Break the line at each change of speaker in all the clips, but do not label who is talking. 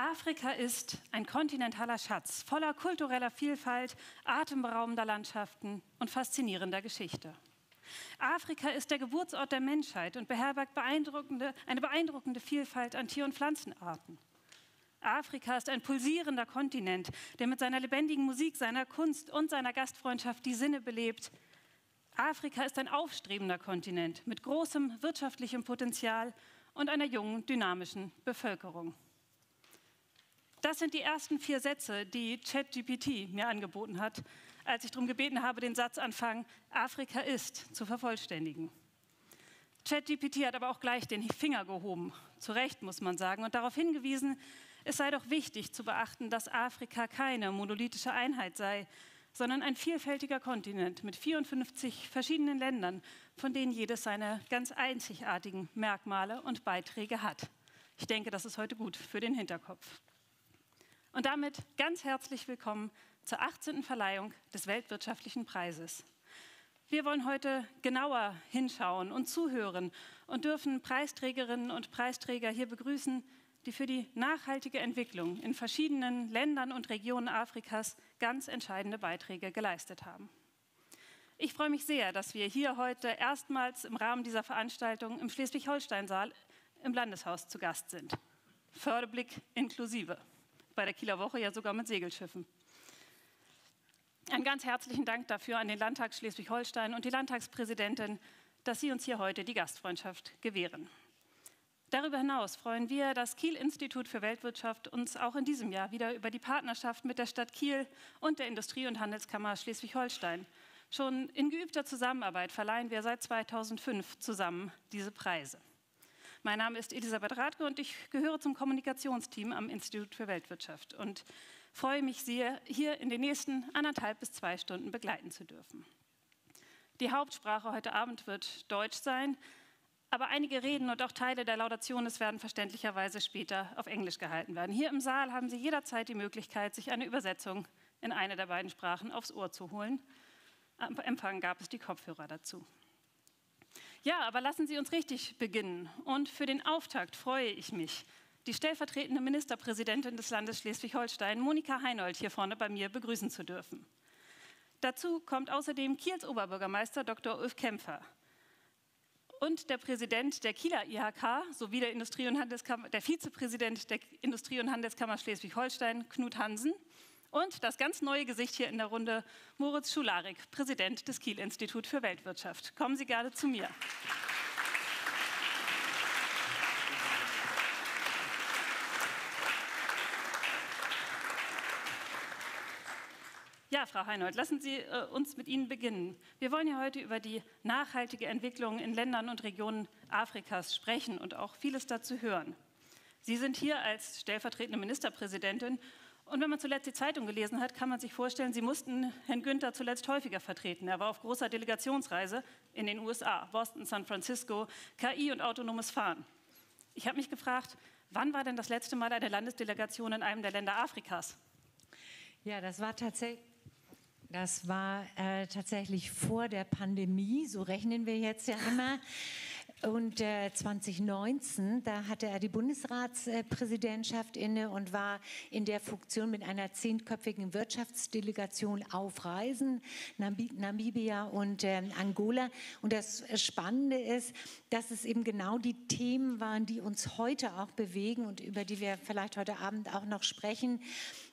Afrika ist ein kontinentaler Schatz voller kultureller Vielfalt, atemberaubender Landschaften und faszinierender Geschichte. Afrika ist der Geburtsort der Menschheit und beherbergt eine beeindruckende Vielfalt an Tier- und Pflanzenarten. Afrika ist ein pulsierender Kontinent, der mit seiner lebendigen Musik, seiner Kunst und seiner Gastfreundschaft die Sinne belebt. Afrika ist ein aufstrebender Kontinent mit großem wirtschaftlichem Potenzial und einer jungen, dynamischen Bevölkerung. Das sind die ersten 4 Sätze, die ChatGPT mir angeboten hat, als ich darum gebeten habe, den Satzanfang Afrika ist zu vervollständigen. ChatGPT hat aber auch gleich den Finger gehoben, zu Recht muss man sagen, und darauf hingewiesen, es sei doch wichtig zu beachten, dass Afrika keine monolithische Einheit sei, sondern ein vielfältiger Kontinent mit 54 verschiedenen Ländern, von denen jedes seine ganz einzigartigen Merkmale und Beiträge hat. Ich denke, das ist heute gut für den Hinterkopf. Und damit ganz herzlich willkommen zur 18. Verleihung des Weltwirtschaftlichen Preises. Wir wollen heute genauer hinschauen und zuhören und dürfen Preisträgerinnen und Preisträger hier begrüßen, die für die nachhaltige Entwicklung in verschiedenen Ländern und Regionen Afrikas ganz entscheidende Beiträge geleistet haben. Ich freue mich sehr, dass wir hier heute erstmals im Rahmen dieser Veranstaltung im Schleswig-Holstein-Saal im Landeshaus zu Gast sind. Förderblick inklusive. Bei der Kieler Woche ja sogar mit Segelschiffen. Einen ganz herzlichen Dank dafür an den Landtag Schleswig-Holstein und die Landtagspräsidentin, dass Sie uns hier heute die Gastfreundschaft gewähren. Darüber hinaus freuen wir das Kiel Institut für Weltwirtschaft uns auch in diesem Jahr wieder über die Partnerschaft mit der Stadt Kiel und der Industrie- und Handelskammer Schleswig-Holstein. Schon in geübter Zusammenarbeit verleihen wir seit 2005 zusammen diese Preise. Mein Name ist Elisabeth Rathke und ich gehöre zum Kommunikationsteam am Institut für Weltwirtschaft und freue mich sehr, hier in den nächsten 1,5 bis 2 Stunden begleiten zu dürfen. Die Hauptsprache heute Abend wird Deutsch sein, aber einige Reden und auch Teile der Laudationes werden verständlicherweise später auf Englisch gehalten werden. Hier im Saal haben Sie jederzeit die Möglichkeit, sich eine Übersetzung in eine der beiden Sprachen aufs Ohr zu holen. Am Empfang gab es die Kopfhörer dazu. Ja, aber lassen Sie uns richtig beginnen. Und für den Auftakt freue ich mich, die stellvertretende Ministerpräsidentin des Landes Schleswig-Holstein, Monika Heinold, hier vorne bei mir begrüßen zu dürfen. Dazu kommt außerdem Kiels Oberbürgermeister Dr. Ulf Kämpfer und der Präsident der Kieler IHK sowie der Vizepräsident der Industrie- und Handelskammer Schleswig-Holstein, Knut Hansen, und das ganz neue Gesicht hier in der Runde, Moritz Schularick, Präsident des Kiel Institut für Weltwirtschaft. Kommen Sie gerne zu mir. Ja, Frau Heinold, lassen Sie uns mit Ihnen beginnen. Wir wollen ja heute über die nachhaltige Entwicklung in Ländern und Regionen Afrikas sprechen und auch vieles dazu hören. Sie sind hier als stellvertretende Ministerpräsidentin. Und wenn man zuletzt die Zeitung gelesen hat, kann man sich vorstellen, Sie mussten Herrn Günther zuletzt häufiger vertreten. Er war auf großer Delegationsreise in den USA, Boston, San Francisco, KI und autonomes Fahren. Ich habe mich gefragt, wann war denn das letzte Mal eine Landesdelegation in einem der Länder Afrikas?
Ja, das war tatsächlich vor der Pandemie, so rechnen wir jetzt ja immer. Und 2019, da hatte er die Bundesratspräsidentschaft inne und war in der Funktion mit einer 10-köpfigen Wirtschaftsdelegation auf Reisen, Namibia und Angola. Und das Spannende ist, dass es eben genau die Themen waren, die uns heute auch bewegen und über die wir vielleicht heute Abend auch noch sprechen.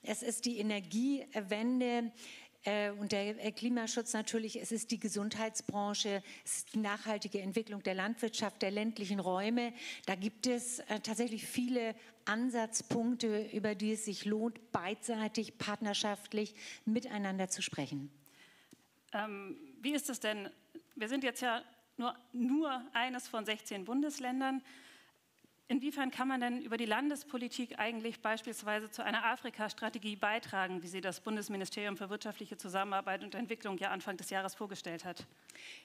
Es ist die Energiewende, und der Klimaschutz natürlich, es ist die Gesundheitsbranche, es ist die nachhaltige Entwicklung der Landwirtschaft, der ländlichen Räume. Da gibt es tatsächlich viele Ansatzpunkte, über die es sich lohnt, beidseitig, partnerschaftlich miteinander zu sprechen.
Wie ist es denn? Wir sind jetzt ja nur eines von 16 Bundesländern. Inwiefern kann man denn über die Landespolitik eigentlich beispielsweise zu einer Afrika-Strategie beitragen, wie sie das Bundesministerium für wirtschaftliche Zusammenarbeit und Entwicklung ja Anfang des Jahres vorgestellt hat?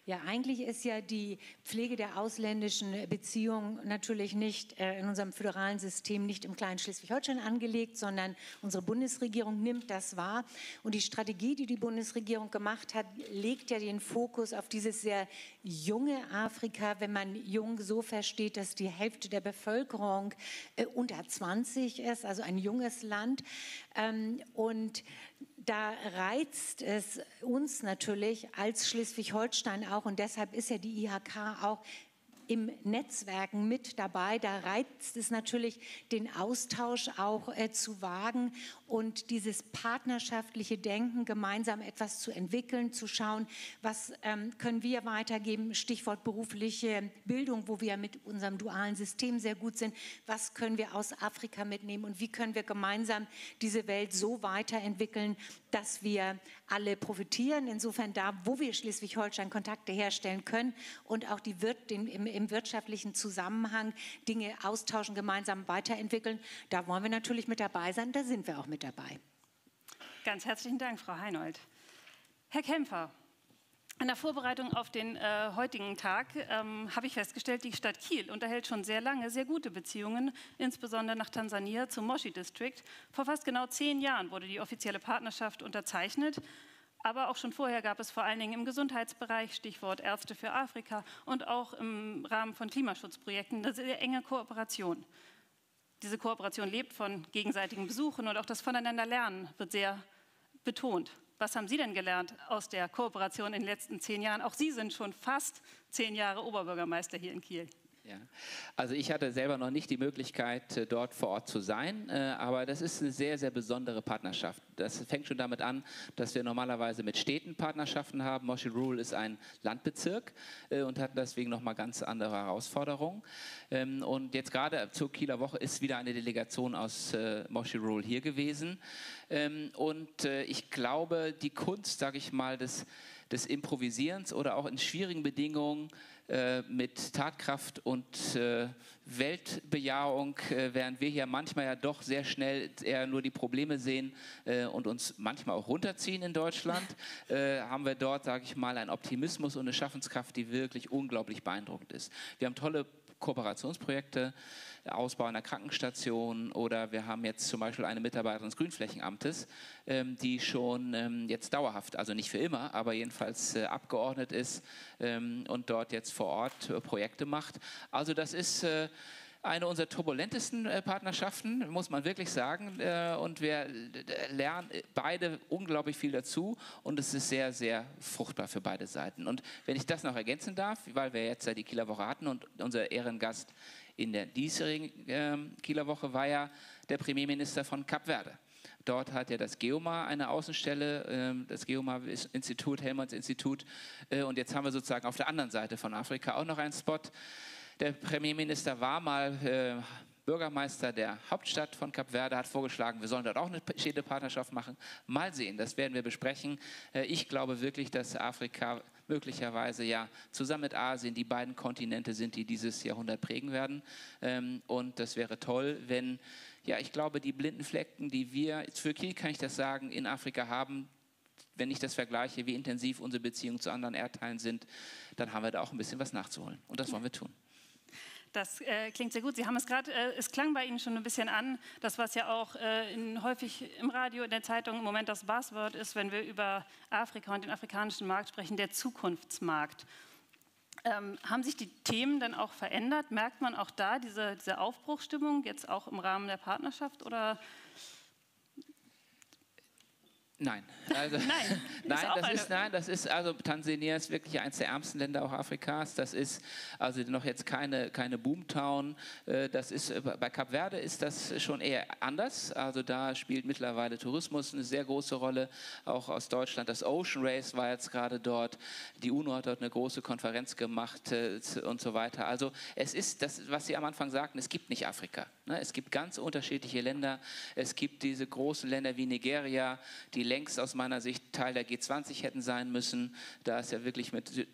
Ja, eigentlich ist ja die Pflege der ausländischen Beziehungen natürlich nicht in unserem föderalen System, nicht im kleinen Schleswig-Holstein angelegt, sondern unsere Bundesregierung nimmt das wahr. Und die Strategie, die die Bundesregierung gemacht hat, legt ja den Fokus auf dieses sehr junge Afrika, wenn man jung so versteht, dass die Hälfte der Bevölkerung Bevölkerung unter 20 ist, also ein junges Land. Und da reizt es uns natürlich als Schleswig-Holstein auch, und deshalb ist ja die IHK auch im Netzwerken mit dabei. Da reizt es natürlich, den Austausch auch zu wagen und dieses partnerschaftliche Denken, gemeinsam etwas zu entwickeln, zu schauen, was können wir weitergeben, Stichwort berufliche Bildung, wo wir mit unserem dualen System sehr gut sind, was können wir aus Afrika mitnehmen und wie können wir gemeinsam diese Welt so weiterentwickeln, dass wir alle profitieren. Insofern da, wo wir Schleswig-Holstein Kontakte herstellen können und auch im wirtschaftlichen Zusammenhang Dinge austauschen, gemeinsam weiterentwickeln, da wollen wir natürlich mit dabei sein, da sind wir auch mit dabei.
Ganz herzlichen Dank, Frau Heinold. Herr Kämpfer, in der Vorbereitung auf den heutigen Tag habe ich festgestellt, die Stadt Kiel unterhält schon sehr lange sehr gute Beziehungen, insbesondere nach Tansania zum Moshi District. Vor fast genau 10 Jahren wurde die offizielle Partnerschaft unterzeichnet. Aber auch schon vorher gab es vor allen Dingen im Gesundheitsbereich, Stichwort Ärzte für Afrika, und auch im Rahmen von Klimaschutzprojekten eine sehr enge Kooperation. Diese Kooperation lebt von gegenseitigen Besuchen und auch das Voneinanderlernen wird sehr betont. Was haben Sie denn gelernt aus der Kooperation in den letzten 10 Jahren? Auch Sie sind schon fast 10 Jahre Oberbürgermeister hier in Kiel.
Ja, also ich hatte selber noch nicht die Möglichkeit, dort vor Ort zu sein, aber das ist eine sehr, sehr besondere Partnerschaft. Das fängt schon damit an, dass wir normalerweise mit Städten Partnerschaften haben. Moshi Rural ist ein Landbezirk und hat deswegen nochmal ganz andere Herausforderungen. Und jetzt gerade zur Kieler Woche ist wieder eine Delegation aus Moshi Rural hier gewesen. Und ich glaube, die Kunst, sage ich mal, des Improvisierens oder auch in schwierigen Bedingungen mit Tatkraft und Weltbejahung, während wir hier manchmal ja doch sehr schnell eher nur die Probleme sehen und uns manchmal auch runterziehen in Deutschland, haben wir dort, sage ich mal, einen Optimismus und eine Schaffenskraft, die wirklich unglaublich beeindruckend ist. Wir haben tolle Kooperationsprojekte, Ausbau einer Krankenstation, oder wir haben jetzt zum Beispiel eine Mitarbeiterin des Grünflächenamtes, die schon jetzt dauerhaft, also nicht für immer, aber jedenfalls abgeordnet ist und dort jetzt vor Ort Projekte macht. Also das ist eine unserer turbulentesten Partnerschaften, muss man wirklich sagen. Und wir lernen beide unglaublich viel dazu und es ist sehr, sehr fruchtbar für beide Seiten. Und wenn ich das noch ergänzen darf, weil wir jetzt die Kieler Woche hatten und unser Ehrengast in der diesjährigen Kieler Woche war ja der Premierminister von Kap Verde. Dort hat ja das GEOMA eine Außenstelle, das GEOMA-Institut, Helmholtz-Institut. Und jetzt haben wir sozusagen auf der anderen Seite von Afrika auch noch einen Spot. Der Premierminister war mal Bürgermeister der Hauptstadt von Kap Verde, hat vorgeschlagen, wir sollen dort auch eine Städtepartnerschaft machen. Mal sehen, das werden wir besprechen. Ich glaube wirklich, dass Afrika möglicherweise ja zusammen mit Asien die beiden Kontinente sind, die dieses Jahrhundert prägen werden. Und das wäre toll, wenn, ja, ich glaube, die blinden Flecken, die wir, für Kiel kann ich das sagen, in Afrika haben, wenn ich das vergleiche, wie intensiv unsere Beziehungen zu anderen Erdteilen sind, dann haben wir da auch ein bisschen was nachzuholen. Und das wollen wir tun.
Das klingt sehr gut. Sie haben es gerade, es klang bei Ihnen schon ein bisschen an, das, was ja auch häufig im Radio, in der Zeitung im Moment das Buzzword ist, wenn wir über Afrika und den afrikanischen Markt sprechen, der Zukunftsmarkt. Haben sich die Themen dann auch verändert? Merkt man auch da diese Aufbruchsstimmung, jetzt auch im Rahmen der Partnerschaft? Oder?
Nein. Also, das ist, also Tansania ist wirklich eines der ärmsten Länder auch Afrikas. Das ist also noch jetzt keine Boomtown. Das ist, bei Kap Verde ist das schon eher anders. Also da spielt mittlerweile Tourismus eine sehr große Rolle, auch aus Deutschland. Das Ocean Race war jetzt gerade dort. Die UNO hat dort eine große Konferenz gemacht und so weiter. Also es ist das, was Sie am Anfang sagten, es gibt nicht Afrika. Ne? Es gibt ganz unterschiedliche Länder. Es gibt diese großen Länder wie Nigeria, die längst aus meiner Sicht Teil der G20 hätten sein müssen. Da ist ja wirklich mit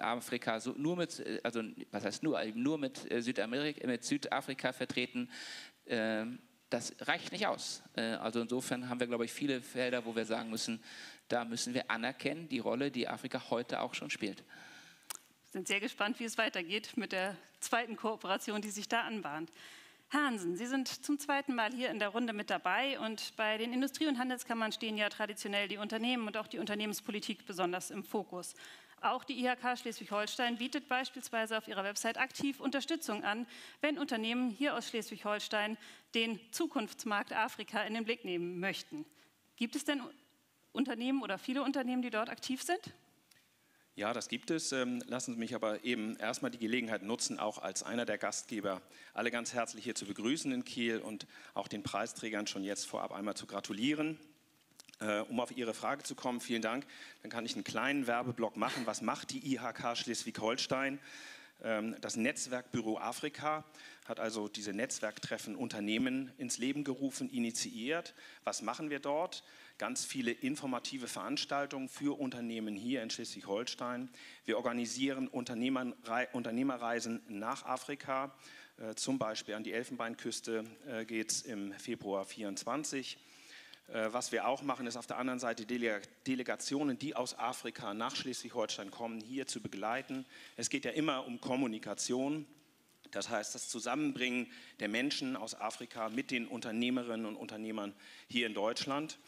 Afrika nur mit, also was heißt nur mit Südafrika vertreten. Das reicht nicht aus. Also insofern haben wir, glaube ich, viele Felder, wo wir sagen müssen, da müssen wir anerkennen, die Rolle, die Afrika heute auch schon spielt.
Wir sind sehr gespannt, wie es weitergeht mit der zweiten Kooperation, die sich da anbahnt. Herr Hansen, Sie sind zum zweiten Mal hier in der Runde mit dabei und bei den Industrie- und Handelskammern stehen ja traditionell die Unternehmen und auch die Unternehmenspolitik besonders im Fokus. Auch die IHK Schleswig-Holstein bietet beispielsweise auf ihrer Website aktiv Unterstützung an, wenn Unternehmen hier aus Schleswig-Holstein den Zukunftsmarkt Afrika in den Blick nehmen möchten. Gibt es denn Unternehmen oder viele Unternehmen, die dort aktiv sind?
Ja, das gibt es. Lassen Sie mich aber eben erstmal die Gelegenheit nutzen, auch als einer der Gastgeber alle ganz herzlich hier zu begrüßen in Kiel und auch den Preisträgern schon jetzt vorab einmal zu gratulieren. Um auf Ihre Frage zu kommen, vielen Dank. Dann kann ich einen kleinen Werbeblock machen. Was macht die IHK Schleswig-Holstein? Das Netzwerkbüro Afrika hat also diese Netzwerktreffen Unternehmen ins Leben gerufen, initiiert. Was machen wir dort? Ganz viele informative Veranstaltungen für Unternehmen hier in Schleswig-Holstein. Wir organisieren Unternehmerreisen nach Afrika. Zum Beispiel an die Elfenbeinküste geht es im Februar 2024. Was wir auch machen, ist auf der anderen Seite Delegationen, die aus Afrika nach Schleswig-Holstein kommen, hier zu begleiten. Es geht ja immer um Kommunikation, das heißt das Zusammenbringen der Menschen aus Afrika mit den Unternehmerinnen und Unternehmern hier in Deutschland.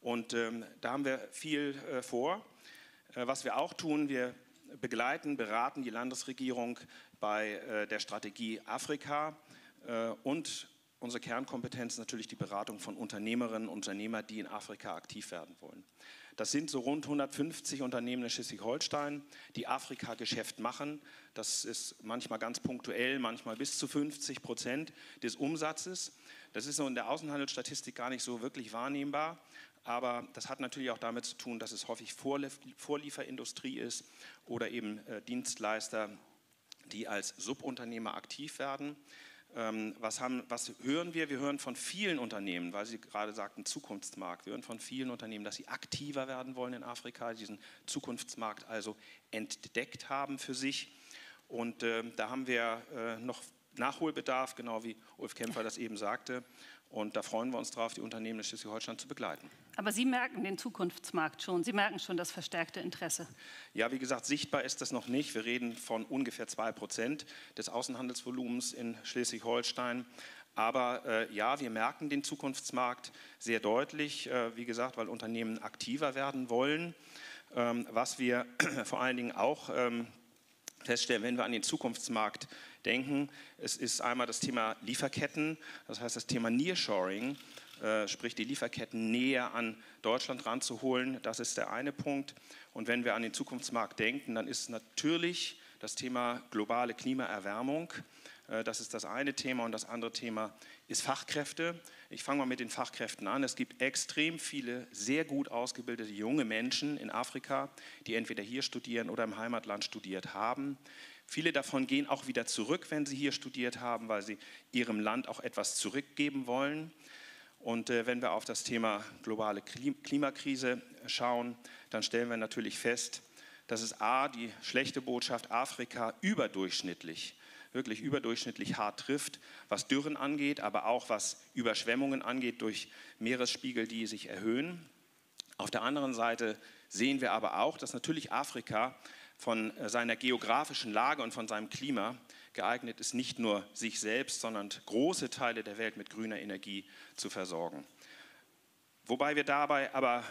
Und da haben wir viel vor. Was wir auch tun, wir beraten die Landesregierung bei der Strategie Afrika und unsere Kernkompetenz ist natürlich die Beratung von Unternehmerinnen und Unternehmern, die in Afrika aktiv werden wollen. Das sind so rund 150 Unternehmen in Schleswig-Holstein, die Afrika-Geschäft machen. Das ist manchmal ganz punktuell, manchmal bis zu 50% des Umsatzes. Das ist so in der Außenhandelsstatistik gar nicht so wirklich wahrnehmbar. Aber das hat natürlich auch damit zu tun, dass es häufig Vorlieferindustrie ist oder eben Dienstleister, die als Subunternehmer aktiv werden. Was hören wir? Wir hören von vielen Unternehmen, weil Sie gerade sagten Zukunftsmarkt, wir hören von vielen Unternehmen, dass sie aktiver werden wollen in Afrika, diesen Zukunftsmarkt also entdeckt haben für sich. Und da haben wir noch Nachholbedarf, genau wie Ulf Kämpfer das eben sagte. Und da freuen wir uns drauf, die Unternehmen in Schleswig-Holstein zu begleiten.
Aber Sie merken den Zukunftsmarkt schon, Sie merken schon das verstärkte Interesse.
Ja, wie gesagt, sichtbar ist das noch nicht. Wir reden von ungefähr 2% des Außenhandelsvolumens in Schleswig-Holstein. Aber ja, wir merken den Zukunftsmarkt sehr deutlich, wie gesagt, weil Unternehmen aktiver werden wollen. Was wir vor allen Dingen auch feststellen, wenn wir an den Zukunftsmarkt denken, es ist einmal das Thema Lieferketten, das heißt das Thema Nearshoring, sprich die Lieferketten näher an Deutschland ranzuholen, das ist der eine Punkt. Und wenn wir an den Zukunftsmarkt denken, dann ist natürlich das Thema globale Klimaerwärmung, das ist das eine Thema und das andere Thema ist Fachkräfte. Ich fange mal mit den Fachkräften an. Es gibt extrem viele sehr gut ausgebildete junge Menschen in Afrika, die entweder hier studieren oder im Heimatland studiert haben. Viele davon gehen auch wieder zurück, wenn sie hier studiert haben, weil sie ihrem Land auch etwas zurückgeben wollen. Und wenn wir auf das Thema globale Klimakrise schauen, dann stellen wir natürlich fest, dass es die schlechte Botschaft Afrika wirklich überdurchschnittlich hart trifft, was Dürren angeht, aber auch was Überschwemmungen angeht durch Meeresspiegel, die sich erhöhen. Auf der anderen Seite sehen wir aber auch, dass natürlich Afrika von seiner geografischen Lage und von seinem Klima geeignet ist, nicht nur sich selbst, sondern große Teile der Welt mit grüner Energie zu versorgen. Wobei wir dabei aber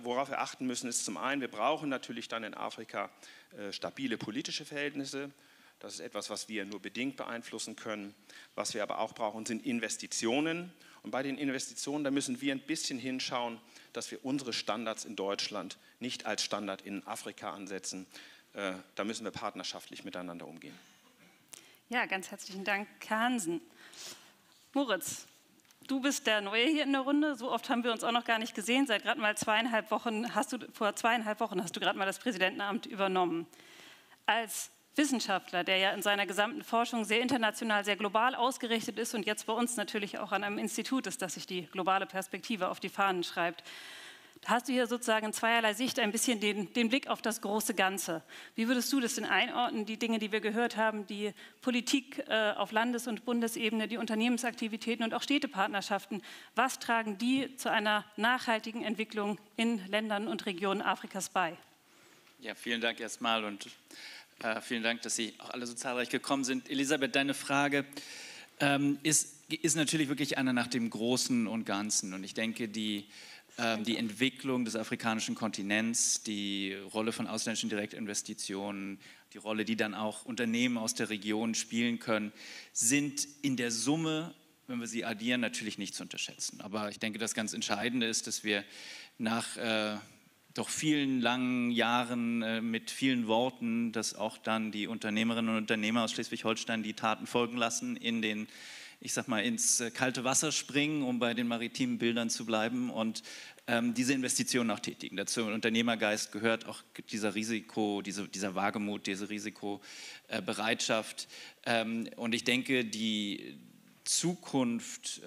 worauf wir achten müssen, ist zum einen, wir brauchen natürlich dann in Afrika stabile politische Verhältnisse. Das ist etwas, was wir nur bedingt beeinflussen können. Was wir aber auch brauchen, sind Investitionen. Und bei den Investitionen, da müssen wir ein bisschen hinschauen, dass wir unsere Standards in Deutschland nicht als Standard in Afrika ansetzen. Da müssen wir partnerschaftlich miteinander umgehen.
Ja, ganz herzlichen Dank, Herr Hansen. Moritz, du bist der Neue hier in der Runde. So oft haben wir uns auch noch gar nicht gesehen. Vor 2,5 Wochen hast du gerade mal das Präsidentenamt übernommen. Als Wissenschaftler, der ja in seiner gesamten Forschung sehr international, sehr global ausgerichtet ist und jetzt bei uns natürlich auch an einem Institut ist, das sich die globale Perspektive auf die Fahnen schreibt, hast du hier sozusagen in zweierlei Sicht ein bisschen den Blick auf das große Ganze. Wie würdest du das denn einordnen, die Dinge, die wir gehört haben, die Politik auf Landes- und Bundesebene, die Unternehmensaktivitäten und auch Städtepartnerschaften, was tragen die zu einer nachhaltigen Entwicklung in Ländern und Regionen Afrikas bei?
Ja, vielen Dank erstmal und vielen Dank, dass Sie auch alle so zahlreich gekommen sind. Elisabeth, deine Frage ist natürlich wirklich einer nach dem Großen und Ganzen. Und ich denke, die die Entwicklung des afrikanischen Kontinents, die Rolle von ausländischen Direktinvestitionen, die Rolle, die dann auch Unternehmen aus der Region spielen können, sind in der Summe, wenn wir sie addieren, natürlich nicht zu unterschätzen. Aber ich denke, das ganz Entscheidende ist, dass wir nach doch vielen langen Jahren mit vielen Worten, dass auch dann die Unternehmerinnen und Unternehmer aus Schleswig-Holstein die Taten folgen lassen, ins kalte Wasser springen, um bei den maritimen Bildern zu bleiben und diese Investitionen auch tätigen. Dazu im Unternehmergeist gehört auch dieser Wagemut, diese Risikobereitschaft. Und ich denke, die Zukunft,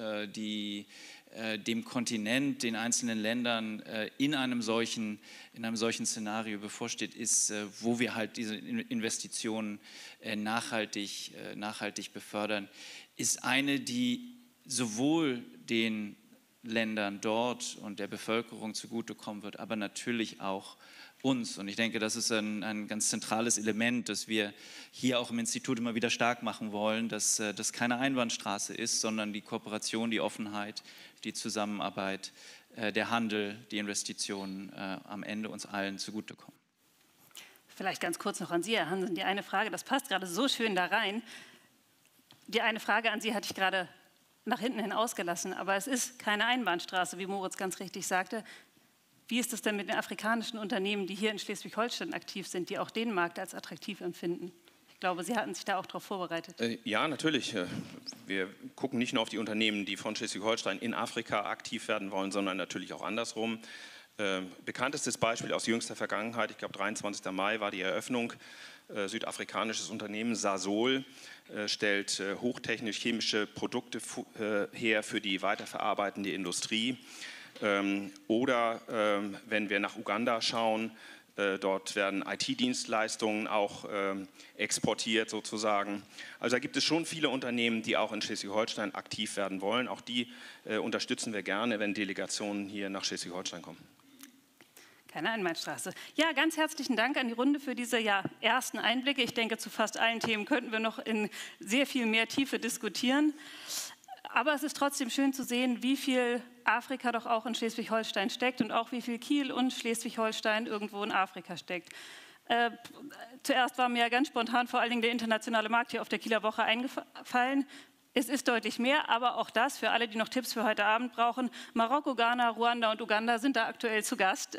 dem Kontinent, den einzelnen Ländern in einem solchen Szenario bevorsteht, ist, wo wir halt diese Investitionen nachhaltig befördern, ist eine, die sowohl den Ländern dort und der Bevölkerung zugutekommen wird, aber natürlich auch uns. Und ich denke, das ist ein ganz zentrales Element, das wir hier auch im Institut immer wieder stark machen wollen, dass das keine Einbahnstraße ist, sondern die Kooperation, die Offenheit, die Zusammenarbeit, der Handel, die Investitionen am Ende uns allen zugutekommen.
Vielleicht ganz kurz noch an Sie, Herr Hansen, die eine Frage, das passt gerade so schön da rein. Die eine Frage an Sie hatte ich gerade nach hinten hin ausgelassen, aber es ist keine Einbahnstraße, wie Moritz ganz richtig sagte. Wie ist es denn mit den afrikanischen Unternehmen, die hier in Schleswig-Holstein aktiv sind, die auch den Markt als attraktiv empfinden? Ich glaube, Sie hatten sich da auch darauf vorbereitet. Ja, natürlich. Wir gucken nicht nur auf die Unternehmen, die von Schleswig-Holstein in Afrika aktiv werden wollen, sondern natürlich auch andersrum. Bekanntestes Beispiel aus jüngster Vergangenheit, ich glaube 23. Mai war die Eröffnung. Südafrikanisches Unternehmen Sasol stellt hochtechnisch chemische Produkte her für die weiterverarbeitende Industrie. Oder wenn wir nach Uganda schauen, dort werden IT-Dienstleistungen auch exportiert sozusagen. Also da gibt es schon viele Unternehmen, die auch in Schleswig-Holstein aktiv werden wollen. Auch die unterstützen wir gerne, wenn Delegationen hier nach Schleswig-Holstein kommen. Keine Einbahnstraße. Ja, ganz herzlichen Dank an die Runde für diese ersten Einblicke. Ich denke, zu fast allen Themen könnten wir noch in sehr viel mehr Tiefe diskutieren. Aber es ist trotzdem schön zu sehen, wie viel Afrika doch auch in Schleswig-Holstein steckt und auch wie viel Kiel und Schleswig-Holstein irgendwo in Afrika steckt. Zuerst war mir ja ganz spontan vor allen Dingen der internationale Markt hier auf der Kieler Woche eingefallen. Es ist deutlich mehr, aber auch das, für alle, die noch Tipps für heute Abend brauchen, Marokko, Ghana, Ruanda und Uganda sind da aktuell zu Gast.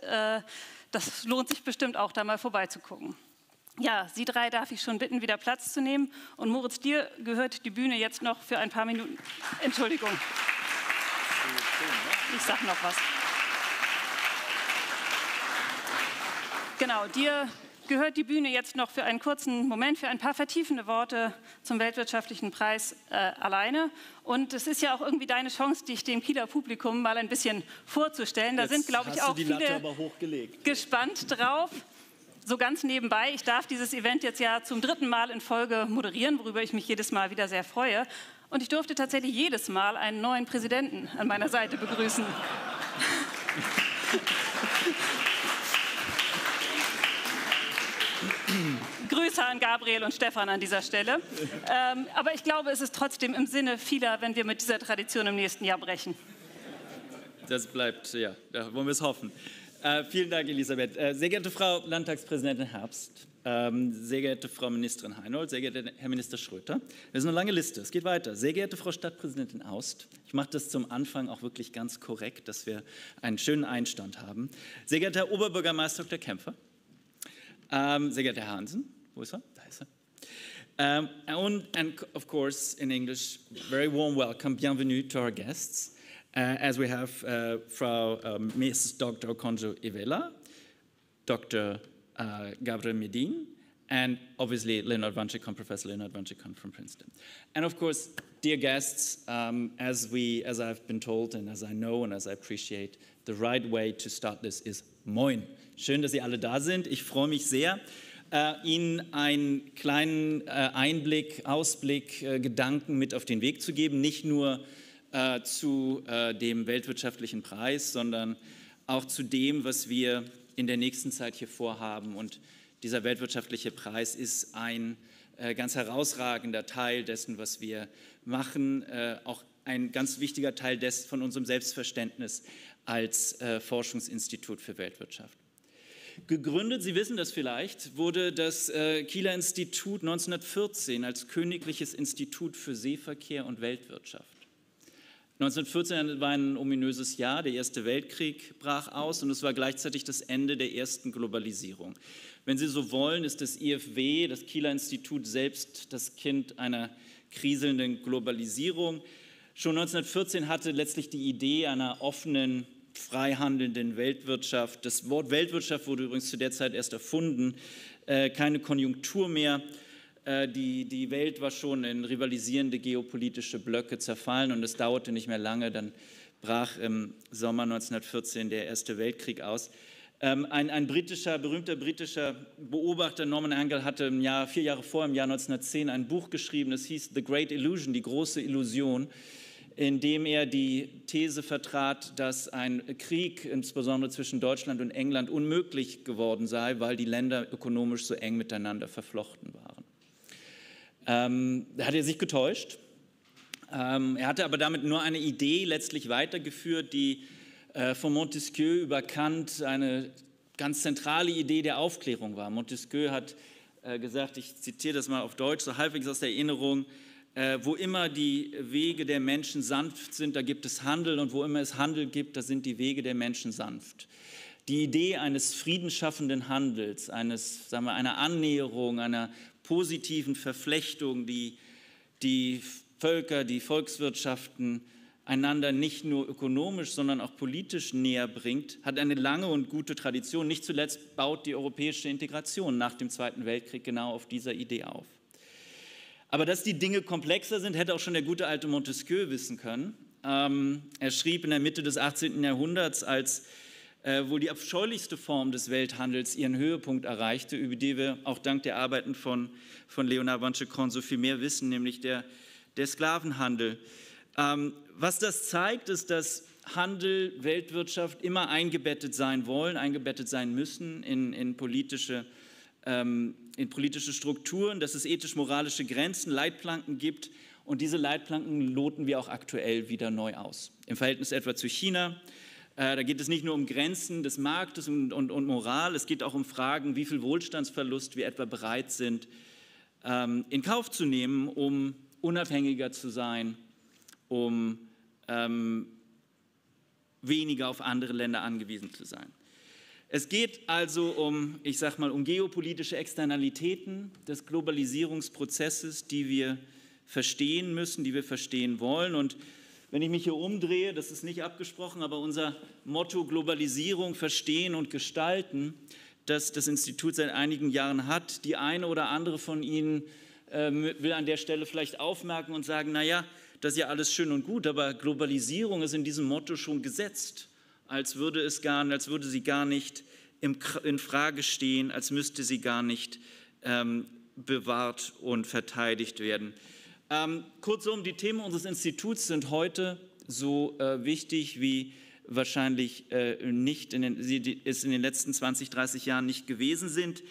Das lohnt sich bestimmt auch, da mal vorbeizugucken. Ja, Sie drei darf ich schon bitten, wieder Platz zu nehmen. Und Moritz, dir gehört die Bühne jetzt noch für ein paar Minuten. Entschuldigung. Ich sag noch was. Genau, dir gehört die Bühne jetzt noch für einen kurzen Moment, für ein paar vertiefende Worte zum Weltwirtschaftlichen Preis alleine. Und es ist ja auch irgendwie deine Chance, dich dem Kieler Publikum mal ein bisschen vorzustellen. Da sind, glaube ich, auch viele gespannt drauf. So ganz nebenbei, ich darf dieses Event jetzt ja zum 3. Mal in Folge moderieren, worüber ich mich jedes Mal wieder sehr freue. Und ich durfte tatsächlich jedes Mal einen neuen Präsidenten an meiner Seite begrüßen. Grüße an Gabriel und Stefan an dieser Stelle. Aber ich glaube, es ist trotzdem im Sinne vieler, wenn wir mit dieser Tradition im nächsten Jahr brechen.
Das bleibt, ja, da wollen wir es hoffen. Vielen Dank, Elisabeth. Sehr geehrte Frau Landtagspräsidentin Herbst, sehr geehrte Frau Ministerin Heinold, sehr geehrter Herr Minister Schröter. Das ist eine lange Liste, es geht weiter. Sehr geehrte Frau Stadtpräsidentin Aust, ich mache das zum Anfang auch wirklich ganz korrekt, dass wir einen schönen Einstand haben. Sehr geehrter Herr Oberbürgermeister Dr. Kämpfer, sehr geehrter Herr Hansen, wo ist er? Da ist er. And of course, in English, very warm welcome, bienvenue to our guests. As we have Frau Mrs. Dr. Okonjo-Iweala, Dr. Gabre-Madhin, and obviously Leonard Wantchekon, Professor Leonard Wantchekon from Princeton. And of course, dear guests, as I've been told and as I know and as I appreciate, the right way to start this is Moin. Schön, dass Sie alle da sind. Ich freue mich sehr, Ihnen einen kleinen Einblick, Ausblick, Gedanken mit auf den Weg zu geben, nicht nur zu dem Weltwirtschaftlichen Preis, sondern auch zu dem, was wir in der nächsten Zeit hier vorhaben. Und dieser Weltwirtschaftliche Preis ist ein ganz herausragender Teil dessen, was wir machen, auch ein ganz wichtiger Teil von unserem Selbstverständnis als Forschungsinstitut für Weltwirtschaft. Gegründet, Sie wissen das vielleicht, wurde das Kieler Institut 1914 als Königliches Institut für Seeverkehr und Weltwirtschaft. 1914 war ein ominöses Jahr, der Erste Weltkrieg brach aus und es war gleichzeitig das Ende der ersten Globalisierung. Wenn Sie so wollen, ist das IFW, das Kieler Institut, selbst das Kind einer kriselnden Globalisierung. Schon 1914 hatte letztlich die Idee einer offenen, frei handelnden Weltwirtschaft. Das Wort Weltwirtschaft wurde übrigens zu der Zeit erst erfunden, keine Konjunktur mehr. Die Welt war schon in rivalisierende geopolitische Blöcke zerfallen und es dauerte nicht mehr lange, dann brach im Sommer 1914 der Erste Weltkrieg aus. Ein berühmter britischer Beobachter, Norman Angell, hatte 4 Jahre vor, im Jahr 1910, ein Buch geschrieben, das hieß The Great Illusion, die große Illusion, in dem er die These vertrat, dass ein Krieg, insbesondere zwischen Deutschland und England, unmöglich geworden sei, weil die Länder ökonomisch so eng miteinander verflochten waren. Da hat er sich getäuscht. Er hatte aber damit nur eine Idee letztlich weitergeführt, die von Montesquieu über Kant eine ganz zentrale Idee der Aufklärung war. Montesquieu hat gesagt, ich zitiere das mal auf Deutsch, so halbwegs aus der Erinnerung, wo immer die Wege der Menschen sanft sind, da gibt es Handel und wo immer es Handel gibt, da sind die Wege der Menschen sanft. Die Idee eines friedensschaffenden Handels, einer Annäherung, einer positiven Verflechtung, die Völker, die Volkswirtschaften einander nicht nur ökonomisch, sondern auch politisch näher bringt, hat eine lange und gute Tradition. Nicht zuletzt baut die europäische Integration nach dem Zweiten Weltkrieg genau auf dieser Idee auf. Aber dass die Dinge komplexer sind, hätte auch schon der gute alte Montesquieu wissen können. Er schrieb in der Mitte des 18. Jahrhunderts, als wohl die abscheulichste Form des Welthandels ihren Höhepunkt erreichte, über die wir auch dank der Arbeiten von Leonard Wantchekon so viel mehr wissen, nämlich der Sklavenhandel. Was das zeigt, ist, dass Handel, Weltwirtschaft immer eingebettet sein wollen, eingebettet sein müssen in politische Strukturen, dass es ethisch-moralische Grenzen, Leitplanken gibt und diese Leitplanken loten wir auch aktuell wieder neu aus. Im Verhältnis etwa zu China. Da geht es nicht nur um Grenzen des Marktes und Moral, es geht auch um Fragen, wie viel Wohlstandsverlust wir etwa bereit sind, in Kauf zu nehmen, um unabhängiger zu sein, um weniger auf andere Länder angewiesen zu sein. Es geht also um geopolitische Externalitäten des Globalisierungsprozesses, die wir verstehen müssen, die wir verstehen wollen. Und wenn ich mich hier umdrehe, das ist nicht abgesprochen, aber unser Motto Globalisierung, Verstehen und Gestalten, das das Institut seit einigen Jahren hat, die eine oder andere von Ihnen will an der Stelle vielleicht aufmerken und sagen, naja, das ist ja alles schön und gut, aber Globalisierung ist in diesem Motto schon gesetzt, als würde sie gar nicht in Frage stehen, als müsste sie gar nicht bewahrt und verteidigt werden. Kurzum, die Themen unseres Instituts sind heute so wichtig wie wahrscheinlich es in den letzten 20, 30 Jahren nicht gewesen sind.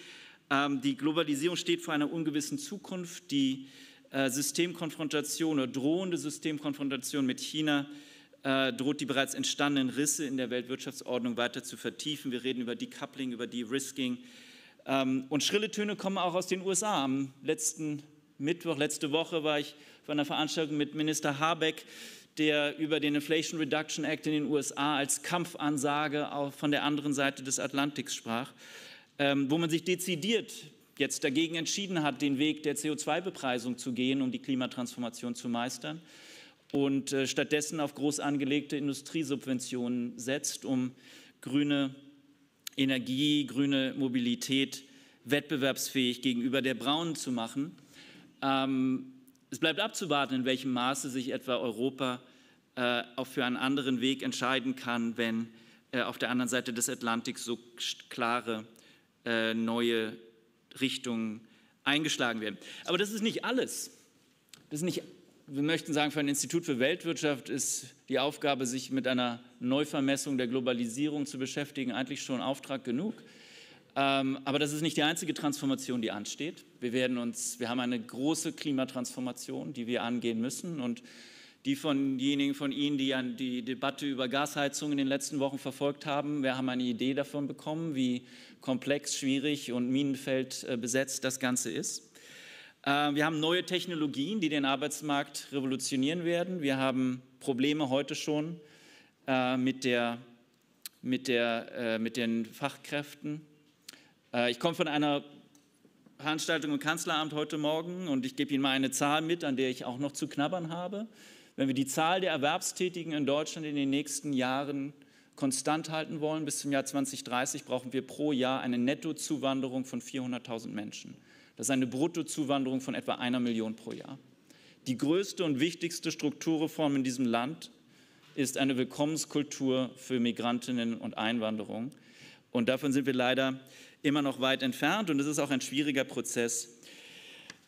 Die Globalisierung steht vor einer ungewissen Zukunft. Die Systemkonfrontation oder drohende Systemkonfrontation mit China droht die bereits entstandenen Risse in der Weltwirtschaftsordnung weiter zu vertiefen. Wir reden über Decoupling, über De-Risking. Und schrille Töne kommen auch aus den USA. Am letzten Mittwoch, letzte Woche war ich bei einer Veranstaltung mit Minister Habeck, der über den Inflation Reduction Act in den USA als Kampfansage auch von der anderen Seite des Atlantiks sprach, wo man sich dezidiert jetzt dagegen entschieden hat, den Weg der CO2-Bepreisung zu gehen, um die Klimatransformation zu meistern und stattdessen auf groß angelegte Industriesubventionen setzt, um grüne Energie, grüne Mobilität wettbewerbsfähig gegenüber der braunen zu machen. Es bleibt abzuwarten, in welchem Maße sich etwa Europa auch für einen anderen Weg entscheiden kann, wenn auf der anderen Seite des Atlantiks so klare neue Richtungen eingeschlagen werden. Aber das ist nicht alles. Wir möchten sagen, für ein Institut für Weltwirtschaft ist die Aufgabe, sich mit einer Neuvermessung der Globalisierung zu beschäftigen, eigentlich schon Auftrag genug. Aber das ist nicht die einzige Transformation, die ansteht. Wir haben eine große Klimatransformation, die wir angehen müssen und diejenigen von Ihnen, die die Debatte über Gasheizung in den letzten Wochen verfolgt haben, wir haben eine Idee davon bekommen, wie komplex, schwierig und Minenfeld besetzt das Ganze ist. Wir haben neue Technologien, die den Arbeitsmarkt revolutionieren werden. Wir haben Probleme heute schon mit den Fachkräften. Ich komme von einer Veranstaltung im Kanzleramt heute Morgen und ich gebe Ihnen mal eine Zahl mit, an der ich auch noch zu knabbern habe. Wenn wir die Zahl der Erwerbstätigen in Deutschland in den nächsten Jahren konstant halten wollen, bis zum Jahr 2030, brauchen wir pro Jahr eine Nettozuwanderung von 400.000 Menschen. Das ist eine Bruttozuwanderung von etwa 1 Million pro Jahr. Die größte und wichtigste Strukturreform in diesem Land ist eine Willkommenskultur für Migrantinnen und Einwanderung. Und davon sind wir leider immer noch weit entfernt und es ist auch ein schwieriger Prozess.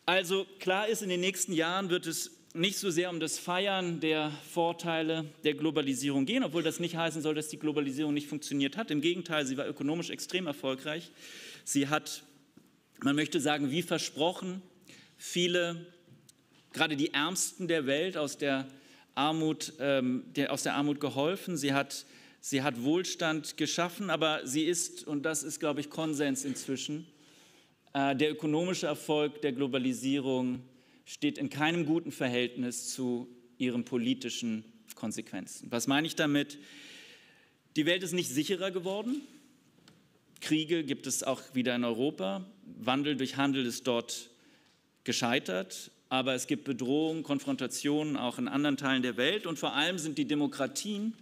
Also klar ist, in den nächsten Jahren wird es nicht so sehr um das Feiern der Vorteile der Globalisierung gehen, obwohl das nicht heißen soll, dass die Globalisierung nicht funktioniert hat. Im Gegenteil, sie war ökonomisch extrem erfolgreich. Sie hat, man möchte sagen, wie versprochen, viele, gerade die Ärmsten der Welt aus der Armut geholfen. Sie hat Wohlstand geschaffen, aber sie ist, und das ist, glaube ich, Konsens inzwischen, der ökonomische Erfolg der Globalisierung steht in keinem guten Verhältnis zu ihren politischen Konsequenzen. Was meine ich damit? Die Welt ist nicht sicherer geworden. Kriege gibt es auch wieder in Europa. Wandel durch Handel ist dort gescheitert. Aber es gibt Bedrohungen, Konfrontationen auch in anderen Teilen der Welt. Und vor allem sind die Demokratien,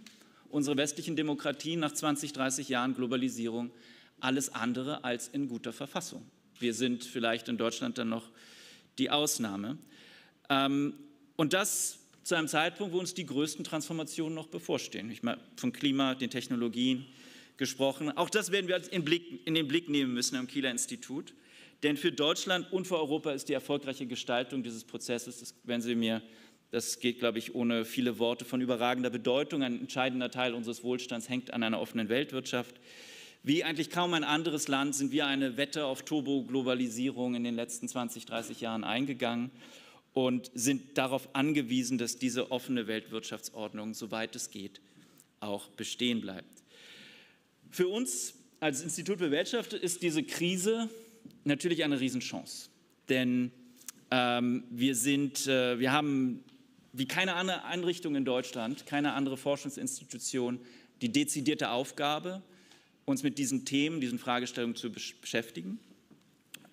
unsere westlichen Demokratien nach 20, 30 Jahren Globalisierung, alles andere als in guter Verfassung. Wir sind vielleicht in Deutschland dann noch die Ausnahme. Und das zu einem Zeitpunkt, wo uns die größten Transformationen noch bevorstehen. Ich habe von Klima, den Technologien gesprochen. Auch das werden wir in den Blick nehmen müssen am Kieler Institut. Denn für Deutschland und für Europa ist die erfolgreiche Gestaltung dieses Prozesses, das geht, glaube ich, ohne viele Worte, von überragender Bedeutung. Ein entscheidender Teil unseres Wohlstands hängt an einer offenen Weltwirtschaft. Wie eigentlich kaum ein anderes Land sind wir eine Wette auf Turbo-Globalisierung in den letzten 20, 30 Jahren eingegangen und sind darauf angewiesen, dass diese offene Weltwirtschaftsordnung, soweit es geht, auch bestehen bleibt. Für uns als Institut für Wirtschaft ist diese Krise natürlich eine Riesenchance, denn wir haben wie keine andere Einrichtung in Deutschland, keine andere Forschungsinstitution die dezidierte Aufgabe, uns mit diesen Themen, diesen Fragestellungen zu beschäftigen.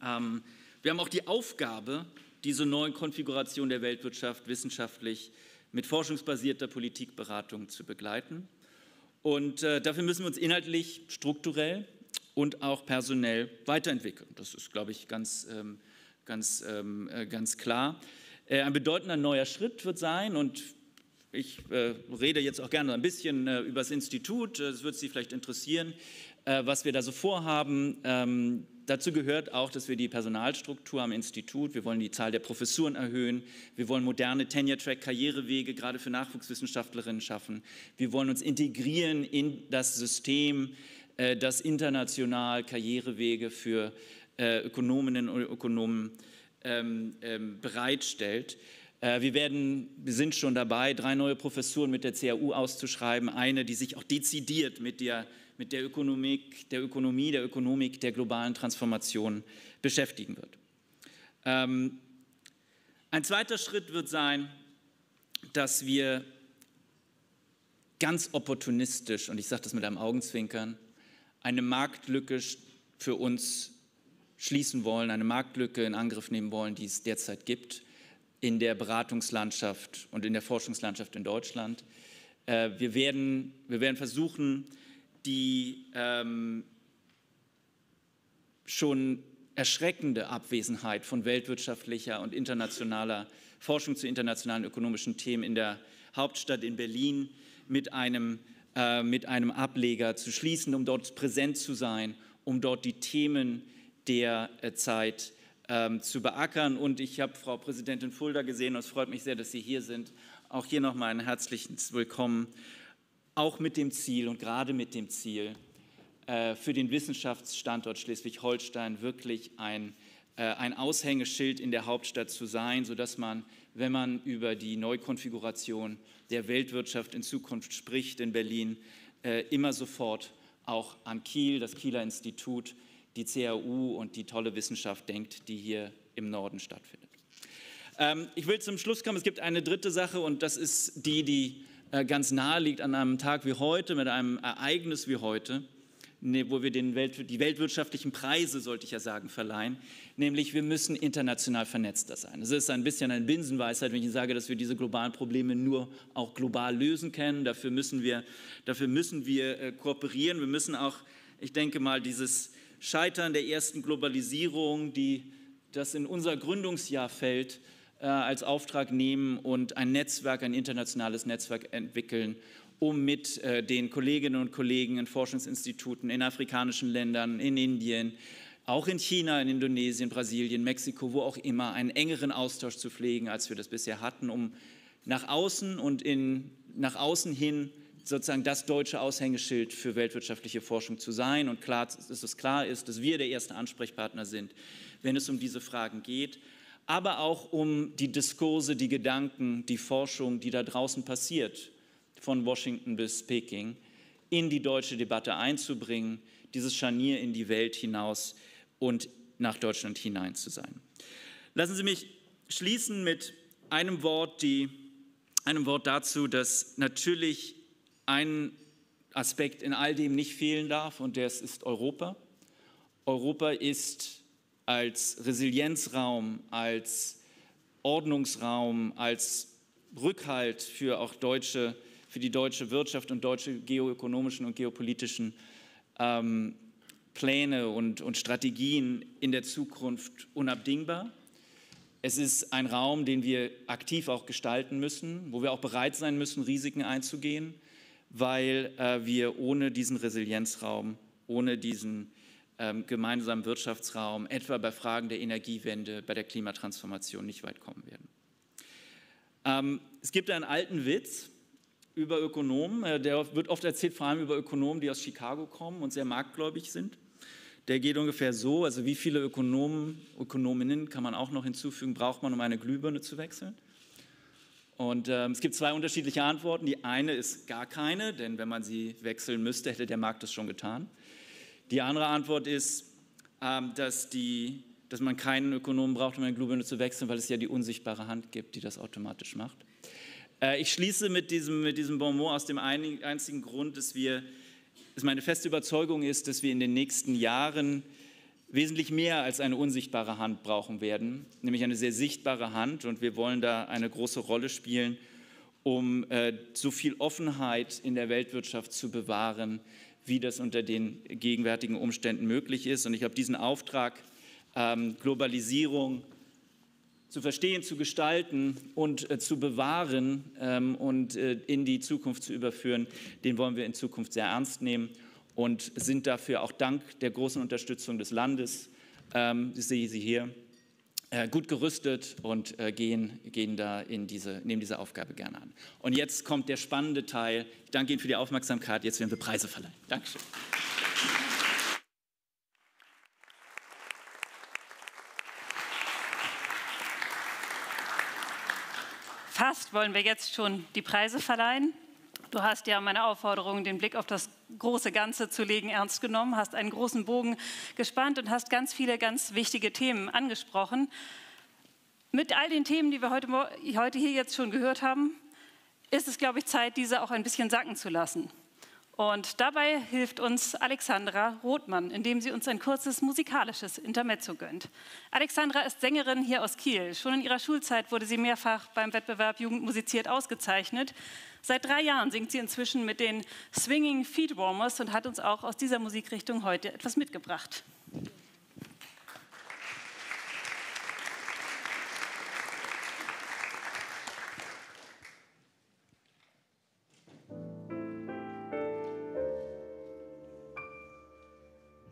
Wir haben auch die Aufgabe, diese neuen Konfigurationen der Weltwirtschaft wissenschaftlich mit forschungsbasierter Politikberatung zu begleiten. Und dafür müssen wir uns inhaltlich, strukturell und auch personell weiterentwickeln. Das ist, glaube ich, ganz klar. Ein bedeutender neuer Schritt wird sein, und ich rede jetzt auch gerne ein bisschen über das Institut, es wird Sie vielleicht interessieren, was wir da so vorhaben. Dazu gehört auch, dass wir die Personalstruktur am Institut, wir wollen die Zahl der Professuren erhöhen, wir wollen moderne Tenure-Track-Karrierewege gerade für Nachwuchswissenschaftlerinnen schaffen, wir wollen uns integrieren in das System, das international Karrierewege für Ökonominnen und Ökonomen bereitstellt. Wir sind schon dabei, 3 neue Professuren mit der CAU auszuschreiben, eine, die sich auch dezidiert mit der Ökonomik der globalen Transformation beschäftigen wird. Ein zweiter Schritt wird sein, dass wir ganz opportunistisch, und ich sage das mit einem Augenzwinkern, eine Marktlücke für uns schließen wollen, eine Marktlücke in Angriff nehmen wollen, die es derzeit gibt in der Beratungslandschaft und in der Forschungslandschaft in Deutschland. Wir werden versuchen, die schon erschreckende Abwesenheit von weltwirtschaftlicher und internationaler Forschung zu internationalen ökonomischen Themen in der Hauptstadt in Berlin mit einem Ableger zu schließen, um dort präsent zu sein, um dort die Themen der Zeit zu beackern. Und ich habe Frau Präsidentin Fulda gesehen und es freut mich sehr, dass Sie hier sind. Auch hier nochmal ein herzliches Willkommen, auch mit dem Ziel und gerade mit dem Ziel, für den Wissenschaftsstandort Schleswig-Holstein wirklich ein Aushängeschild in der Hauptstadt zu sein, sodass man wenn man über die Neukonfiguration der Weltwirtschaft in Zukunft spricht in Berlin, immer sofort auch an Kiel, das Kieler Institut, die CAU und die tolle Wissenschaft denkt, die hier im Norden stattfindet. Ich will zum Schluss kommen. Es gibt eine dritte Sache und das ist die ganz nahe liegt an einem Tag wie heute, mit einem Ereignis wie heute, wo wir die weltwirtschaftlichen Preise, sollte ich ja sagen, verleihen, nämlich wir müssen international vernetzter sein. Es ist ein bisschen eine Binsenweisheit, wenn ich sage, dass wir diese globalen Probleme nur auch global lösen können. Dafür müssen wir kooperieren. Wir müssen auch, ich denke mal, dieses Scheitern der ersten Globalisierung, das in unser Gründungsjahr fällt, als Auftrag nehmen und ein internationales Netzwerk entwickeln, um mit den Kolleginnen und Kollegen in Forschungsinstituten in afrikanischen Ländern, in Indien, auch in China, in Indonesien, Brasilien, Mexiko, wo auch immer, einen engeren Austausch zu pflegen, als wir das bisher hatten, um nach außen nach außen hin sozusagen das deutsche Aushängeschild für weltwirtschaftliche Forschung zu sein und dass es klar ist, dass wir der erste Ansprechpartner sind, wenn es um diese Fragen geht, aber auch um die Diskurse, die Gedanken, die Forschung, die da draußen passiert, von Washington bis Peking, in die deutsche Debatte einzubringen, dieses Scharnier in die Welt hinaus und nach Deutschland hinein zu sein. Lassen Sie mich schließen mit einem Wort dazu, dass natürlich ein Aspekt in all dem nicht fehlen darf, und das ist Europa. Europa ist als Resilienzraum, als Ordnungsraum, als Rückhalt für die deutsche Wirtschaft und deutsche geoökonomischen und geopolitischen Pläne und Strategien in der Zukunft unabdingbar. Es ist ein Raum, den wir aktiv auch gestalten müssen, wo wir auch bereit sein müssen, Risiken einzugehen, weil wir ohne diesen Resilienzraum, ohne diesen gemeinsamen Wirtschaftsraum, etwa bei Fragen der Energiewende, bei der Klimatransformation nicht weit kommen werden. Es gibt einen alten Witz über Ökonomen, der wird oft erzählt, vor allem über Ökonomen, die aus Chicago kommen und sehr marktgläubig sind. Der geht ungefähr so, also wie viele Ökonominnen kann man auch noch hinzufügen, braucht man, um eine Glühbirne zu wechseln? Und es gibt zwei unterschiedliche Antworten. Die eine ist gar keine, denn wenn man sie wechseln müsste, hätte der Markt das schon getan. Die andere Antwort ist, dass man keinen Ökonomen braucht, um eine Glühbirne zu wechseln, weil es ja die unsichtbare Hand gibt, die das automatisch macht. Ich schließe mit diesem Bonmot aus dem einzigen Grund, dass meine feste Überzeugung ist, dass wir in den nächsten Jahren wesentlich mehr als eine unsichtbare Hand brauchen werden, nämlich eine sehr sichtbare Hand, und wir wollen da eine große Rolle spielen, um so viel Offenheit in der Weltwirtschaft zu bewahren, wie das unter den gegenwärtigen Umständen möglich ist. Und ich glaube, diesen Auftrag, Globalisierung zu verstehen, zu gestalten und zu bewahren und in die Zukunft zu überführen, den wollen wir in Zukunft sehr ernst nehmen und sind dafür auch dank der großen Unterstützung des Landes, ich sehe Sie hier, gut gerüstet und nehmen diese Aufgabe gerne an. Und jetzt kommt der spannende Teil. Ich danke Ihnen für die Aufmerksamkeit. Jetzt werden wir Preise verleihen. Dankeschön.
Fast wollen wir jetzt schon die Preise verleihen. Du hast ja meine Aufforderung, den Blick auf das große Ganze zu legen, ernst genommen, hast einen großen Bogen gespannt und hast ganz viele ganz wichtige Themen angesprochen. Mit all den Themen, die wir heute hier jetzt schon gehört haben, ist es, glaube ich, Zeit, diese auch ein bisschen sacken zu lassen. Und dabei hilft uns Alexandra Rothmann, indem sie uns ein kurzes musikalisches Intermezzo gönnt. Alexandra ist Sängerin hier aus Kiel. Schon in ihrer Schulzeit wurde sie mehrfach beim Wettbewerb Jugend musiziert ausgezeichnet. Seit 3 Jahren singt sie inzwischen mit den Swinging Feet Warmers und hat uns auch aus dieser Musikrichtung heute etwas mitgebracht.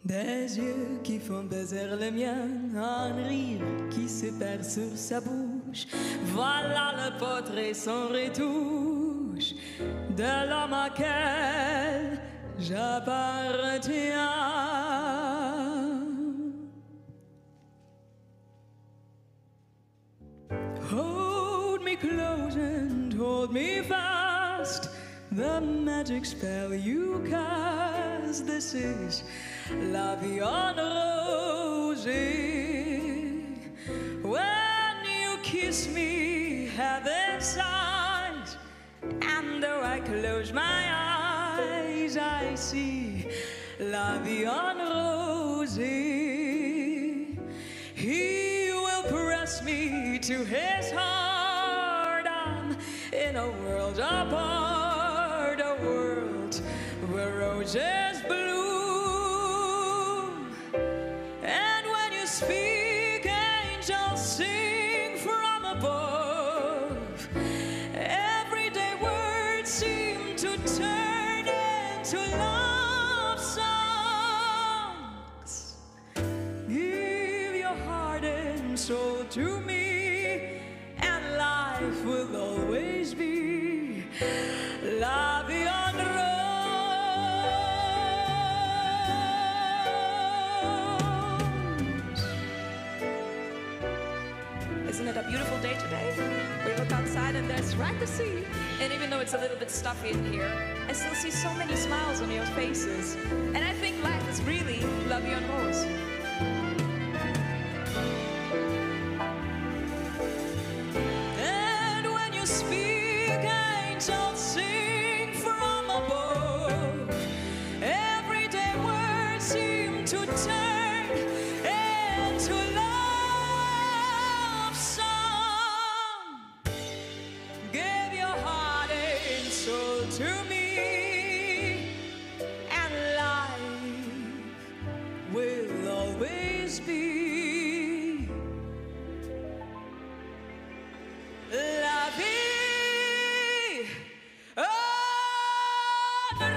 Des yeux qui font baiser le mien, un rire qui se perd sur sa bouche. Voilà le portrait sans retouche de l'homme auquel j'appartiens. Hold the magic spell you cast. This is La Vie en Rose. When you kiss me, heaven sighs, and though I close my eyes, I see La Vie en Rose. He will press me to his heart. I'm in a world apart, a world where roses bloom. And when you speak, angels sing from above. Everyday words seem to turn into love songs. Give your heart and soul to me, and life will always be La Vie en Rose.
Isn't it a beautiful day today? We look outside and there's right to see. And even though it's a little bit stuffy in here, I still see so many smiles on your faces. And I think life is really La Vie en Rose.
And when you speak, angels sing from above. Everyday words seem to turn into love song. Give your heart and soul to me, and life will always be La Vie en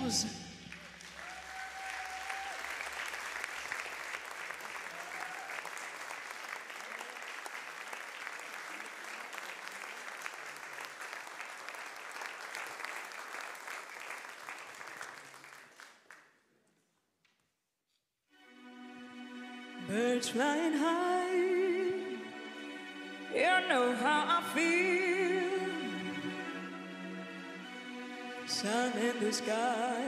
Rose. Birds flying high, you know how I feel. Sun in the sky,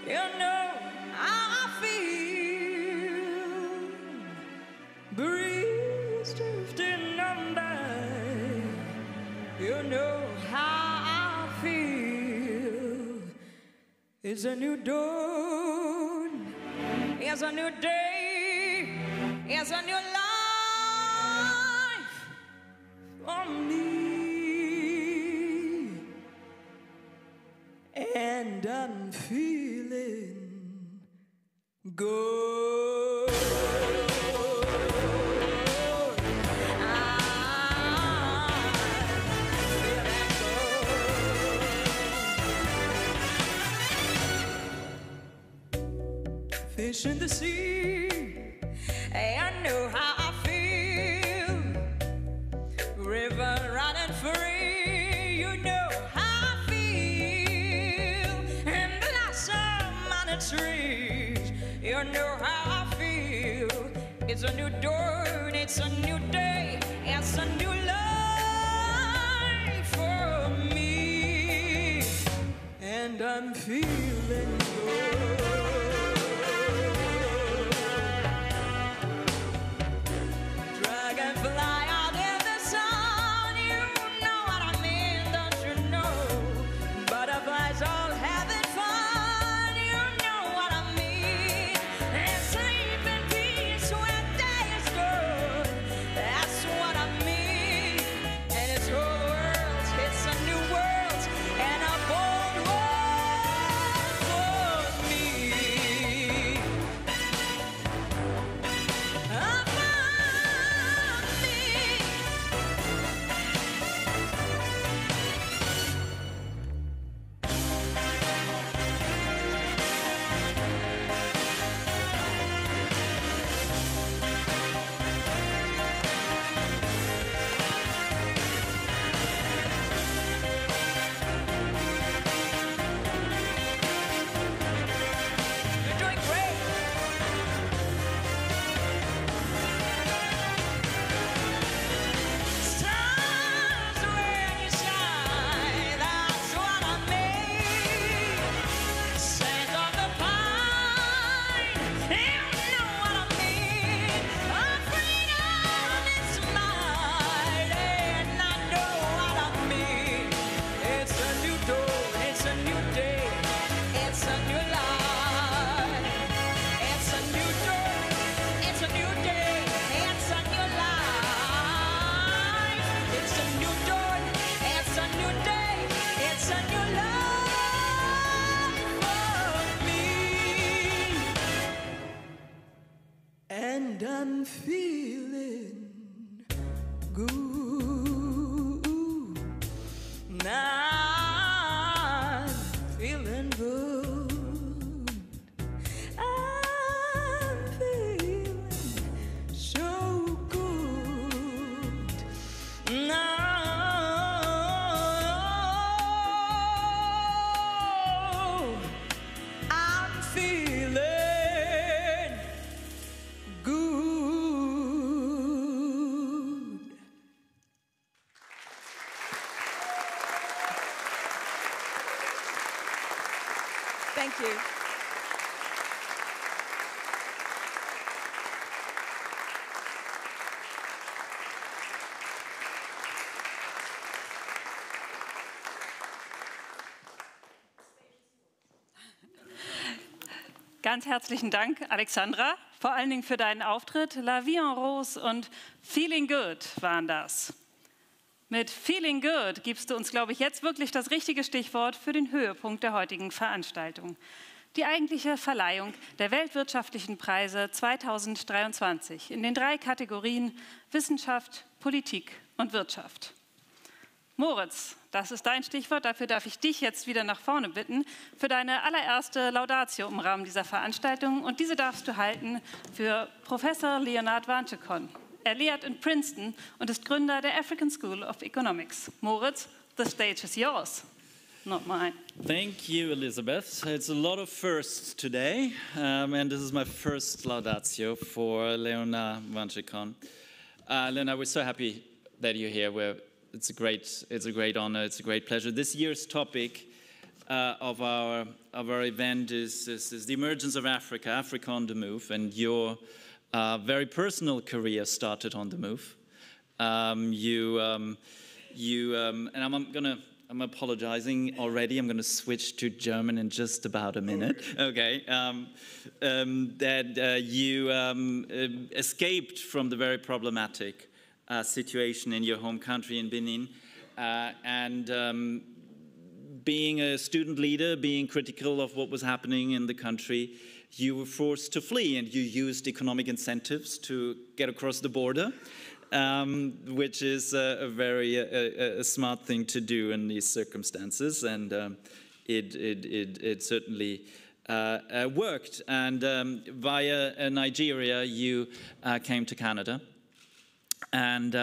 you know how I feel. Breeze drifting on by, you know how I feel. It's a new dawn. It's a new day, it's a new life for me, and I'm feeling good. Fish in the sea, I know how I feel. River running free, you know how I feel. And blossom on the trees, you know how I feel. It's a new dawn, it's a new day, it's a new life for me, and I'm feeling good. good. I'm feeling good. I'm feeling so good. Now I'm feeling good.
Thank you.
Ganz herzlichen Dank, Alexandra, vor allen Dingen für deinen Auftritt. La Vie en Rose und Feeling Good waren das. Mit Feeling Good gibst du uns, glaube ich, jetzt wirklich das richtige Stichwort für den Höhepunkt der heutigen Veranstaltung. Die eigentliche Verleihung der Weltwirtschaftlichen Preise 2023 in den 3 Kategorien Wissenschaft, Politik und Wirtschaft. Moritz, das ist dein Stichwort. Dafür darf ich dich jetzt wieder nach vorne bitten für deine allererste Laudatio im Rahmen dieser Veranstaltung. Und diese darfst du halten für Professor Leonard Wantchekon. Er lehrt in Princeton und ist Gründer der African School of Economics. Moritz, the stage is yours, not mine.
Thank you, Elizabeth. It's a lot of firsts today, and this is my first laudatio for Leonard Wantchekon. Leonard, we're so happy that you're here. It's a great honor. It's a great pleasure. This year's topic of our event is the emergence of Africa, Africa on the move, and your very personal career started on the move. And I'm apologizing already. I'm going to switch to German in just about a minute. Okay. You escaped from the very problematic situation in your home country in Benin, and being a student leader, being critical of what was happening in the country, you were forced to flee, and you used economic incentives to get across the border, which is a very smart thing to do in these circumstances, and it certainly worked. And via Nigeria, you came to Canada. And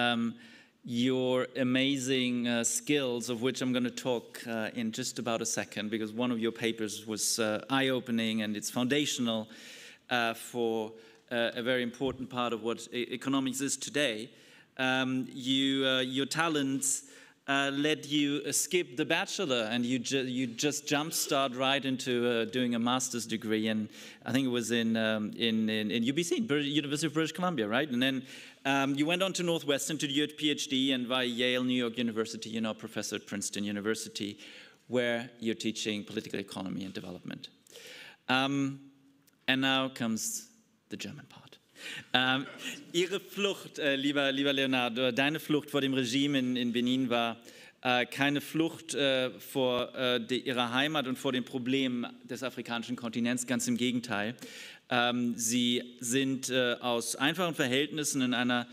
your amazing skills, of which I'm going to talk in just about a second, because one of your papers was eye-opening, and it's foundational for a very important part of what economics is today. Your talents led you skip the bachelor, and you just jumpstart right into doing a master's degree, and I think it was in UBC, University of British Columbia, right? And then you went on to Northwestern to do your PhD, and via Yale, New York University, you're now professor at Princeton University, where you're teaching political economy and development. And now comes the German part. Ihre Flucht, lieber Leonard, deine Flucht vor dem Regime in Benin war keine Flucht vor ihrer Heimat und vor den Problemen des afrikanischen Kontinents, ganz im Gegenteil. Sie sind aus einfachen Verhältnissen in einer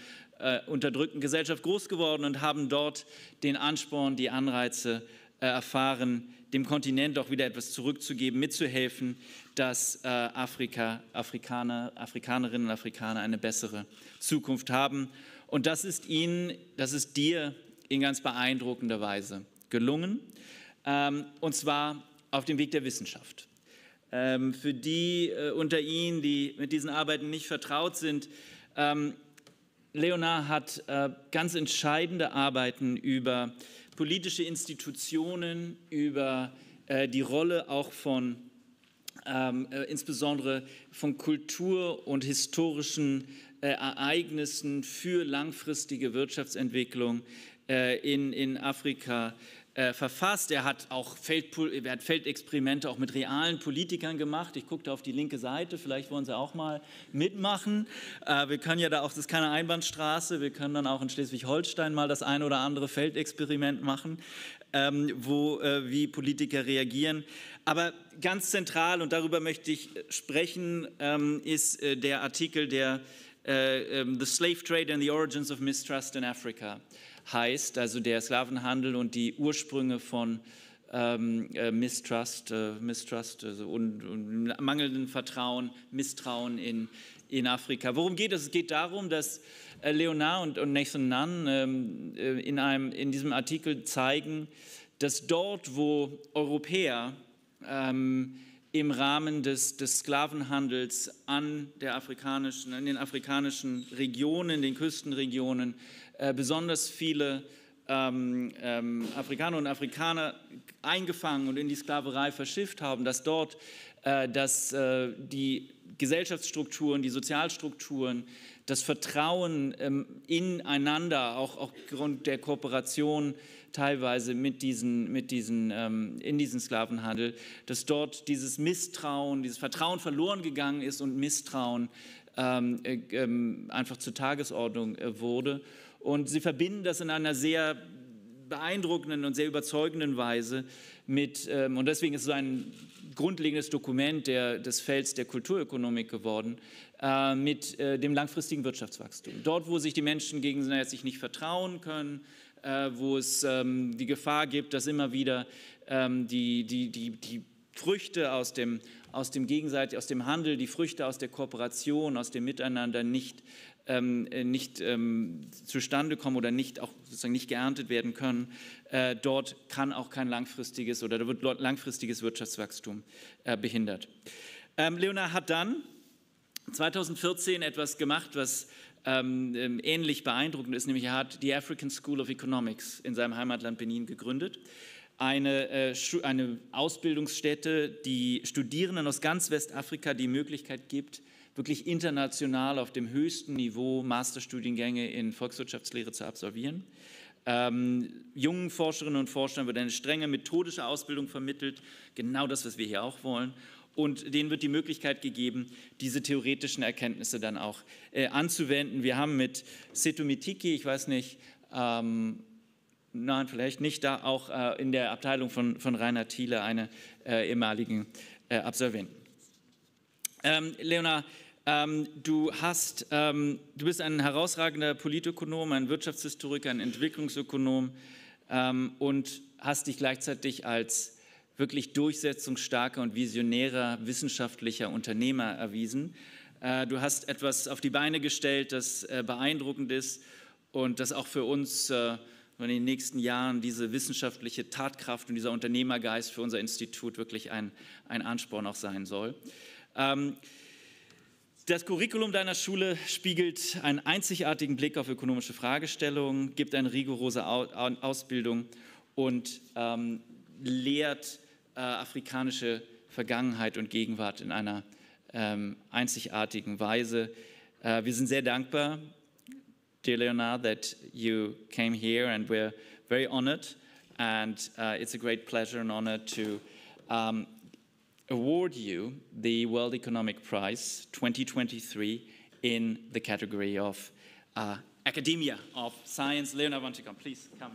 unterdrückten Gesellschaft groß geworden und haben dort den Ansporn, die Anreize erfahren, dem Kontinent auch wieder etwas zurückzugeben, mitzuhelfen, dass Afrikanerinnen und Afrikaner eine bessere Zukunft haben. Und das ist dir in ganz beeindruckender Weise gelungen, und zwar auf dem Weg der Wissenschaft. Für die unter Ihnen, die mit diesen Arbeiten nicht vertraut sind, Leonard hat ganz entscheidende Arbeiten über politische Institutionen, über die Rolle auch von insbesondere von Kultur und historischen Ereignissen für langfristige Wirtschaftsentwicklung in Afrika verfasst. Er hat auch Feldexperimente auch mit realen Politikern gemacht. Ich guckte auf die linke Seite, vielleicht wollen Sie auch mal mitmachen. Wir können ja da auch, das ist keine Einbahnstraße, wir können dann auch in Schleswig-Holstein mal das ein oder andere Feldexperiment machen, wie Politiker reagieren. Aber ganz zentral, und darüber möchte ich sprechen, ist der Artikel, der The Slave Trade and the Origins of Mistrust in Africa heißt, also der Sklavenhandel und die Ursprünge von Mistrust also und mangelndem Vertrauen, Misstrauen in Afrika. Worum geht es? Es geht darum, dass Leonard und Nathan Nunn in diesem Artikel zeigen, dass dort, wo Europäer im Rahmen des Sklavenhandels in den afrikanischen Regionen, den Küstenregionen, besonders viele Afrikaner und Afrikaner eingefangen und in die Sklaverei verschifft haben, dass dort die Gesellschaftsstrukturen, die Sozialstrukturen, das Vertrauen ineinander, auch aufgrund der Kooperation teilweise in diesen Sklavenhandel, dass dort dieses Misstrauen, dieses Vertrauen verloren gegangen ist und Misstrauen einfach zur Tagesordnung wurde. Und sie verbinden das in einer sehr beeindruckenden und sehr überzeugenden Weise mit, und deswegen ist es so ein grundlegendes Dokument des Felds der Kulturökonomik geworden, mit dem langfristigen Wirtschaftswachstum. Dort, wo sich die Menschen gegenseitig nicht vertrauen können, wo es die Gefahr gibt, dass immer wieder die Früchte aus dem Handel, die Früchte aus der Kooperation, aus dem Miteinander nicht zustande kommen oder sozusagen nicht geerntet werden können, dort kann auch kein langfristiges oder da wird langfristiges Wirtschaftswachstum behindert. Leonard hat dann 2014 etwas gemacht, was ähnlich beeindruckend ist, nämlich er hat die African School of Economics in seinem Heimatland Benin gegründet. Eine Ausbildungsstätte, die Studierenden aus ganz Westafrika die Möglichkeit gibt, wirklich international auf dem höchsten Niveau Masterstudiengänge in Volkswirtschaftslehre zu absolvieren. Jungen Forscherinnen und Forschern wird eine strenge methodische Ausbildung vermittelt, genau das, was wir hier auch wollen. Und denen wird die Möglichkeit gegeben, diese theoretischen Erkenntnisse dann auch anzuwenden. Wir haben mit Setu Mitiki, ich weiß nicht, nein, vielleicht nicht, da auch in der Abteilung von Rainer Thiele eine ehemaligen Absolventen. Leonard, du bist ein herausragender Politökonom, ein Wirtschaftshistoriker, ein Entwicklungsökonom und hast dich gleichzeitig als wirklich durchsetzungsstarker und visionärer wissenschaftlicher Unternehmer erwiesen. Du hast etwas auf die Beine gestellt, das beeindruckend ist und das auch für uns in den nächsten Jahren diese wissenschaftliche Tatkraft und dieser Unternehmergeist für unser Institut wirklich ein Ansporn auch sein soll. Das Curriculum deiner Schule spiegelt einen einzigartigen Blick auf ökonomische Fragestellungen, gibt eine rigorose Ausbildung und lehrt afrikanische Vergangenheit und Gegenwart in einer einzigartigen Weise. Wir sind sehr dankbar, dear Leonard, that you came here and we're very honored and it's a great pleasure and honor to award you the World Economic Prize 2023 in the category of Academia of Science. Leonard Wantchekon, please come.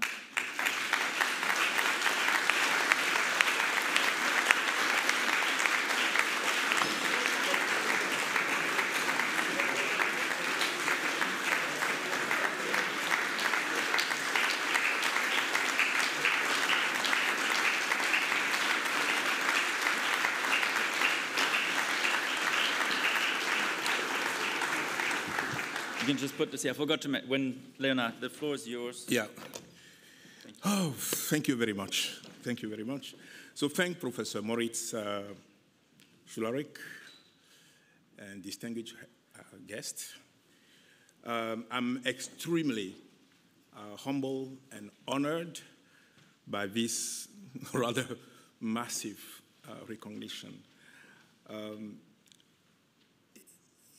You can just put this here. I forgot to mention, when Leonard, the floor is yours.
Yeah. Oh, thank you very much. Thank you very much. So thank Professor Moritz Schularick and distinguished guests. I'm extremely humble and honored by this rather massive recognition.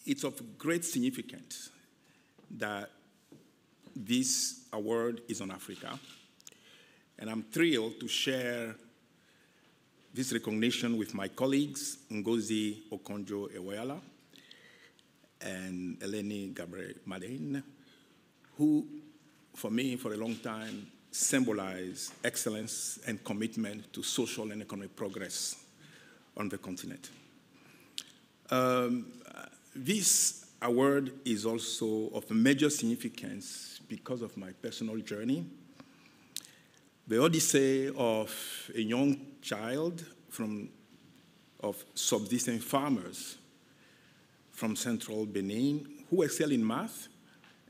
It's of great significance that this award is on Africa, and I'm thrilled to share this recognition with my colleagues, Ngozi Okonjo-Iweala and Eleni Gabre-Madhin, who, for me, for a long time, symbolize excellence and commitment to social and economic progress on the continent. This award is also of major significance because of my personal journey. The odyssey of a young child of subsistence farmers from central Benin who excelled in math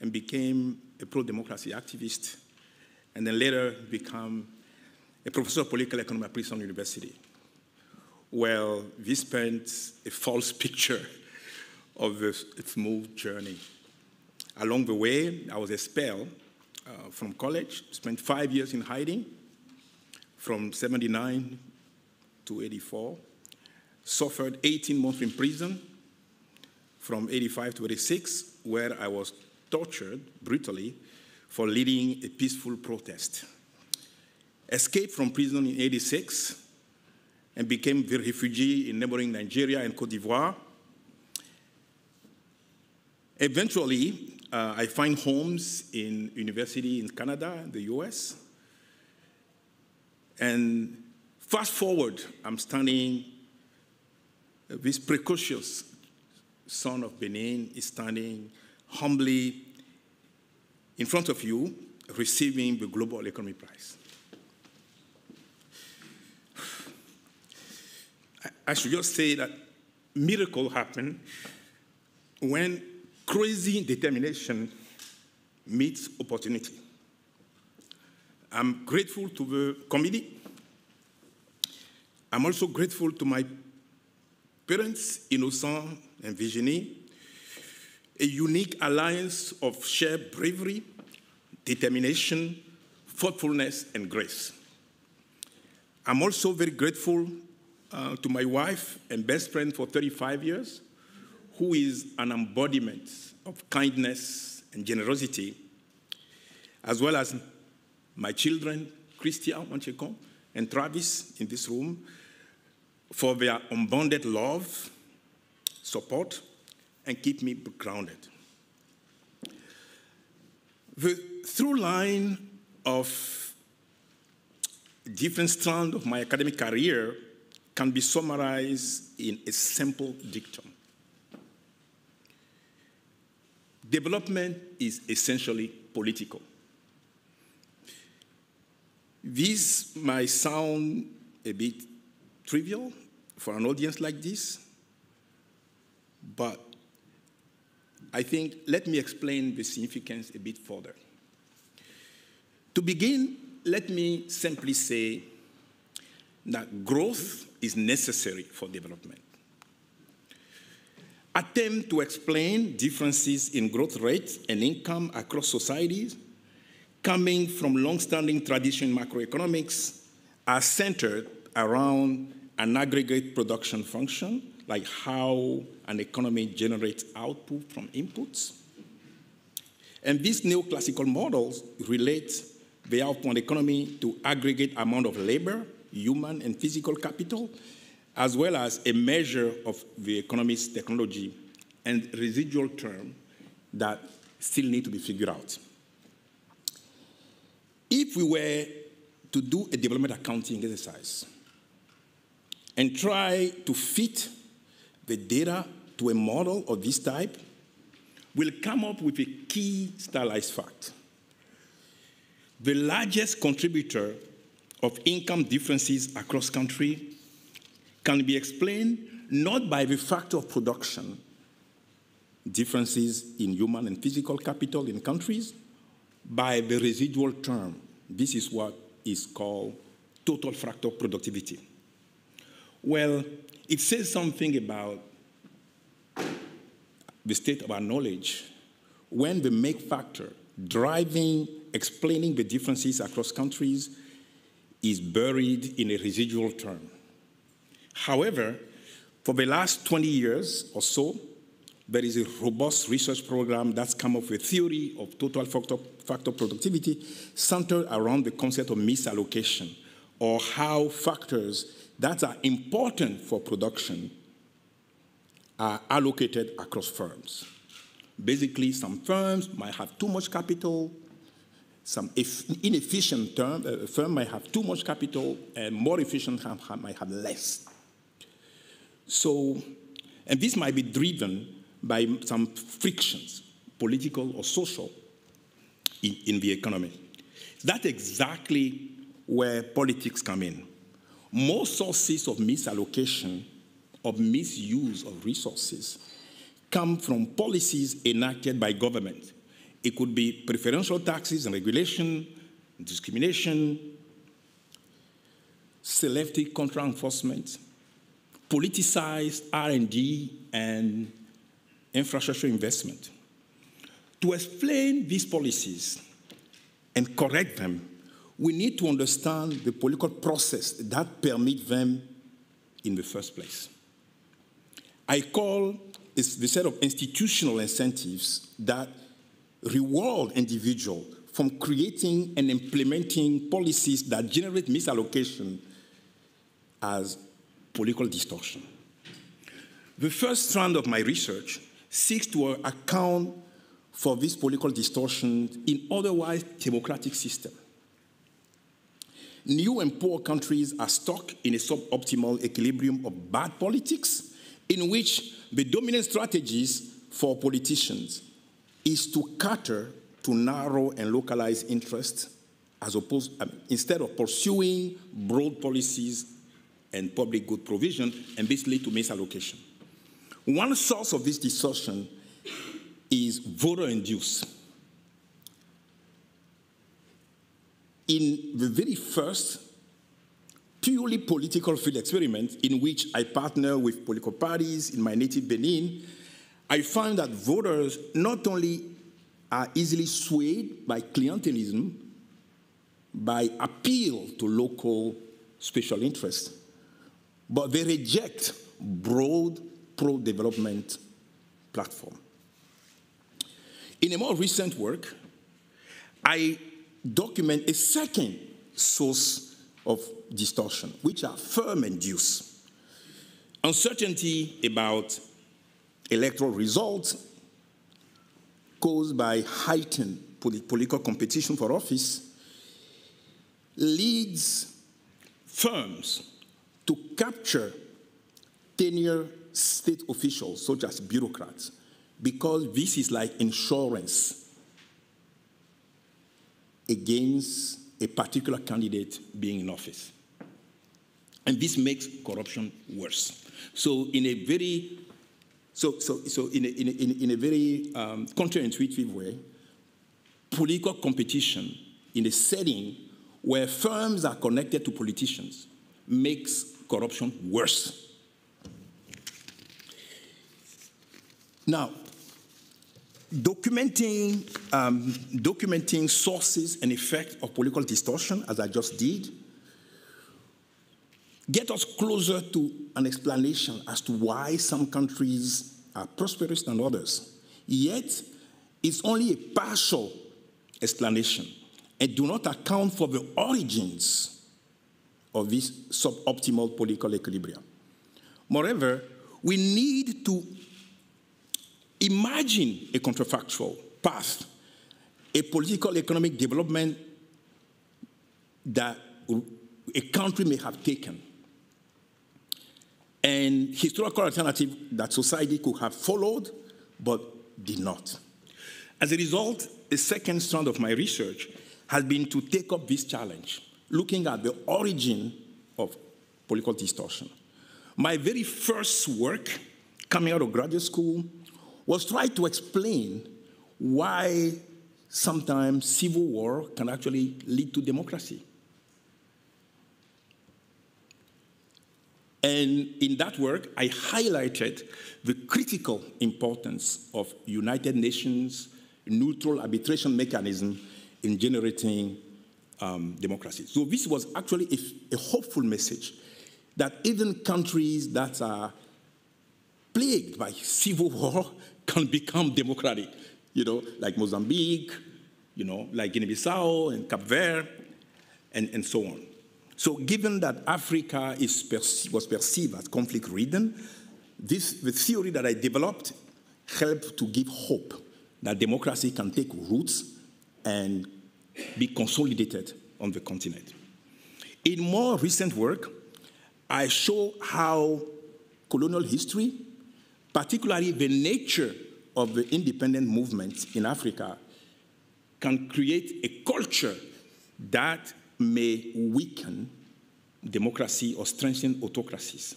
and became a pro-democracy activist, and then later become a professor of political economy at Princeton University. Well, this paints a false picture of a smooth journey. Along the way, I was expelled from college, spent 5 years in hiding, from 79 to 84, suffered 18 months in prison, from 85 to 86, where I was tortured brutally for leading a peaceful protest. Escaped from prison in 86 and became a refugee in neighboring Nigeria and Cote d'Ivoire. Eventually, I find homes in university in Canada, the US. And fast forward, I'm standing, this precocious son of Benin is standing humbly in front of you, receiving the Global Economy Prize. I should just say that miracles happen when crazy determination meets opportunity. I'm grateful to the committee. I'm also grateful to my parents, Innocent and Virginie, a unique alliance of shared bravery, determination, thoughtfulness, and grace. I'm also very grateful to my wife and best friend for 35 years, who is an embodiment of kindness and generosity, as well as my children, Christian Wantchekon and Travis in this room, for their unbounded love, support, and keep me grounded. The through line of different strands of my academic career can be summarized in a simple dictum. Development is essentially political. This might sound a bit trivial for an audience like this, but I think, let me explain the significance a bit further. To begin, let me simply say that growth is necessary for development. Attempt to explain differences in growth rates and income across societies coming from long-standing tradition in macroeconomics are centered around an aggregate production function, like how an economy generates output from inputs. And these neoclassical models relate the output economy to aggregate amount of labor, human and physical capital, as well as a measure of the economy's technology and residual term that still need to be figured out. If we were to do a development accounting exercise and try to fit the data to a model of this type, we'll come up with a key stylized fact. The largest contributor of income differences across country can be explained not by the factor of production, differences in human and physical capital in countries, by the residual term. This is what is called total factor productivity. Well, it says something about the state of our knowledge when the make factor driving, explaining the differences across countries is buried in a residual term. However, for the last 20 years or so, there is a robust research program that's come up with a theory of total factor productivity centered around the concept of misallocation, or how factors that are important for production are allocated across firms. Basically, some firms might have too much capital, some inefficient firm might have too much capital, and more efficient might have less. So, and this might be driven by some frictions, political or social, in the economy. That's exactly where politics come in. Most sources of misallocation, of misuse of resources, come from policies enacted by government. It could be preferential taxes and regulation, discrimination, selective contract enforcement, politicized R&D and infrastructure investment. To explain these policies and correct them, we need to understand the political process that permits them in the first place. I call this the set of institutional incentives that reward individuals from creating and implementing policies that generate misallocation as political distortion. The first strand of my research seeks to account for this political distortion in otherwise democratic systems. New and poor countries are stuck in a suboptimal equilibrium of bad politics in which the dominant strategies for politicians is to cater to narrow and localized interests instead of pursuing broad policies and public good provision, and this leads to misallocation. One source of this distortion is voter-induced. In the very first purely political field experiment in which I partner with political parties in my native Benin, I found that voters not only are easily swayed by clientelism, by appeal to local special interests, but they reject broad pro-development platform. In a more recent work, I document a second source of distortion, which are firm-induced. Uncertainty about electoral results caused by heightened political competition for office leads firms to capture tenured state officials, such as bureaucrats, because this is like insurance against a particular candidate being in office. And this makes corruption worse. So in a very counterintuitive way, political competition in a setting where firms are connected to politicians makes corruption worse. Now, documenting sources and effects of political distortion, as I just did, get us closer to an explanation as to why some countries are prosperous than others. Yet, it's only a partial explanation and do not account for the origins of this suboptimal political equilibrium. Moreover, we need to imagine a counterfactual path, a political economic development that a country may have taken, and historical alternative that society could have followed but did not. As a result, a second strand of my research has been to take up this challenge, looking at the origin of political distortion. My very first work coming out of graduate school was trying to explain why sometimes civil war can actually lead to democracy. And in that work, I highlighted the critical importance of United Nations neutral arbitration mechanism in generating democracy. So this was actually a hopeful message that even countries that are plagued by civil war can become democratic, like Mozambique, like Guinea-Bissau and Cape Verde, and so on. So given that Africa was perceived as conflict-ridden, the theory that I developed helped to give hope that democracy can take roots and be consolidated on the continent. In more recent work, I show how colonial history particularly the nature of the independent movements in Africa, can create a culture that may weaken democracy or strengthen autocracies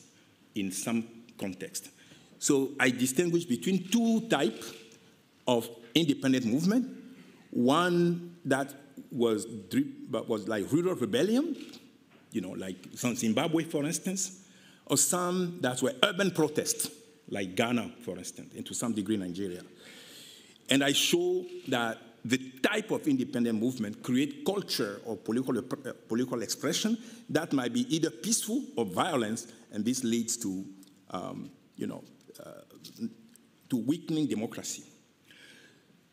in some context. So I distinguish between two types of independent movement. One that was like rural rebellion, like some Zimbabwe, for instance, or some that were urban protests, like Ghana, for instance, and to some degree Nigeria. And I show that the type of independent movement create culture or political expression that might be either peaceful or violence, and this leads to, to weakening democracy.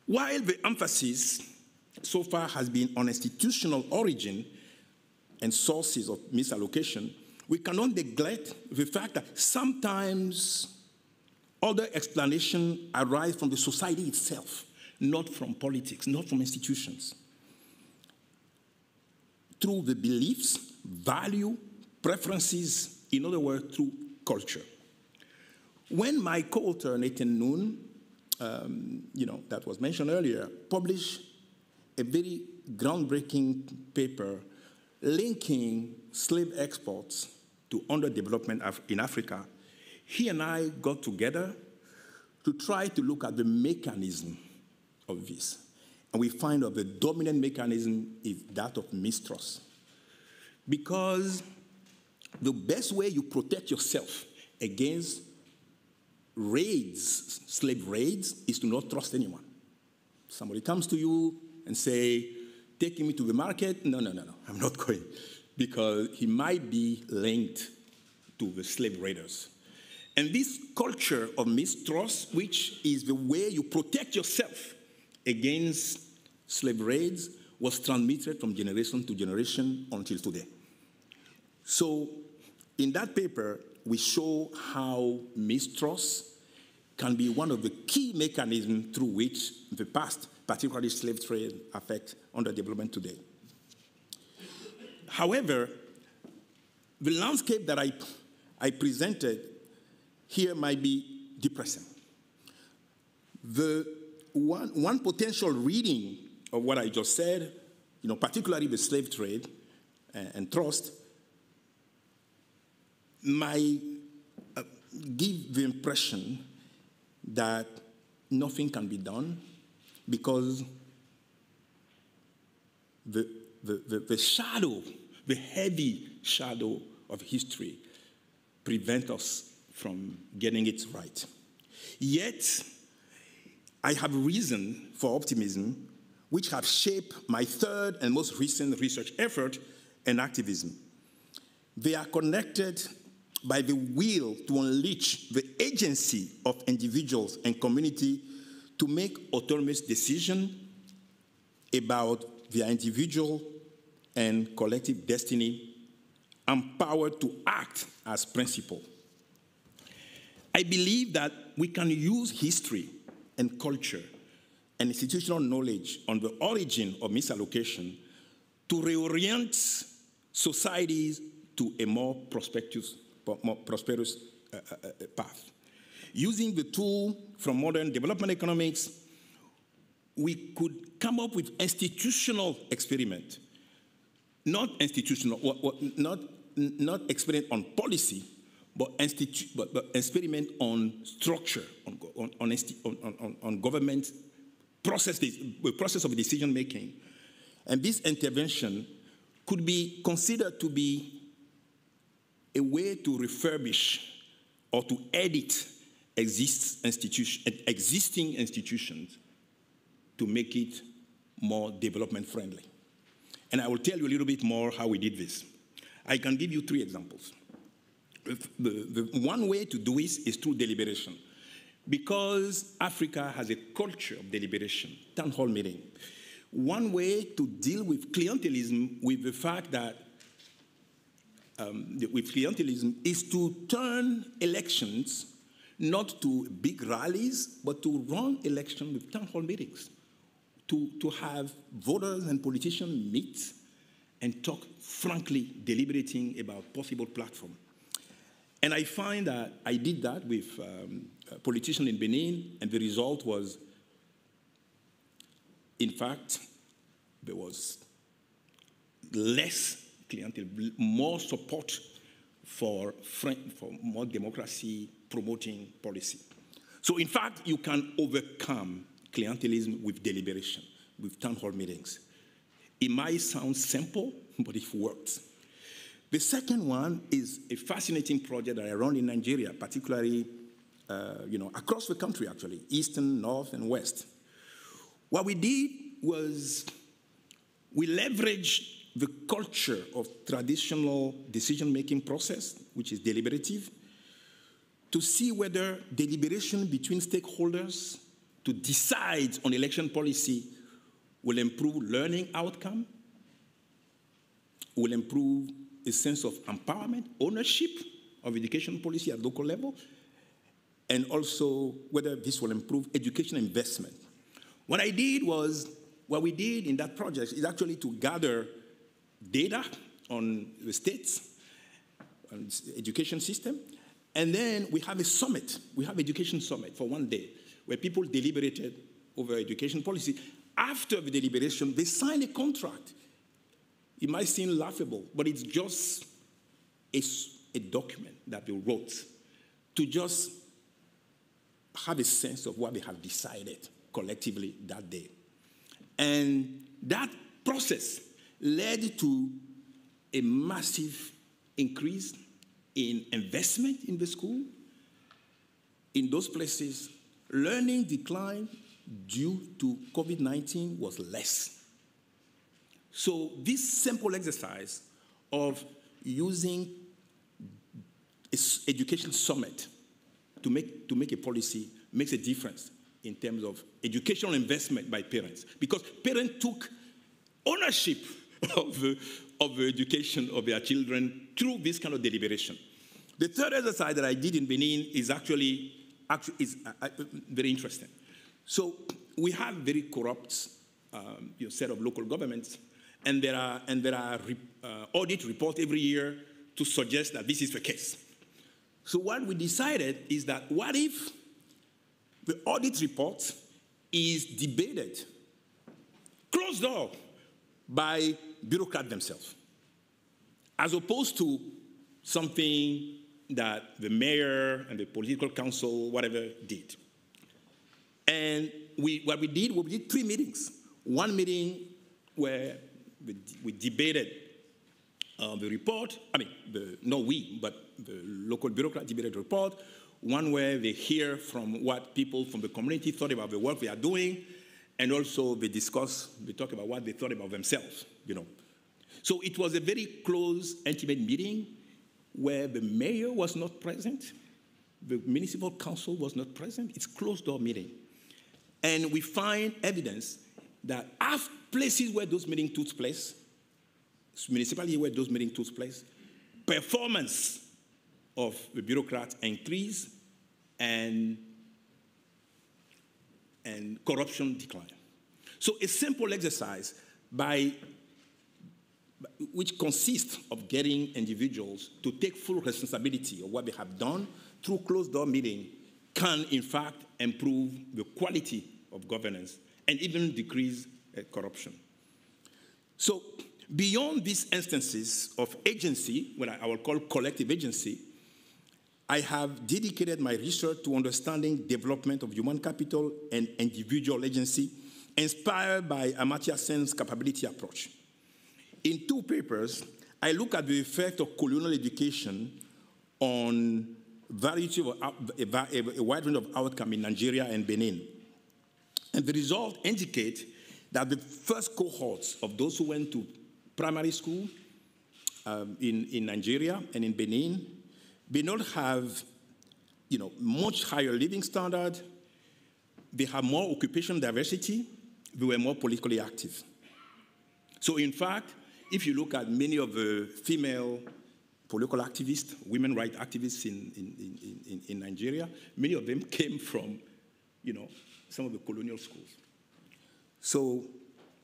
While the emphasis so far has been on institutional origin and sources of misallocation, we cannot neglect the fact that sometimes other explanations arise from the society itself, not from politics, not from institutions. Through the beliefs, value, preferences, in other words, through culture. When my co-author, Nathan Noon, that was mentioned earlier, published a very groundbreaking paper linking slave exports to underdevelopment in Africa, he and I got together to try to look at the mechanism of this. And we find that the dominant mechanism is that of mistrust. Because the best way you protect yourself against raids, slave raids, is to not trust anyone. Somebody comes to you and say, taking me to the market, no, I'm not going, because he might be linked to the slave raiders. And this culture of mistrust, which is the way you protect yourself against slave raids, was transmitted from generation to generation until today. So in that paper, we show how mistrust can be one of the key mechanisms through which the past, particularly slave trade, affects underdevelopment today. However, the landscape that I presented here might be depressing. The one potential reading of what I just said, particularly the slave trade and trust, might give the impression that nothing can be done because the shadow, the heavy shadow of history prevents us from getting it right. Yet, I have reason for optimism, which have shaped my third and most recent research effort and activism. They are connected by the will to unleash the agency of individuals and community to make autonomous decisions about their individual and collective destiny, empowered to act as principle. I believe that we can use history and culture and institutional knowledge on the origin of misallocation to reorient societies to a more prosperous path. Using the tool from modern development economics, we could come up with institutional experiment, not experiment on policy, but experiment on structure, on government processes, the process of decision making. And this intervention could be considered to be a way to refurbish or to edit existing institutions to make it more development friendly. And I will tell you a little bit more how we did this. I can give you 3 examples. The one way to do this is through deliberation. Because Africa has a culture of deliberation, town hall meeting, one way to deal with clientelism with the fact that with clientelism is to turn elections not to big rallies, but to run elections with town hall meetings, to have voters and politicians meet and talk frankly, deliberating about possible platform. And I find that I did that with politicians in Benin, and the result was, in fact, there was less clientele, more support for more democracy promoting policy. So in fact, you can overcome clientelism with deliberation, with town hall meetings. It might sound simple, but it works. The second one is a fascinating project that I run in Nigeria, particularly across the country, actually, eastern, north, and west. What we did was we leveraged the culture of traditional decision-making process, which is deliberative, to see whether deliberation between stakeholders to decide on election policy will improve learning outcome, will improve a sense of empowerment, ownership of education policy at local level, and also whether this will improve education investment. What we did in that project is actually to gather data on the states, on the education system, and then we have a summit. We have education summit for one day where people deliberated over education policy. After the deliberation, they signed a contract. It might seem laughable, but it's just a document that they wrote to just have a sense of what they have decided collectively that day. And that process led to a massive increase in investment in the school. In those places, learning decline due to COVID-19 was less. So this simple exercise of using education summit to make a policy makes a difference in terms of educational investment by parents, because parents took ownership of the education of their children through this kind of deliberation. The third exercise that I did in Benin is actually very interesting. So we have very corrupt set of local governments, and there are audit reports every year to suggest that this is the case. So what we decided is that what if the audit report is debated, closed door, by bureaucrats themselves, as opposed to something that the mayor and the political council, whatever, did. And we did 3 meetings. One meeting where we debated the report. Not we, but the local bureaucrat debated the report. One where they hear from what people from the community thought about the work we are doing, and also they talk about what they thought about themselves, So it was a very close, intimate meeting where the mayor was not present, the municipal council was not present. It's a closed-door meeting. And we find evidence that places where those meetings took place, municipalities where those meetings took place, performance of the bureaucrats increased and corruption declined. So a simple exercise which consists of getting individuals to take full responsibility of what they have done through closed-door meeting can, in fact, improve the quality of governance and even decrease corruption. So beyond these instances of agency, what I will call collective agency, I have dedicated my research to understanding development of human capital and individual agency, inspired by Amartya Sen's capability approach. In 2 papers, I look at the effect of colonial education on a wide range of outcomes in Nigeria and Benin. And the results indicate that the first cohorts of those who went to primary school in Nigeria and in Benin may not have much higher living standard. They have more occupation diversity. They were more politically active. So in fact, if you look at many of the female political activists, women rights activists in Nigeria, many of them came from, some of the colonial schools. So,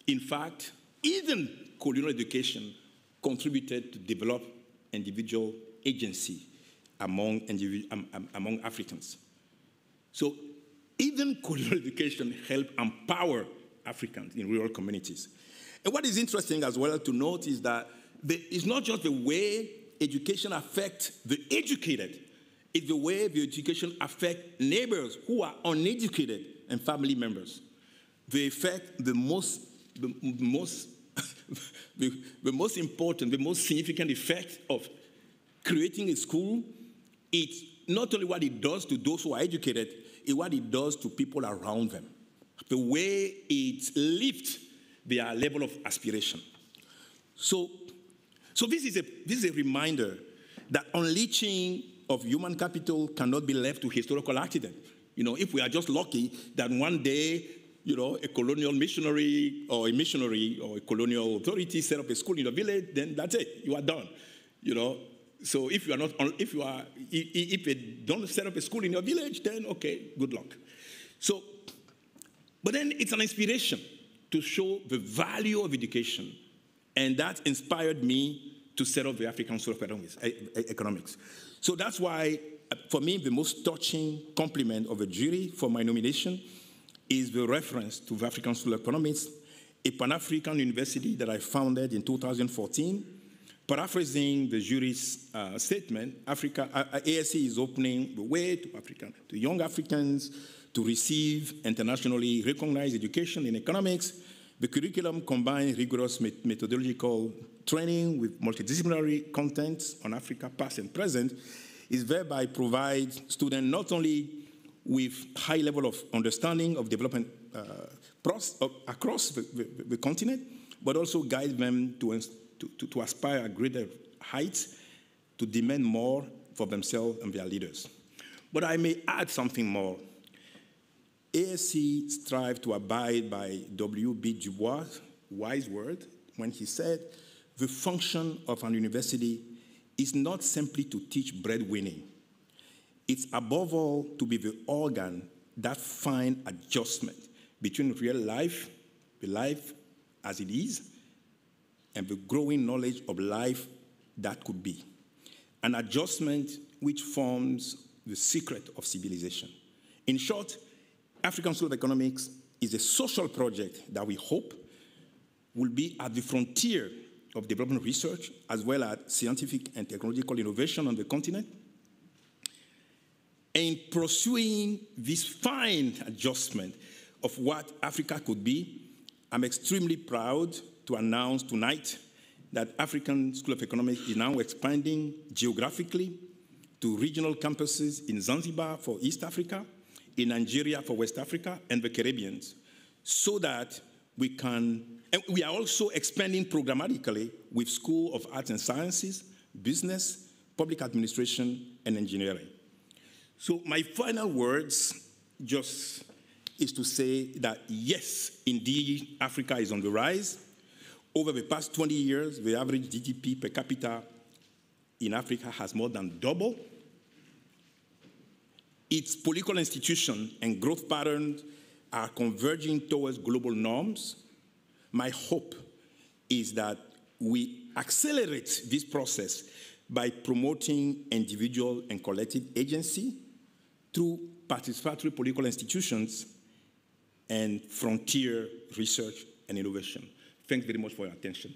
in fact, even colonial education contributed to develop individual agency among Africans. So even colonial education helped empower Africans in rural communities. And what is interesting as well to note is that it's not just the way education affects the educated, it's the way the education affects neighbors who are uneducated and family members. The effect, the most important, the most significant effect of creating a school, it's not only what it does to those who are educated, it's what it does to people around them. The way it lifts their level of aspiration. So this is a reminder that unleashing of human capital cannot be left to historical accident. You know, if we are just lucky that one day, you know, a colonial missionary or a colonial authority set up a school in a village, then that's it. You are done. You know, so if they don't set up a school in your village, then okay, good luck. So, but then it's an inspiration to show the value of education, and that inspired me to set up the African School of Economics. So that's why, for me, the most touching compliment of the jury for my nomination is the reference to the African School of Economics, a Pan-African university that I founded in 2014. Paraphrasing the jury's statement, ASE is opening the way to young Africans to receive internationally recognized education in economics. The curriculum combines rigorous methodological training with multidisciplinary content on Africa, past and present, is thereby provide students not only with high level of understanding of development across the continent, but also guide them to aspire at greater heights, to demand more for themselves and their leaders. But I may add something more. ASC strive to abide by W.B. Du Bois' wise word when he said, the function of an university is not simply to teach breadwinning. It's above all to be the organ that finds adjustment between real life, the life as it is, and the growing knowledge of life that could be. An adjustment which forms the secret of civilization. In short, African School of Economics is a social project that we hope will be at the frontier of development research, as well as scientific and technological innovation on the continent. In pursuing this fine adjustment of what Africa could be, I'm extremely proud to announce tonight that African School of Economics is now expanding geographically to regional campuses in Zanzibar for East Africa, in Nigeria for West Africa, and the Caribbean, so that we can, and we are also expanding programmatically with School of Arts and Sciences, Business, Public Administration, and Engineering. So my final words just is to say that yes, indeed, Africa is on the rise. Over the past 20 years, the average GDP per capita in Africa has more than doubled. Its political institutions and growth patterns are converging towards global norms. My hope is that we accelerate this process by promoting individual and collective agency through participatory political institutions and frontier research and innovation. Thanks very much for your attention.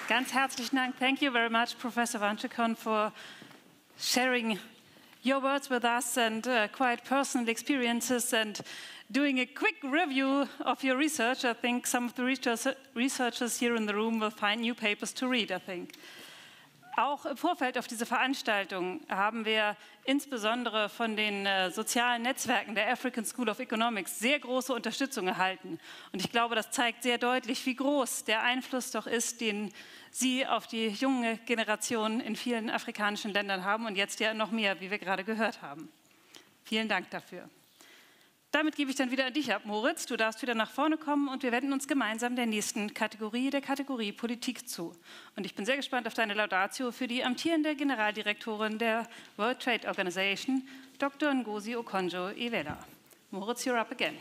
Ganz herzlichen Dank. Thank you very much, Professor Wantchekon, for sharing your words with us and quite personal experiences and doing a quick review of your research. I think some of the researchers here in the room will find new papers to read, I think. Auch im Vorfeld auf diese Veranstaltung haben wir insbesondere von den sozialen Netzwerken der African School of Economics sehr große Unterstützung erhalten. Und ich glaube, das zeigt sehr deutlich, wie groß der Einfluss doch ist, den Sie auf die junge Generation in vielen afrikanischen Ländern haben und jetzt ja noch mehr, wie wir gerade gehört haben. Vielen Dank dafür. Damit gebe ich dann wieder an dich ab, Moritz. Du darfst wieder nach vorne kommen und wir wenden uns gemeinsam der nächsten Kategorie, der Kategorie Politik zu. Und ich bin sehr gespannt auf deine Laudatio für die amtierende Generaldirektorin der World Trade Organization, Dr. Ngozi Okonjo-Iweala. Moritz, you're up again.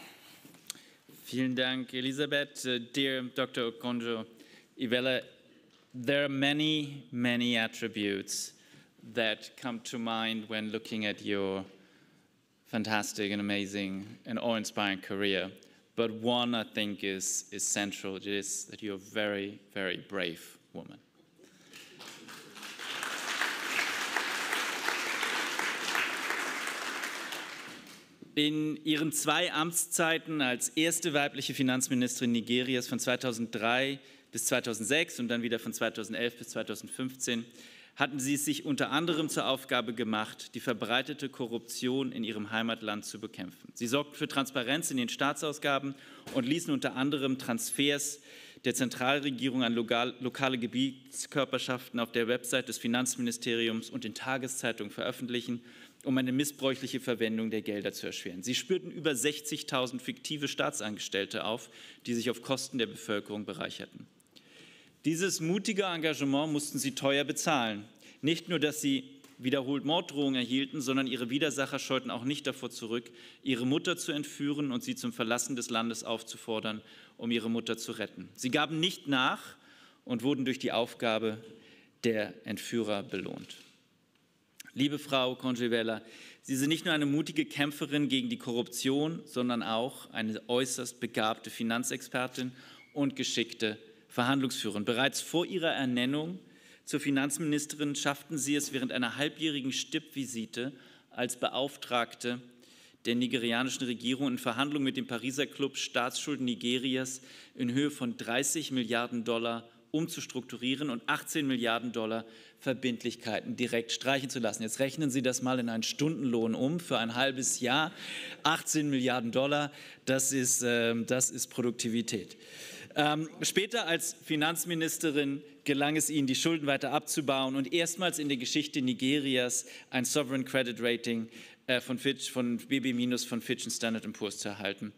Vielen Dank, Elisabeth. Dear Dr. Okonjo-Iweala, there are many, many attributes that come to mind when looking at your fantastic and amazing and awe-inspiring career. But one, I think, is central. It is that you're a very, very brave woman. In ihren 2 Amtszeiten als erste weibliche Finanzministerin Nigerias von 2003 bis 2006 und dann wieder von 2011 bis 2015 hatten sie es sich unter anderem zur Aufgabe gemacht, die verbreitete Korruption in ihrem Heimatland zu bekämpfen. Sie sorgten für Transparenz in den Staatsausgaben und ließen unter anderem Transfers der Zentralregierung an lokale Gebietskörperschaften auf der Website des Finanzministeriums und in Tageszeitungen veröffentlichen, um eine missbräuchliche Verwendung der Gelder zu erschweren. Sie spürten über 60.000 fiktive Staatsangestellte auf, die sich auf Kosten der Bevölkerung bereicherten. Dieses mutige Engagement mussten sie teuer bezahlen. Nicht nur, dass sie wiederholt Morddrohungen erhielten, sondern ihre Widersacher scheuten auch nicht davor zurück, ihre Mutter zu entführen und sie zum Verlassen des Landes aufzufordern, um ihre Mutter zu retten. Sie gaben nicht nach und wurden durch die Aufgabe der Entführer belohnt. Liebe Frau Okonjo-Iweala, Sie sind nicht nur eine mutige Kämpferin gegen die Korruption, sondern auch eine äußerst begabte Finanzexpertin und geschickte Verhandlungsführerin. Bereits vor ihrer Ernennung zur Finanzministerin schafften Sie es während einer halbjährigen Stippvisite als Beauftragte der nigerianischen Regierung in Verhandlungen mit dem Pariser Club Staatsschulden Nigerias in Höhe von 30 Milliarden Dollar umzustrukturieren und 18 Milliarden Dollar Verbindlichkeiten direkt streichen zu lassen. Jetzt rechnen Sie das mal in einen Stundenlohn um für ein halbes Jahr. 18 Milliarden Dollar, das ist Produktivität. Später als Finanzministerin gelang es ihnen, die Schulden weiter abzubauen und erstmals in der Geschichte Nigerias ein Sovereign Credit Rating von BB- von Fitch und Standard & Poor's zu erhalten.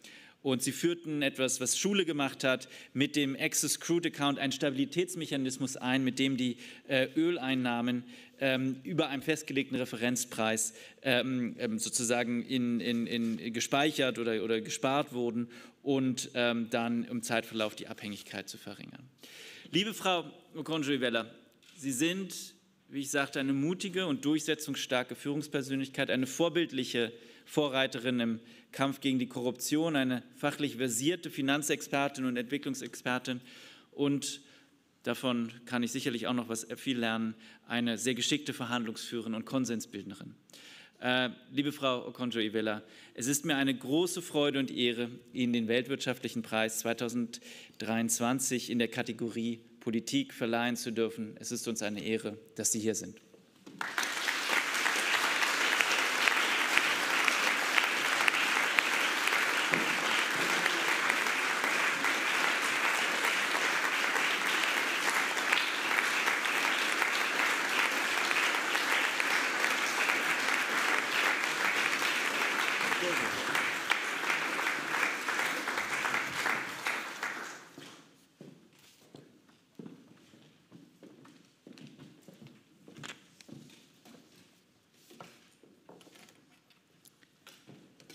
Und sie führten etwas, was Schule gemacht hat, mit dem Access Crude Account einen Stabilitätsmechanismus ein, mit dem die Öleinnahmen über einen festgelegten Referenzpreis sozusagen gespeichert oder gespart wurden und dann im Zeitverlauf die Abhängigkeit zu verringern. Liebe Frau Okonjo-Iweala, Sie sind, wie ich sagte, eine mutige und durchsetzungsstarke Führungspersönlichkeit, eine vorbildliche Vorreiterin im Kampf gegen die Korruption, eine fachlich versierte Finanzexpertin und Entwicklungsexpertin und davon kann ich sicherlich auch noch viel lernen, eine sehr geschickte Verhandlungsführerin und Konsensbildnerin. Liebe Frau Okonjo-Iweala, es ist mir eine große Freude und Ehre, Ihnen den Weltwirtschaftlichen Preis 2023 in der Kategorie Politik verleihen zu dürfen. Es ist uns eine Ehre, dass Sie hier sind.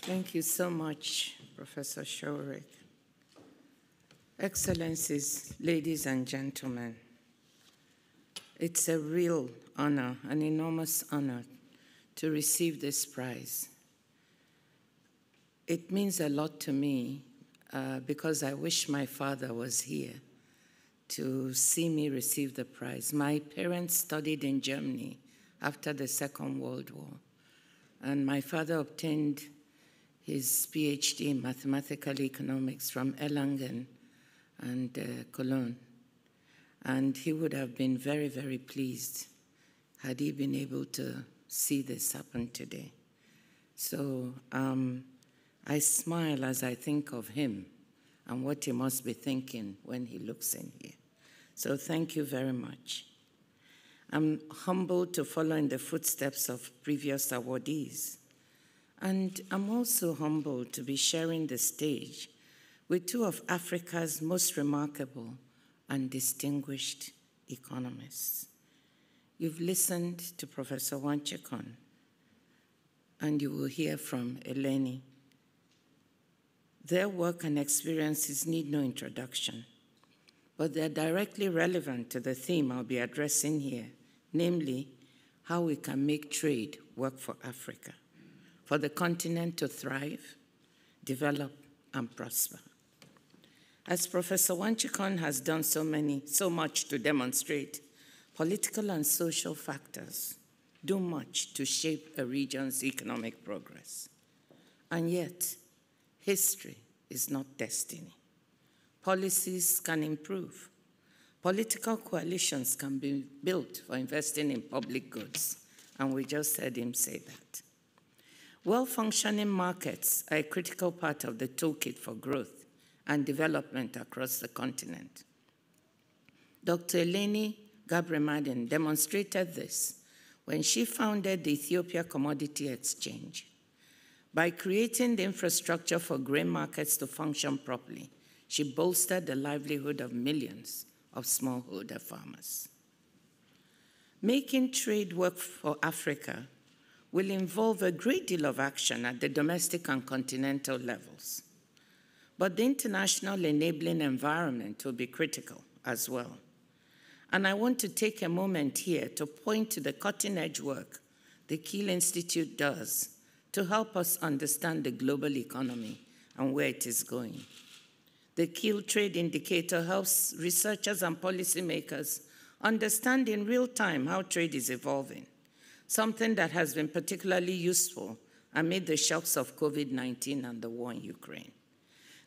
Thank you so much, Professor Schularick. Excellencies, ladies and gentlemen, it's a real honor, an enormous honor to receive this prize. It means a lot to me because I wish my father was here to see me receive the prize. My parents studied in Germany after the Second World War, and my father obtained his PhD in mathematical economics from Erlangen and Cologne. And he would have been very, very pleased had he been able to see this happen today. So I smile as I think of him and what he must be thinking when he looks in here. So thank you very much. I'm humbled to follow in the footsteps of previous awardees. And I'm also humbled to be sharing the stage with two of Africa's most remarkable and distinguished economists. You've listened to Professor Wantchekon, and you will hear from Eleni Their work and experiences need no introduction, but they're directly relevant to the theme I'll be addressing here, namely, how we can make trade work for Africa, for the continent to thrive, develop, and prosper. As Professor Wantchekon has done so much to demonstrate, political and social factors do much to shape a region's economic progress. And yet, history is not destiny. Policies can improve. Political coalitions can be built for investing in public goods, and we just heard him say that. Well-functioning markets are a critical part of the toolkit for growth and development across the continent. Dr. Eleni Gabre-Madhin demonstrated this when she founded the Ethiopia Commodity Exchange. By creating the infrastructure for grain markets to function properly, she bolstered the livelihood of millions of smallholder farmers. Making trade work for Africa will involve a great deal of action at the domestic and continental levels. But the international enabling environment will be critical as well. And I want to take a moment here to point to the cutting-edge work the Kiel Institut does to help us understand the global economy and where it is going. The Kiel Trade Indicator helps researchers and policymakers understand in real time how trade is evolving, something that has been particularly useful amid the shocks of COVID-19 and the war in Ukraine.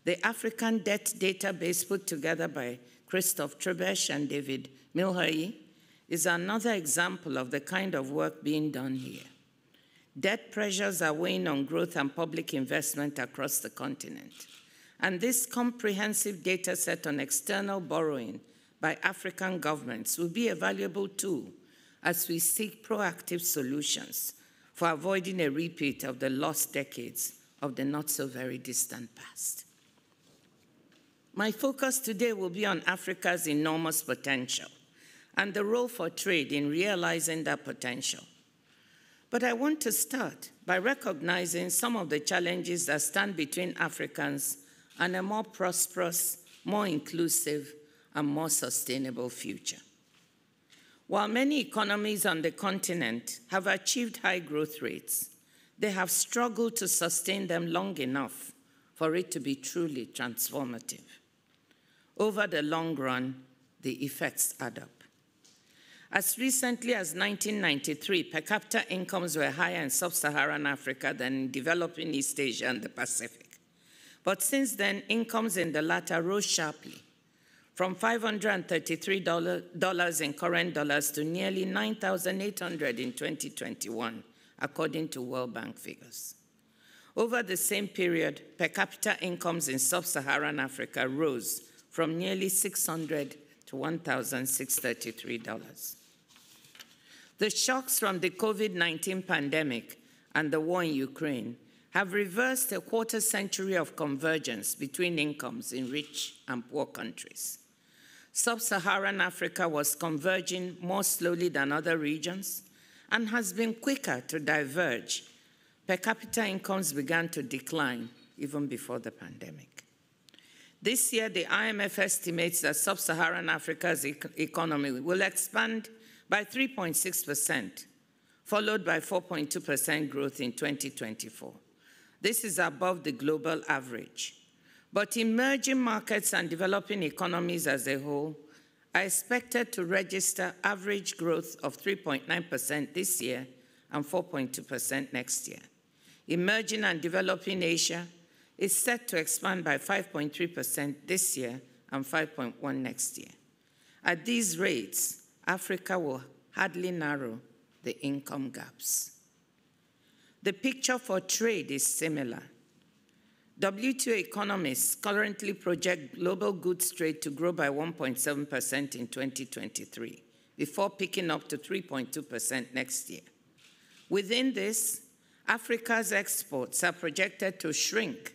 The African Debt Database put together by Christoph Trebesch and David Milhayi is another example of the kind of work being done here. Debt pressures are weighing on growth and public investment across the continent. And this comprehensive data set on external borrowing by African governments will be a valuable tool as we seek proactive solutions for avoiding a repeat of the lost decades of the not-so-very-distant past. My focus today will be on Africa's enormous potential and the role for trade in realizing that potential. But I want to start by recognizing some of the challenges that stand between Africans and a more prosperous, more inclusive, and more sustainable future. While many economies on the continent have achieved high growth rates, they have struggled to sustain them long enough for it to be truly transformative. Over the long run, the effects add up. As recently as 1993, per capita incomes were higher in sub-Saharan Africa than in developing East Asia and the Pacific. But since then, incomes in the latter rose sharply, from $533 in current dollars to nearly $9,800 in 2021, according to World Bank figures. Over the same period, per capita incomes in sub-Saharan Africa rose from nearly $600 to $1,633. The shocks from the COVID-19 pandemic and the war in Ukraine have reversed a quarter century of convergence between incomes in rich and poor countries. Sub-Saharan Africa was converging more slowly than other regions and has been quicker to diverge. Per capita incomes began to decline even before the pandemic. This year, the IMF estimates that Sub-Saharan Africa's economy will expand by 3.6%, followed by 4.2% growth in 2024. This is above the global average. But emerging markets and developing economies as a whole are expected to register average growth of 3.9% this year and 4.2% next year. Emerging and developing Asia is set to expand by 5.3% this year and 5.1% next year. At these rates, Africa will hardly narrow the income gaps. The picture for trade is similar. WTO economists currently project global goods trade to grow by 1.7% in 2023, before picking up to 3.2% next year. Within this, Africa's exports are projected to shrink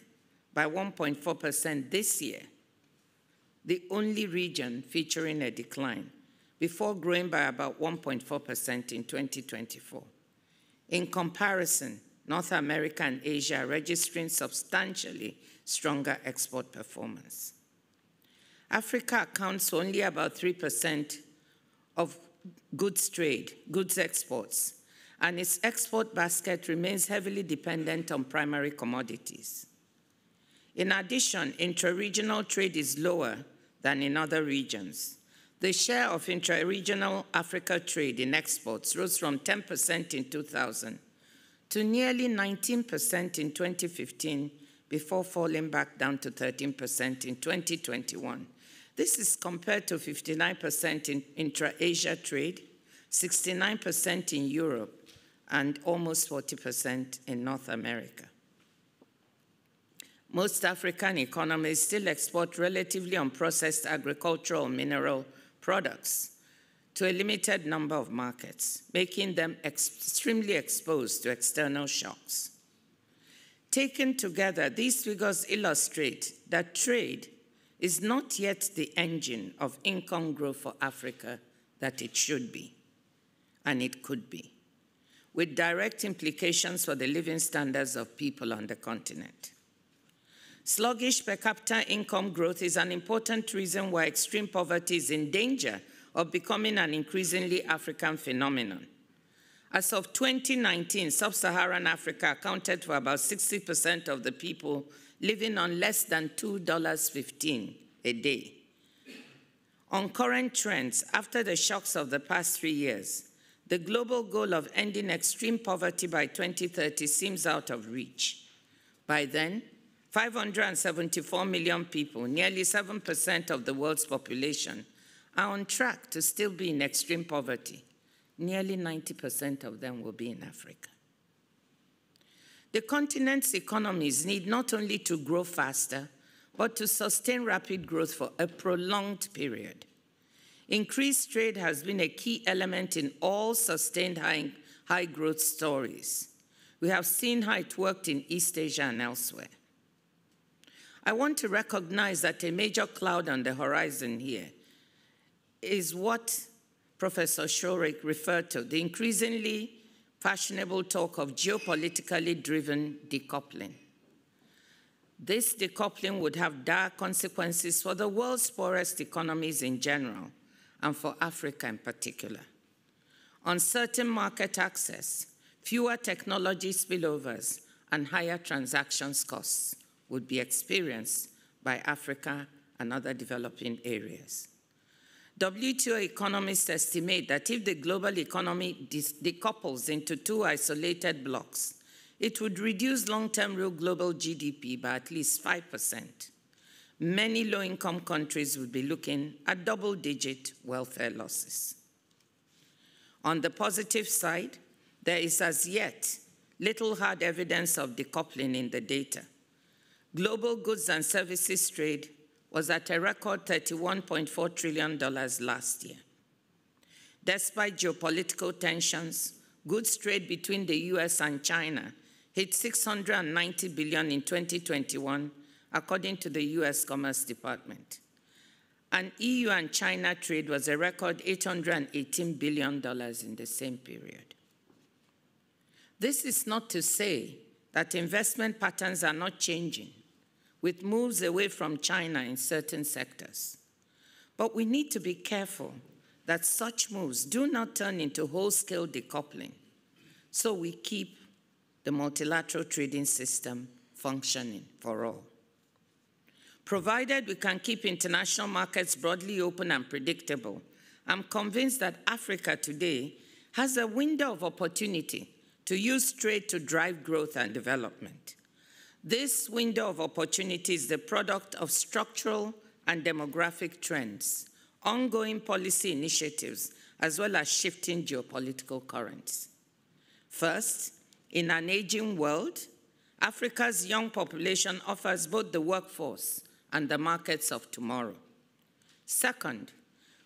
by 1.4% this year, the only region featuring a decline, before growing by about 1.4% in 2024. In comparison, North America and Asia are registering substantially stronger export performance. Africa accounts for only about 3% of goods trade, goods exports, and its export basket remains heavily dependent on primary commodities. In addition, intra-regional trade is lower than in other regions. The share of intra-regional Africa trade in exports rose from 10% in 2000 to nearly 19% in 2015, before falling back down to 13% in 2021. This is compared to 59% in intra-Asia trade, 69% in Europe, and almost 40% in North America. Most African economies still export relatively unprocessed agricultural mineral products to a limited number of markets, making them extremely exposed to external shocks. Taken together, these figures illustrate that trade is not yet the engine of income growth for Africa that it should be, and it could be, with direct implications for the living standards of people on the continent. Sluggish per capita income growth is an important reason why extreme poverty is in danger of becoming an increasingly African phenomenon. As of 2019, sub-Saharan Africa accounted for about 60% of the people living on less than $2.15 a day. On current trends, after the shocks of the past 3 years, the global goal of ending extreme poverty by 2030 seems out of reach. By then, 574 million people, nearly 7% of the world's population, are on track to still be in extreme poverty. Nearly 90% of them will be in Africa. The continent's economies need not only to grow faster, but to sustain rapid growth for a prolonged period. Increased trade has been a key element in all sustained high growth stories. We have seen how it worked in East Asia and elsewhere. I want to recognize that a major cloud on the horizon here is what Professor Schularick referred to, the increasingly fashionable talk of geopolitically driven decoupling. This decoupling would have dire consequences for the world's poorest economies in general, and for Africa in particular. Uncertain market access, fewer technology spillovers, and higher transactions costs would be experienced by Africa and other developing areas. WTO economists estimate that if the global economy decouples into two isolated blocks, it would reduce long-term real global GDP by at least 5%. Many low-income countries would be looking at double-digit welfare losses. On the positive side, there is as yet little hard evidence of decoupling in the data. Global goods and services trade was at a record $31.4 trillion last year. Despite geopolitical tensions, goods trade between the US and China hit $690 billion in 2021, according to the US Commerce Department. And EU and China trade was a record $818 billion in the same period. This is not to say that investment patterns are not changing, with moves away from China in certain sectors. But we need to be careful that such moves do not turn into whole-scale decoupling, so we keep the multilateral trading system functioning for all. Provided we can keep international markets broadly open and predictable, I'm convinced that Africa today has a window of opportunity to use trade to drive growth and development. This window of opportunity is the product of structural and demographic trends, ongoing policy initiatives, as well as shifting geopolitical currents. First, in an aging world, Africa's young population offers both the workforce and the markets of tomorrow. Second,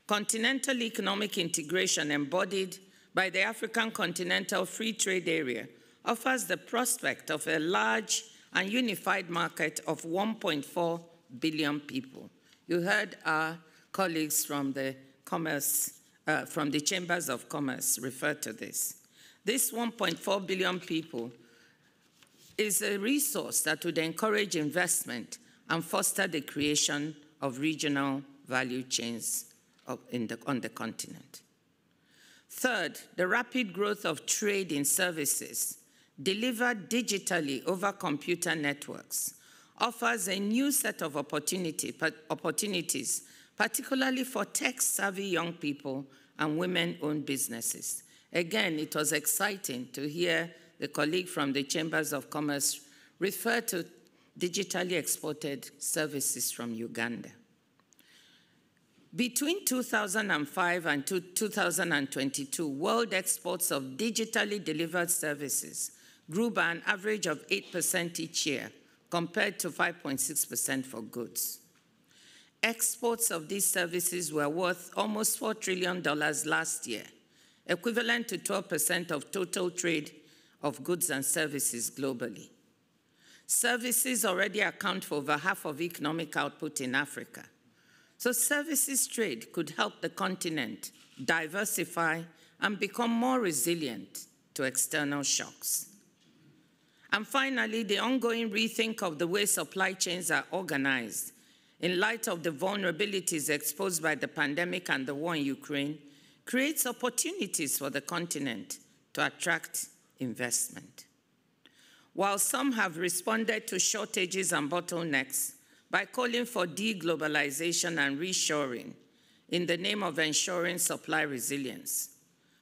continental economic integration embodied by the African Continental Free Trade Area offers the prospect of a large and unified market of 1.4 billion people. You heard our colleagues from the Chambers of Commerce refer to this. This 1.4 billion people is a resource that would encourage investment and foster the creation of regional value chains on the continent. Third, the rapid growth of trade in services delivered digitally over computer networks offers a new set of opportunities, particularly for tech-savvy young people and women-owned businesses. Again, it was exciting to hear the colleague from the Chambers of Commerce refer to digitally exported services from Uganda. Between 2005 and 2022, world exports of digitally delivered services grew by an average of 8% each year, compared to 5.6% for goods. Exports of these services were worth almost $4 trillion last year, equivalent to 12% of total trade of goods and services globally. Services already account for over half of economic output in Africa. So services trade could help the continent diversify and become more resilient to external shocks. And finally, the ongoing rethink of the way supply chains are organized in light of the vulnerabilities exposed by the pandemic and the war in Ukraine creates opportunities for the continent to attract investment. While some have responded to shortages and bottlenecks by calling for deglobalization and reshoring in the name of ensuring supply resilience,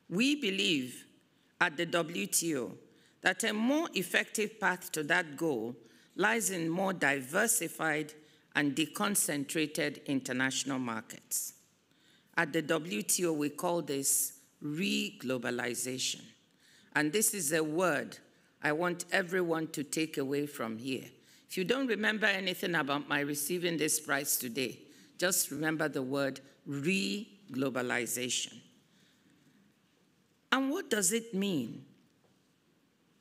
we believe at the WTO that a more effective path to that goal lies in more diversified and deconcentrated international markets. At the WTO, we call this re-globalization. And this is a word I want everyone to take away from here. If you don't remember anything about my receiving this prize today, just remember the word re-globalization. And what does it mean?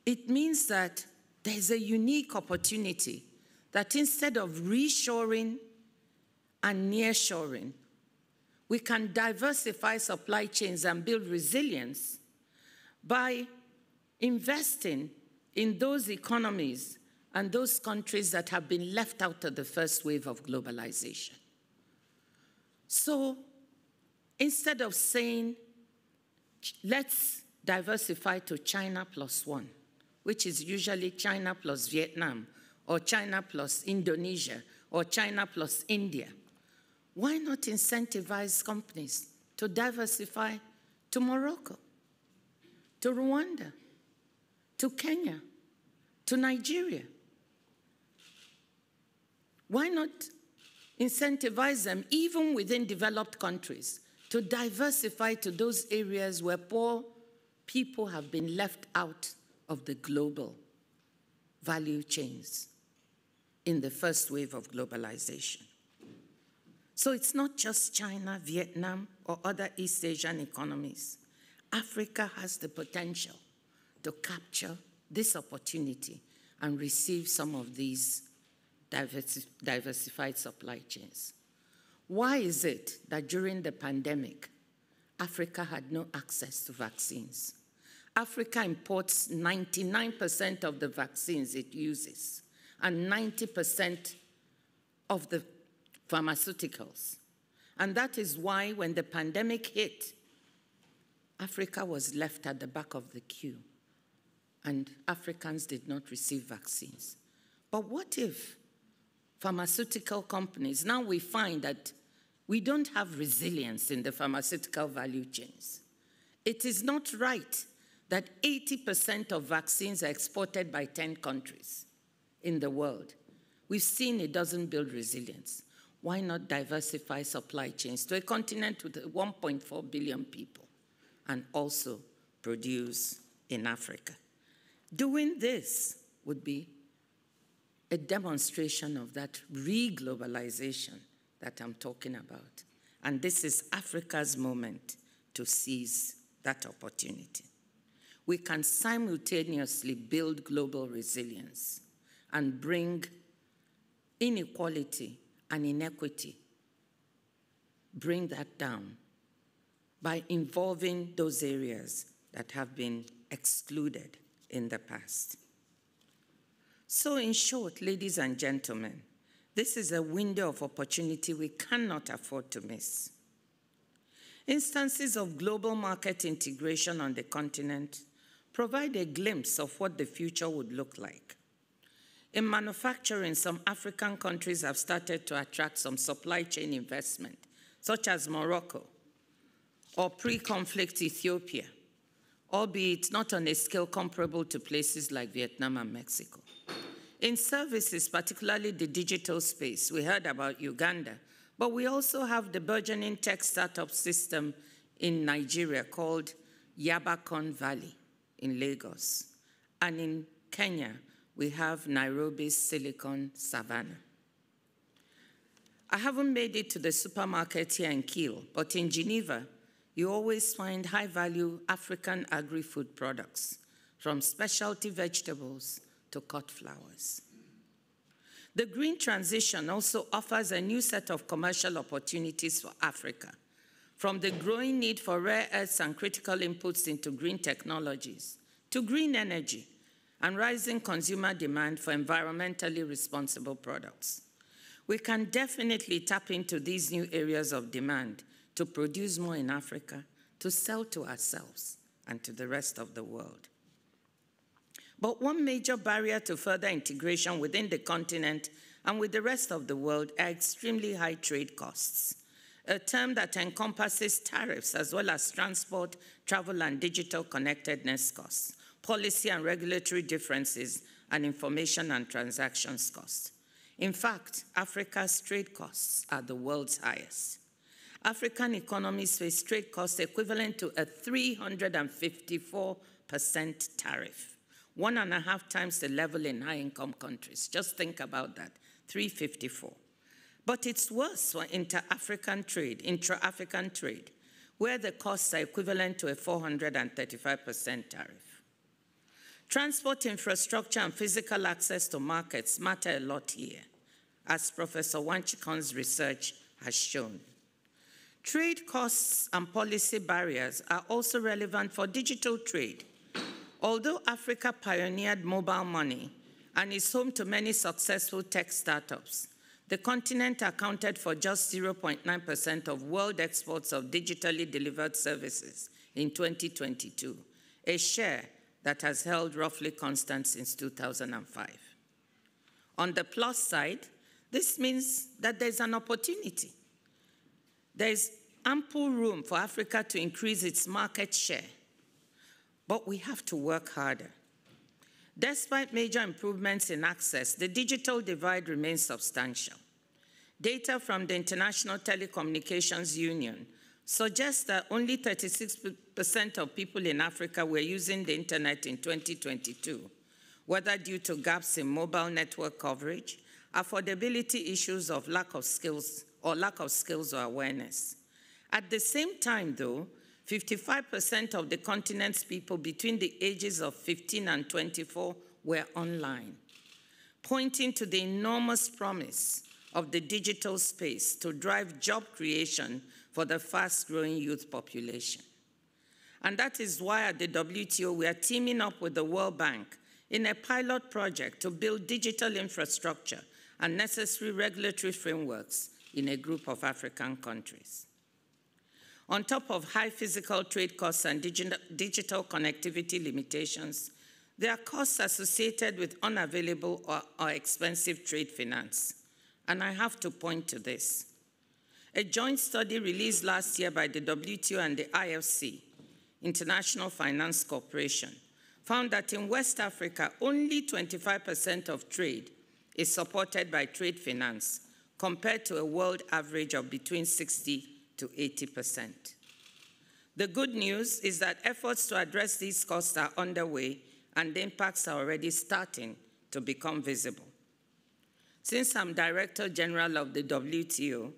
It means that there's a unique opportunity that instead of reshoring and nearshoring, we can diversify supply chains and build resilience by investing in those economies and those countries that have been left out of the first wave of globalization. So instead of saying, let's diversify to China plus one, which is usually China plus Vietnam, or China plus Indonesia, or China plus India, why not incentivize companies to diversify to Morocco, to Rwanda, to Kenya, to Nigeria? Why not incentivize them, even within developed countries, to diversify to those areas where poor people have been left out of the global value chains in the first wave of globalization? So it's not just China, Vietnam, or other East Asian economies. Africa has the potential to capture this opportunity and receive some of these diversified supply chains. Why is it that during the pandemic, Africa had no access to vaccines? Africa imports 99% of the vaccines it uses and 90% of the pharmaceuticals. And that is why when the pandemic hit, Africa was left at the back of the queue and Africans did not receive vaccines. But what if pharmaceutical companies, now we find that we don't have resilience in the pharmaceutical value chains. It is not right that 80% of vaccines are exported by 10 countries in the world. We've seen it doesn't build resilience. Why not diversify supply chains to a continent with 1.4 billion people and also produce in Africa? Doing this would be a demonstration of that re-globalization that I'm talking about. And this is Africa's moment to seize that opportunity. We can simultaneously build global resilience and bring inequality and inequity, bring that down by involving those areas that have been excluded in the past. So in short, ladies and gentlemen, this is a window of opportunity we cannot afford to miss. Instances of global market integration on the continent provide a glimpse of what the future would look like. In manufacturing, some African countries have started to attract some supply chain investment, such as Morocco or pre-conflict Ethiopia, albeit not on a scale comparable to places like Vietnam and Mexico. In services, particularly the digital space, we heard about Uganda, but we also have the burgeoning tech startup system in Nigeria called Yabacon Valley in Lagos. And in Kenya, we have Nairobi's Silicon Savannah. I haven't made it to the supermarket here in Kiel, but in Geneva, you always find high-value African agri-food products, from specialty vegetables to cut flowers. The green transition also offers a new set of commercial opportunities for Africa, from the growing need for rare earths and critical inputs into green technologies to green energy and rising consumer demand for environmentally responsible products. We can definitely tap into these new areas of demand to produce more in Africa, to sell to ourselves and to the rest of the world. But one major barrier to further integration within the continent and with the rest of the world are extremely high trade costs, a term that encompasses tariffs as well as transport, travel, and digital connectedness costs, policy and regulatory differences, and information and transactions costs. In fact, Africa's trade costs are the world's highest. African economies face trade costs equivalent to a 354% tariff, 1.5 times the level in high-income countries. Just think about that, 354. But it's worse for intra-African trade, where the costs are equivalent to a 435% tariff. Transport infrastructure and physical access to markets matter a lot here, as Professor Wantchekon's research has shown. Trade costs and policy barriers are also relevant for digital trade. Although Africa pioneered mobile money and is home to many successful tech startups, the continent accounted for just 0.9% of world exports of digitally delivered services in 2022, a share that has held roughly constant since 2005. On the plus side, this means that there's an opportunity. There's ample room for Africa to increase its market share, but we have to work harder. Despite major improvements in access, the digital divide remains substantial. Data from the International Telecommunications Union suggests that only 36% of people in Africa were using the internet in 2022, whether due to gaps in mobile network coverage, affordability issues of lack of skills or awareness. At the same time, though, 55% of the continent's people between the ages of 15 and 24 were online, pointing to the enormous promise of the digital space to drive job creation for the fast-growing youth population. And that is why at the WTO we are teaming up with the World Bank in a pilot project to build digital infrastructure and necessary regulatory frameworks in a group of African countries. On top of high physical trade costs and digital connectivity limitations, there are costs associated with unavailable or expensive trade finance. And I have to point to this. A joint study released last year by the WTO and the IFC, International Finance Corporation, found that in West Africa, only 25% of trade is supported by trade finance, compared to a world average of between 60 to 80%. The good news is that efforts to address these costs are underway and the impacts are already starting to become visible. Since I'm Director General of the WTO,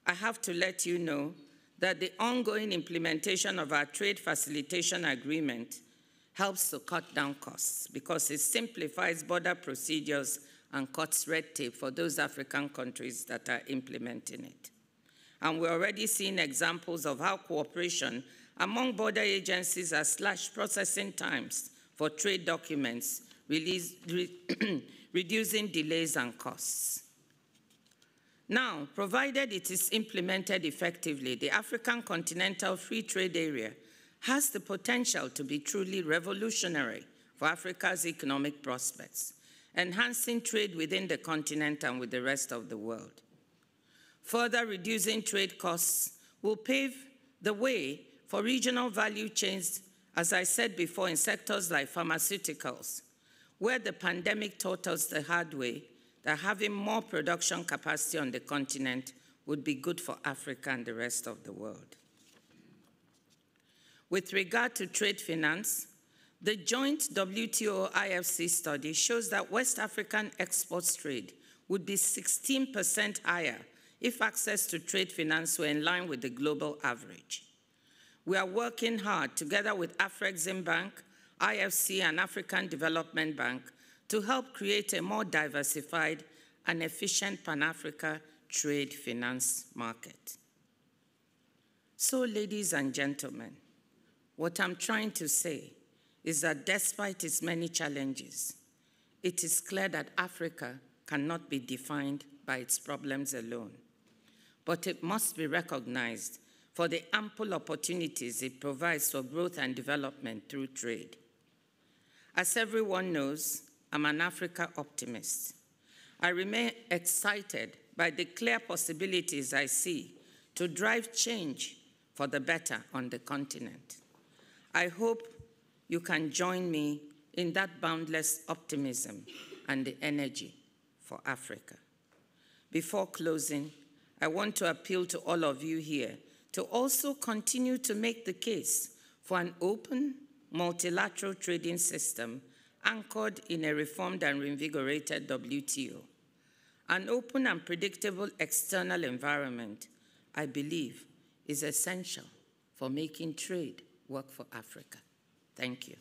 I have to let you know that the ongoing implementation of our trade facilitation agreement helps to cut down costs because it simplifies border procedures and cuts red tape for those African countries that are implementing it. And we're already seeing examples of how cooperation among border agencies has slashed processing times for trade documents, reducing delays and costs. Now, provided it is implemented effectively, the African Continental Free Trade Area has the potential to be truly revolutionary for Africa's economic prospects, enhancing trade within the continent and with the rest of the world. Further reducing trade costs will pave the way for regional value chains, as I said before, in sectors like pharmaceuticals, where the pandemic taught us the hard way that having more production capacity on the continent would be good for Africa and the rest of the world. With regard to trade finance, the joint WTO-IFC study shows that West African exports trade would be 16% higher if access to trade finance were in line with the global average. We are working hard together with Afrexim Bank, IFC, and African Development Bank to help create a more diversified and efficient Pan-Africa trade finance market. So, ladies and gentlemen, what I'm trying to say is that despite its many challenges, it is clear that Africa cannot be defined by its problems alone, but it must be recognized for the ample opportunities it provides for growth and development through trade. As everyone knows, I'm an Africa optimist. I remain excited by the clear possibilities I see to drive change for the better on the continent. I hope you can join me in that boundless optimism and the energy for Africa. Before closing, I want to appeal to all of you here to also continue to make the case for an open, multilateral trading system anchored in a reformed and reinvigorated WTO. An open and predictable external environment, I believe, is essential for making trade work for Africa. Thank you.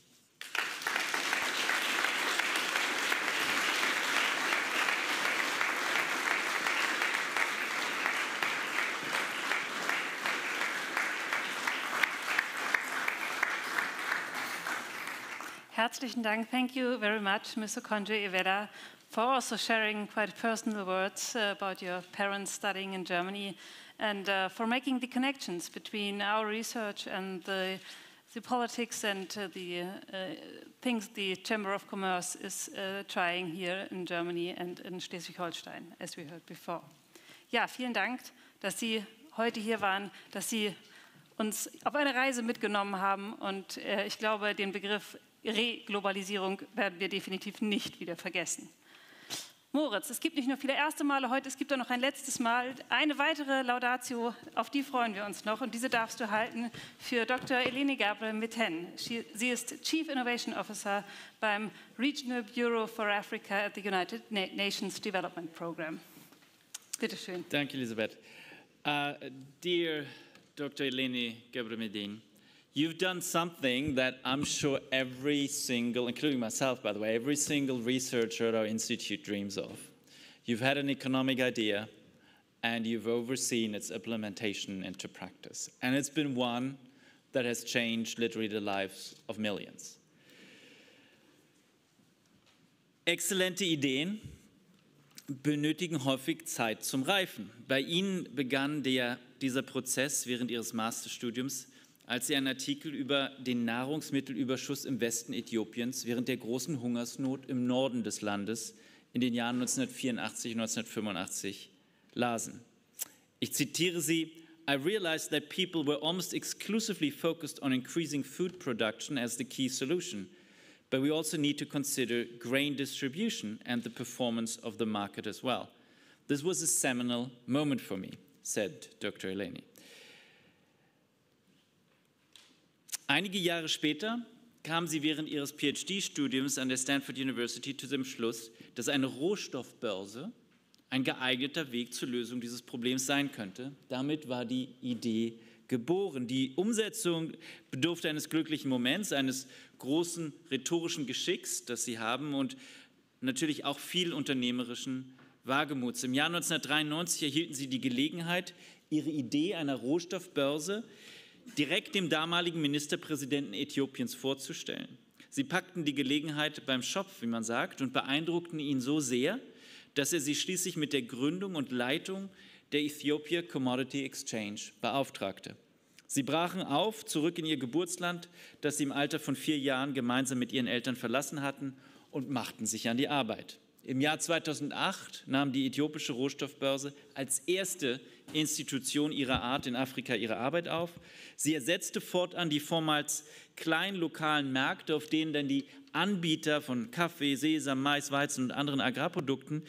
Herzlichen Dank. Thank you very much, Ms. Okonjo-Iweala, for also sharing quite personal words about your parents studying in Germany and for making the connections between our research and the politics and the things the Chamber of Commerce is trying here in Germany and in Schleswig-Holstein, as we heard before. Ja, vielen Dank, dass Sie heute hier waren, dass Sie uns auf eine Reise mitgenommen haben und ich glaube, den Begriff Reglobalisierung werden wir definitiv nicht wieder vergessen. Moritz, es gibt nicht nur viele erste Male heute, es gibt auch noch ein letztes Mal, eine weitere Laudatio, auf die freuen wir uns noch und diese darfst du halten für Dr. Eleni Gabre-Madhin. Sie ist Chief Innovation Officer beim Regional Bureau for Africa at the United Nations Development Program. Bitte schön.
Danke, Elisabeth. Dear Dr. Eleni Gabre-Madhin, you've done something that I'm sure every single, including myself, by the way, every single researcher at our institute dreams of. You've had an economic idea, and you've overseen its implementation into practice. And it's been one that has changed literally the lives of millions. Exzellente Ideen benötigen häufig Zeit zum Reifen. Bei Ihnen begann dieser Prozess während Ihres Masterstudiums, als Sie einen Artikel über den Nahrungsmittelüberschuss im Westen Äthiopiens während der großen Hungersnot im Norden des Landes in den Jahren 1984 und 1985 lasen. Ich zitiere Sie: I realized that people were almost exclusively focused on increasing food production as the key solution, but we also need to consider grain distribution and the performance of the market as well. This was a seminal moment for me, said Dr. Eleni. Einige Jahre später kam sie während ihres PhD-Studiums an der Stanford University zu dem Schluss, dass eine Rohstoffbörse ein geeigneter Weg zur Lösung dieses Problems sein könnte. Damit war die Idee geboren. Die Umsetzung bedurfte eines glücklichen Moments, eines großen rhetorischen Geschicks, das sie haben, und natürlich auch viel unternehmerischen Wagemuts. Im Jahr 1993 erhielten sie die Gelegenheit, ihre Idee einer Rohstoffbörse direkt dem damaligen Ministerpräsidenten Äthiopiens vorzustellen. Sie packten die Gelegenheit beim Schopf, wie man sagt, und beeindruckten ihn so sehr, dass er sie schließlich mit der Gründung und Leitung der Ethiopia Commodity Exchange beauftragte. Sie brachen auf, zurück in ihr Geburtsland, das sie im Alter von 4 Jahren gemeinsam mit ihren Eltern verlassen hatten, und machten sich an die Arbeit. Im Jahr 2008 nahm die äthiopische Rohstoffbörse als erste Institution ihrer Art in Afrika ihre Arbeit auf. Sie ersetzte fortan die vormals kleinen lokalen Märkte, auf denen dann die Anbieter von Kaffee, Sesam, Mais, Weizen und anderen Agrarprodukten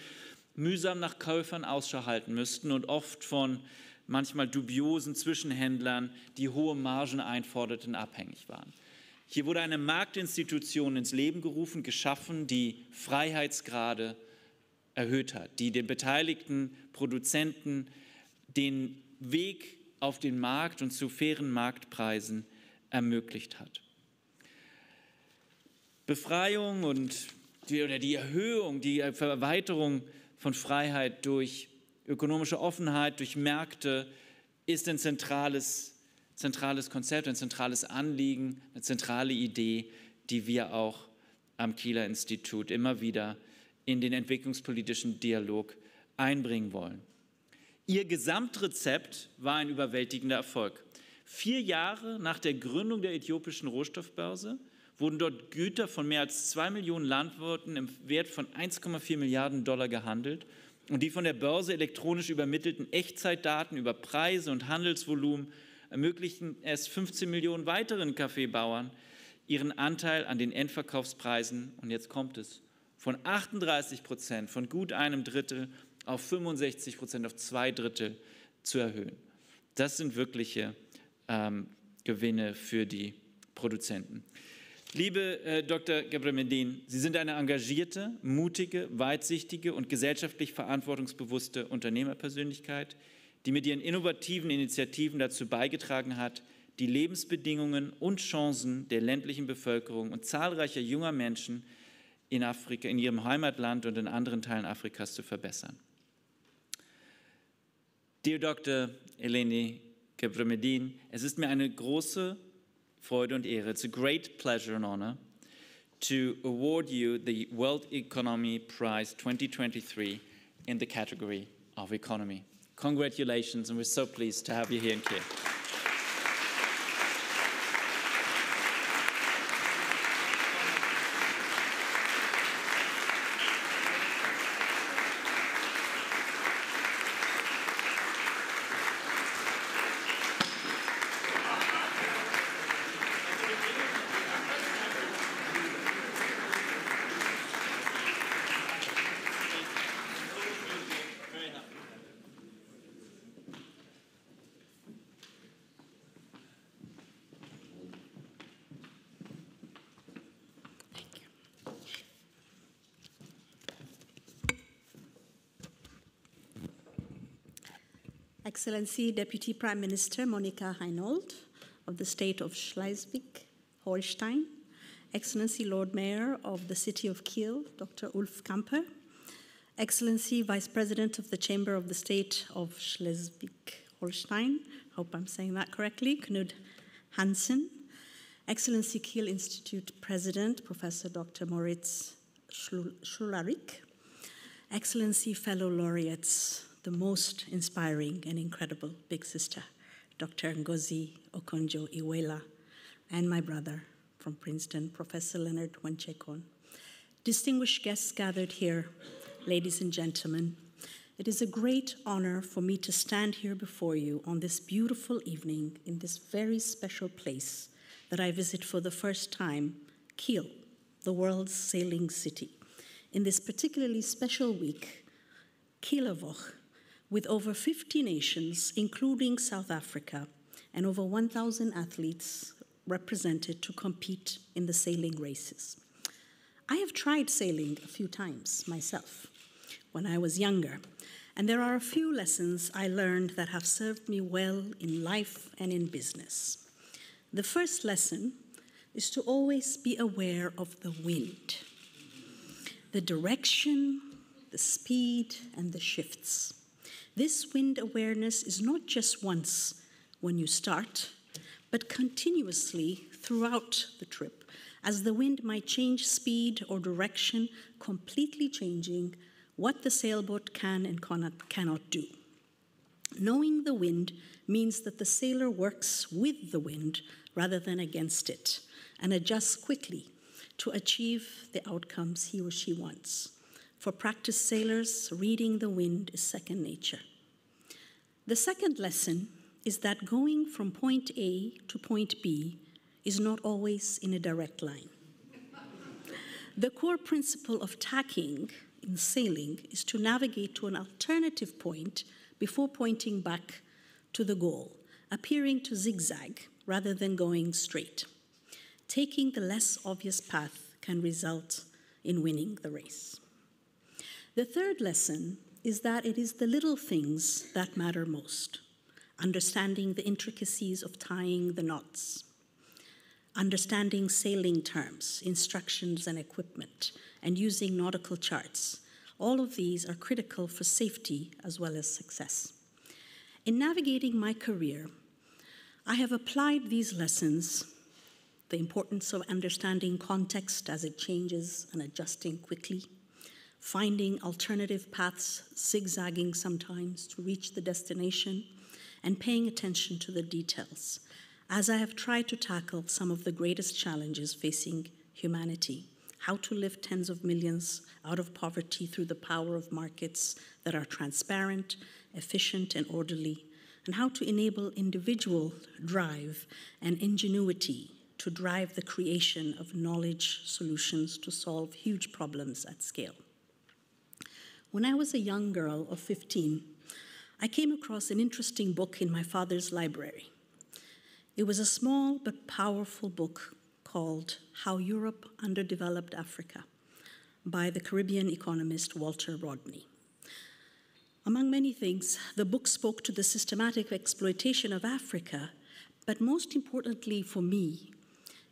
mühsam nach Käufern Ausschau halten müssten und oft von manchmal dubiosen Zwischenhändlern, die hohe Margen einforderten, abhängig waren. Hier wurde eine Marktinstitution ins Leben gerufen, geschaffen, die Freiheitsgrade erhöht hat, die den beteiligten Produzenten den Weg auf den Markt und zu fairen Marktpreisen ermöglicht hat. Befreiung und die Erhöhung, die Erweiterung von Freiheit durch ökonomische Offenheit, durch Märkte ist ein zentrales Konzept, ein zentrales Anliegen, eine zentrale Idee, die wir auch am Kieler Institut immer wieder in den entwicklungspolitischen Dialog einbringen wollen. Ihr Gesamtrezept war ein überwältigender Erfolg. 4 Jahre nach der Gründung der äthiopischen Rohstoffbörse wurden dort Güter von mehr als 2 Millionen Landwirten im Wert von 1,4 Milliarden Dollar gehandelt und die von der Börse elektronisch übermittelten Echtzeitdaten über Preise und Handelsvolumen ermöglichten es 15 Millionen weiteren Kaffeebauern, ihren Anteil an den Endverkaufspreisen, und jetzt kommt es, von 38%, von gut einem Drittel auf 65%, auf 2/3 zu erhöhen. Das sind wirkliche Gewinne für die Produzenten. Liebe Dr. Gabre-Madhin, Sie sind eine engagierte, mutige, weitsichtige und gesellschaftlich verantwortungsbewusste Unternehmerpersönlichkeit, die mit ihren innovativen Initiativen dazu beigetragen hat, die Lebensbedingungen und Chancen der ländlichen Bevölkerung und zahlreicher junger Menschen in Afrika, in ihrem Heimatland und in anderen Teilen Afrikas zu verbessern. Dear Dr. Eleni Gabre-Madhin, es ist mir eine große Freude und Ehre, it's a great pleasure and honor to award you the World Economy Prize 2023 in the category of economy. Congratulations, and we're so pleased to have you here in Kiel.
Excellency Deputy Prime Minister Monika Heinold of the state of Schleswig-Holstein, Excellency Lord Mayor of the city of Kiel, Dr. Ulf Kamper, Excellency Vice President of the Chamber of the State of Schleswig-Holstein, hope I'm saying that correctly, Knud Hansen, Excellency Kiel Institute President, Professor Dr. Moritz Schularick, Excellency fellow laureates, the most inspiring and incredible big sister, Dr. Ngozi Okonjo-Iweala, and my brother from Princeton, Professor Leonard Wantchekon. Distinguished guests gathered here, ladies and gentlemen, it is a great honor for me to stand here before you on this beautiful evening in this very special place that I visit for the first time, Kiel, the world's sailing city. In this particularly special week, Kielerwoche, with over 50 nations, including South Africa, and over 1,000 athletes represented to compete in the sailing races. I have tried sailing a few times myself when I was younger, and there are a few lessons I learned that have served me well in life and in business. The first lesson is to always be aware of the wind, the direction, the speed, and the shifts. This wind awareness is not just once when you start, but continuously throughout the trip, as the wind might change speed or direction, completely changing what the sailboat can and cannot do. Knowing the wind means that the sailor works with the wind rather than against it, and adjusts quickly to achieve the outcomes he or she wants. For practiced sailors, reading the wind is second nature. The second lesson is that going from point A to point B is not always in a direct line. The core principle of tacking in sailing is to navigate to an alternative point before pointing back to the goal, appearing to zigzag rather than going straight. Taking the less obvious path can result in winning the race. The third lesson is that it is the little things that matter most. Understanding the intricacies of tying the knots, understanding sailing terms, instructions, and equipment, and using nautical charts. All of these are critical for safety as well as success. In navigating my career, I have applied these lessons, the importance of understanding context as it changes and adjusting quickly, finding alternative paths, zigzagging sometimes to reach the destination, and paying attention to the details, as I have tried to tackle some of the greatest challenges facing humanity: how to lift tens of millions out of poverty through the power of markets that are transparent, efficient, and orderly, and how to enable individual drive and ingenuity to drive the creation of knowledge solutions to solve huge problems at scale. When I was a young girl of 15, I came across an interesting book in my father's library. It was a small but powerful book called How Europe Underdeveloped Africa by the Caribbean economist Walter Rodney. Among many things, the book spoke to the systematic exploitation of Africa, but most importantly for me,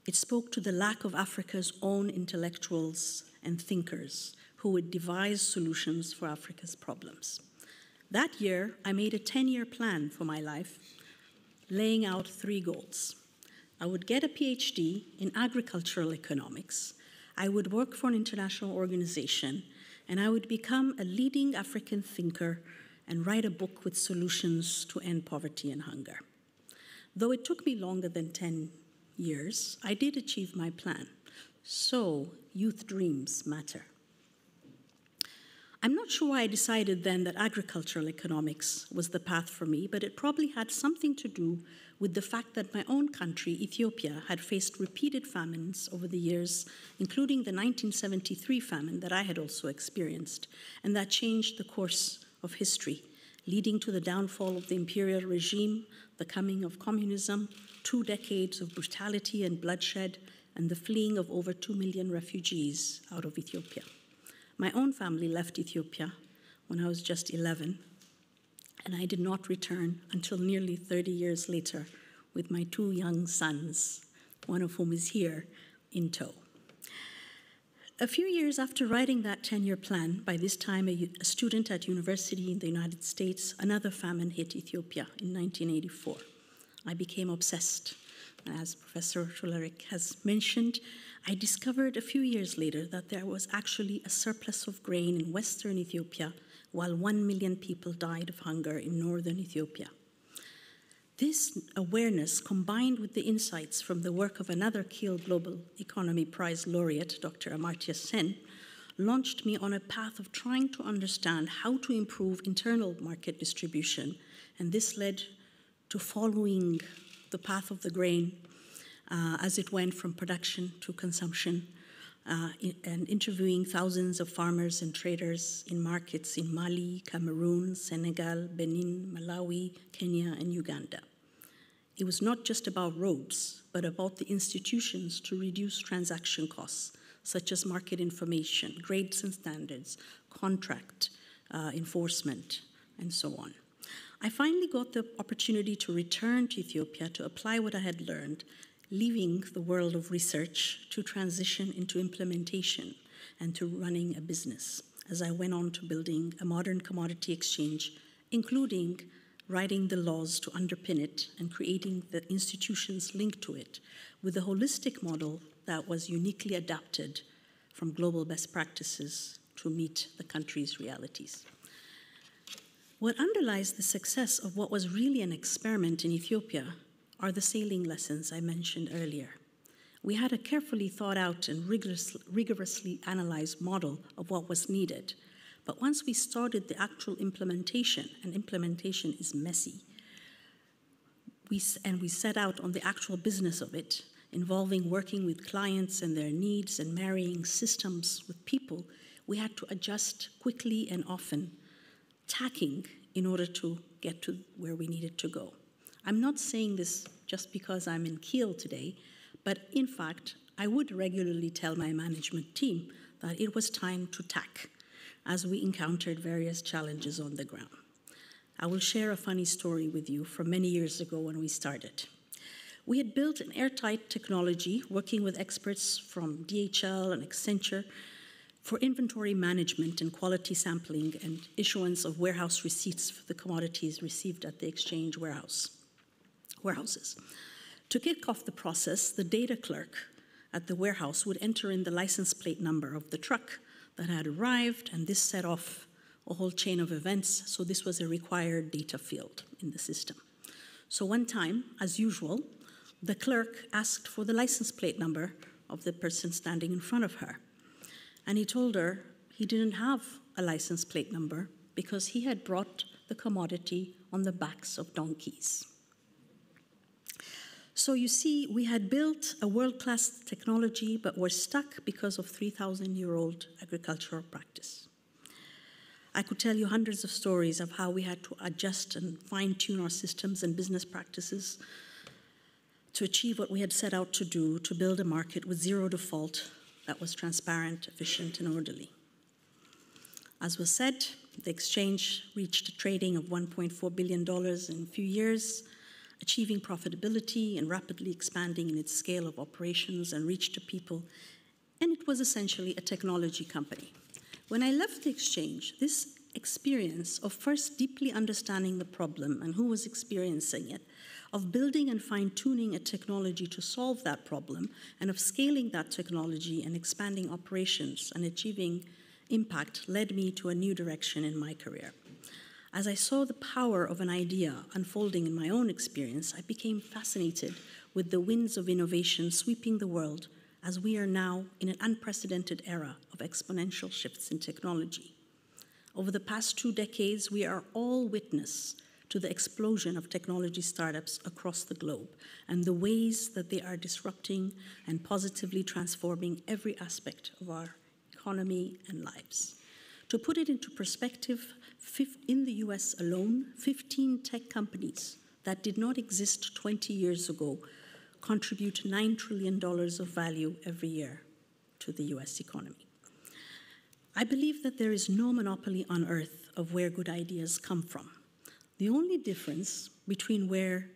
it spoke to the lack of Africa's own intellectuals and thinkers who would devise solutions for Africa's problems. That year, I made a 10-year plan for my life, laying out 3 goals. I would get a PhD in agricultural economics, I would work for an international organization, and I would become a leading African thinker and write a book with solutions to end poverty and hunger. Though it took me longer than 10 years, I did achieve my plan. So, youth dreams matter. I'm not sure why I decided then that agricultural economics was the path for me, but it probably had something to do with the fact that my own country, Ethiopia, had faced repeated famines over the years, including the 1973 famine that I had also experienced, and that changed the course of history, leading to the downfall of the imperial regime, the coming of communism, 2 decades of brutality and bloodshed, and the fleeing of over 2 million refugees out of Ethiopia. My own family left Ethiopia when I was just 11, and I did not return until nearly 30 years later with my 2 young sons, one of whom is here in tow. A few years after writing that 10-year plan, by this time a student at university in the United States, another famine hit Ethiopia in 1984. I became obsessed. As Professor Schularick has mentioned, I discovered a few years later that there was actually a surplus of grain in western Ethiopia, while 1 million people died of hunger in northern Ethiopia. This awareness, combined with the insights from the work of another Kiel Global Economy Prize laureate, Dr. Amartya Sen, launched me on a path of trying to understand how to improve internal market distribution, and this led to following the path of the grain as it went from production to consumption, and interviewing thousands of farmers and traders in markets in Mali, Cameroon, Senegal, Benin, Malawi, Kenya, and Uganda. It was not just about roads, but about the institutions to reduce transaction costs, such as market information, grades and standards, contract enforcement, and so on. I finally got the opportunity to return to Ethiopia to apply what I had learned, leaving the world of research to transition into implementation and to running a business, as I went on to building a modern commodity exchange, including writing the laws to underpin it and creating the institutions linked to it, with a holistic model that was uniquely adapted from global best practices to meet the country's realities. What underlies the success of what was really an experiment in Ethiopia are the sailing lessons I mentioned earlier. We had a carefully thought out and rigorously analyzed model of what was needed. But once we started the actual implementation, and implementation is messy, we set out on the actual business of it, involving working with clients and their needs and marrying systems with people, we had to adjust quickly and often, tacking in order to get to where we needed to go. I'm not saying this just because I'm in Kiel today, but in fact, I would regularly tell my management team that it was time to tack as we encountered various challenges on the ground. I will share a funny story with you from many years ago when we started. We had built an airtight technology working with experts from DHL and Accenture for inventory management and quality sampling and issuance of warehouse receipts for the commodities received at the exchange warehouses. To kick off the process, the data clerk at the warehouse would enter in the license plate number of the truck that had arrived, and this set off a whole chain of events, so this was a required data field in the system. So one time, as usual, the clerk asked for the license plate number of the person standing in front of her. And he told her he didn't have a license plate number because he had brought the commodity on the backs of donkeys. So you see, we had built a world-class technology, but were stuck because of 3,000-year-old agricultural practice. I could tell you hundreds of stories of how we had to adjust and fine-tune our systems and business practices to achieve what we had set out to do, to build a market with zero default that was transparent, efficient, and orderly. As was said, the exchange reached a trading of $1.4 billion in a few years, achieving profitability and rapidly expanding in its scale of operations and reach to people, and it was essentially a technology company. When I left the exchange, this experience of first deeply understanding the problem and who was experiencing it, of building and fine-tuning a technology to solve that problem, and of scaling that technology and expanding operations and achieving impact led me to a new direction in my career. As I saw the power of an idea unfolding in my own experience, I became fascinated with the winds of innovation sweeping the world as we are now in an unprecedented era of exponential shifts in technology. Over the past 2 decades, we are all witness to the explosion of technology startups across the globe and the ways that they are disrupting and positively transforming every aspect of our economy and lives. To put it into perspective, in the US alone, 15 tech companies that did not exist 20 years ago contribute $9 trillion of value every year to the US economy. I believe that there is no monopoly on earth of where good ideas come from. The only difference between where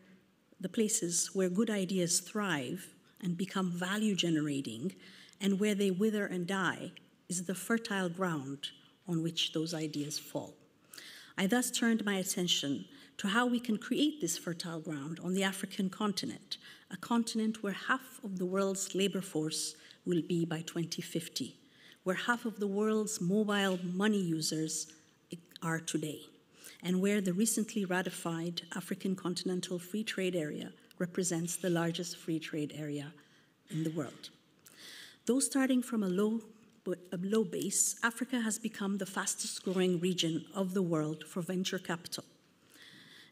the places where good ideas thrive and become value generating and where they wither and die is the fertile ground on which those ideas fall. I thus turned my attention to how we can create this fertile ground on the African continent, a continent where half of the world's labor force will be by 2050, where half of the world's mobile money users are today, and where the recently ratified African Continental Free Trade Area represents the largest free trade area in the world. Though starting from a low base, Africa has become the fastest growing region of the world for venture capital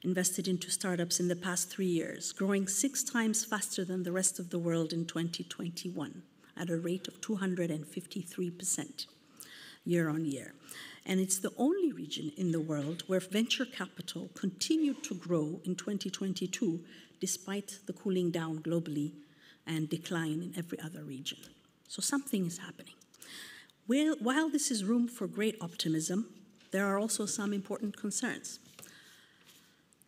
invested into startups in the past 3 years, growing 6 times faster than the rest of the world in 2021 at a rate of 253% year on year. And it's the only region in the world where venture capital continued to grow in 2022 despite the cooling down globally and decline in every other region. So something is happening. While this is room for great optimism, there are also some important concerns.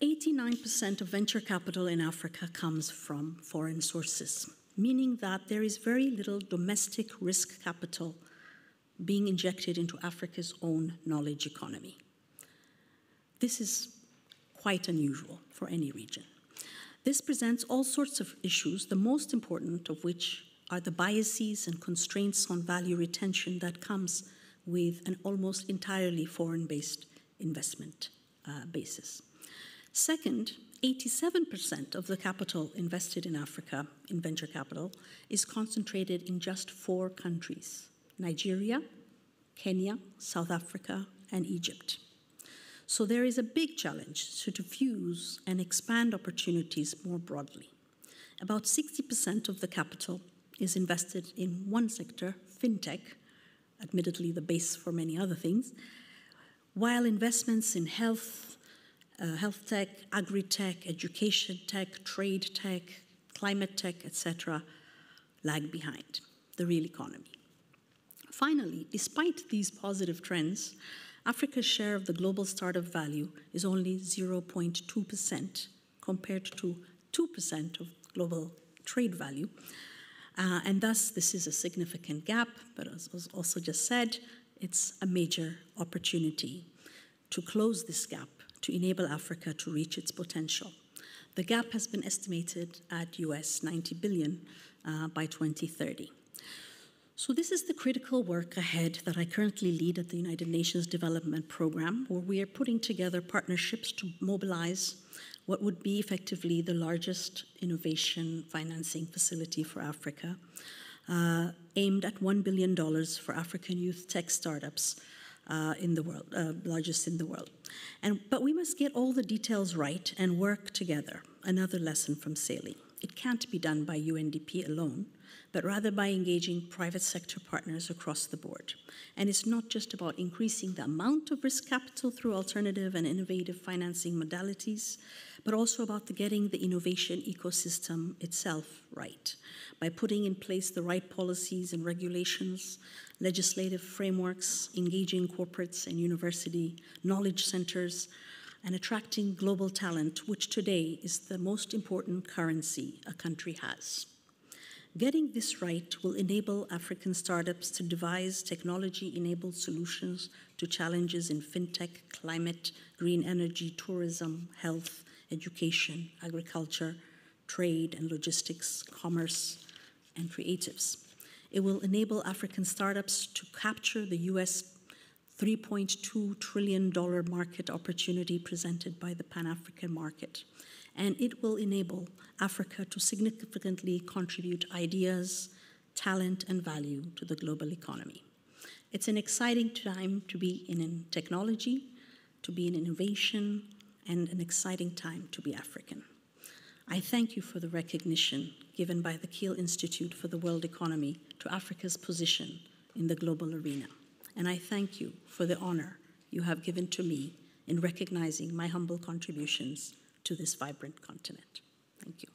89% of venture capital in Africa comes from foreign sources, meaning that there is very little domestic risk capital being injected into Africa's own knowledge economy. This is quite unusual for any region. This presents all sorts of issues, the most important of which are the biases and constraints on value retention that comes with an almost entirely foreign-based investment basis. Second, 87% of the capital invested in Africa, in venture capital, is concentrated in just 4 countries: Nigeria, Kenya, South Africa, and Egypt. So there is a big challenge to diffuse and expand opportunities more broadly. About 60% of the capital is invested in one sector, fintech, admittedly the base for many other things, while investments in health tech, agri-tech, education tech, trade tech, climate tech, etc., lag behind the real economy. Finally, despite these positive trends, Africa's share of the global startup value is only 0.2% compared to 2% of global trade value. And thus, this is a significant gap, but as was also just said, it's a major opportunity to close this gap, to enable Africa to reach its potential. The gap has been estimated at US $90 billion by 2030. So this is the critical work ahead that I currently lead at the United Nations Development Program, where we are putting together partnerships to mobilize what would be effectively the largest innovation financing facility for Africa, aimed at $1 billion for African youth tech startups in the world, largest in the world. But we must get all the details right and work together. Another lesson from sailing. It can't be done by UNDP alone, but rather by engaging private sector partners across the board. And it's not just about increasing the amount of risk capital through alternative and innovative financing modalities, but also about getting the innovation ecosystem itself right, by putting in place the right policies and regulations, legislative frameworks, engaging corporates and university knowledge centers, and attracting global talent, which today is the most important currency a country has. Getting this right will enable African startups to devise technology-enabled solutions to challenges in fintech, climate, green energy, tourism, health, education, agriculture, trade and logistics, commerce, and creatives. It will enable African startups to capture the US $3.2 trillion market opportunity presented by the Pan-African market. And it will enable Africa to significantly contribute ideas, talent, and value to the global economy. It's an exciting time to be in technology, to be in innovation, and an exciting time to be African. I thank you for the recognition given by the Kiel Institute for the World Economy to Africa's position in the global arena. And I thank you for the honor you have given to me in recognizing my humble contributions to this vibrant continent. Thank you.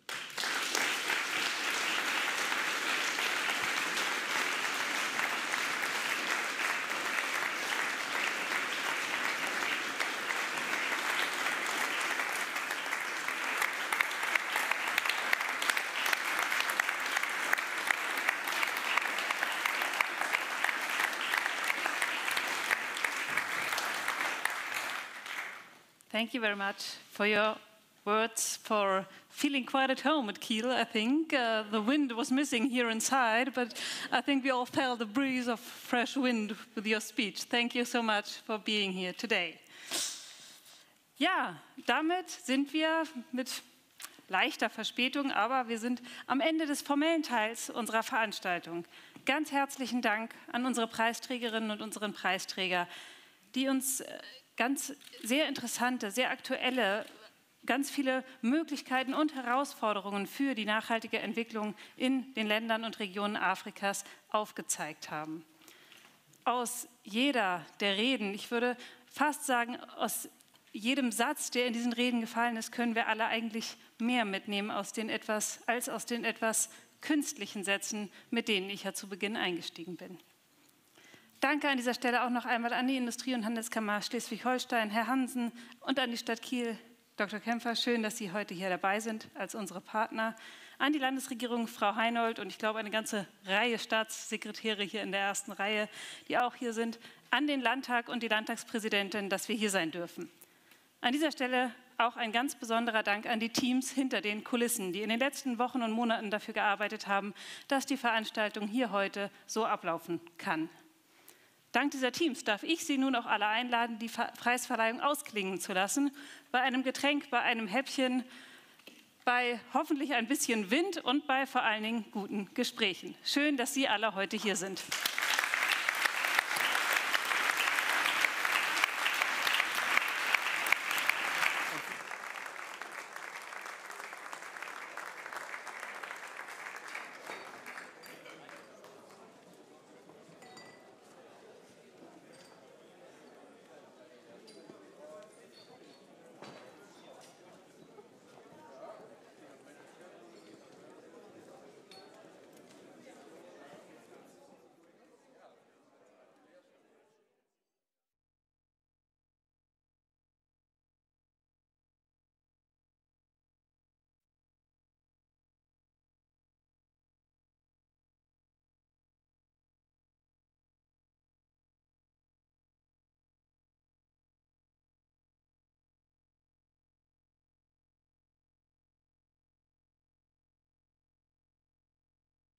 Thank you very much for your words, for feeling quite at home at Kiel, I think. The wind was missing here inside, but I think we all felt the breeze of fresh wind with your speech. Thank you so much for being here today. Ja, damit sind wir mit leichter Verspätung, aber wir sind am Ende des formellen Teils unserer Veranstaltung. Ganz herzlichen Dank an unsere Preisträgerinnen und unseren Preisträger, die uns ganz sehr interessante, sehr aktuelle, ganz viele Möglichkeiten und Herausforderungen für die nachhaltige Entwicklung in den Ländern und Regionen Afrikas aufgezeigt haben. Aus jeder der Reden, ich würde fast sagen, aus jedem Satz, der in diesen Reden gefallen ist, können wir alle eigentlich mehr mitnehmen als aus den etwas künstlichen Sätzen, mit denen ich ja zu Beginn eingestiegen bin. Danke an dieser Stelle auch noch einmal an die Industrie- und Handelskammer Schleswig-Holstein, Herr Hansen, und an die Stadt Kiel, Dr. Kämpfer. Schön, dass Sie heute hier dabei sind als unsere Partner. An die Landesregierung, Frau Heinold, und ich glaube eine ganze Reihe Staatssekretäre hier in der ersten Reihe, die auch hier sind. An den Landtag und die Landtagspräsidentin, dass wir hier sein dürfen. An dieser Stelle auch ein ganz besonderer Dank an die Teams hinter den Kulissen, die in den letzten Wochen und Monaten dafür gearbeitet haben, dass die Veranstaltung hier heute so ablaufen kann. Dank dieser Teams darf ich Sie nun auch alle einladen, die Preisverleihung ausklingen zu lassen, bei einem Getränk, bei einem Häppchen, bei hoffentlich ein bisschen Wind und bei vor allen Dingen guten Gesprächen. Schön, dass Sie alle heute hier sind.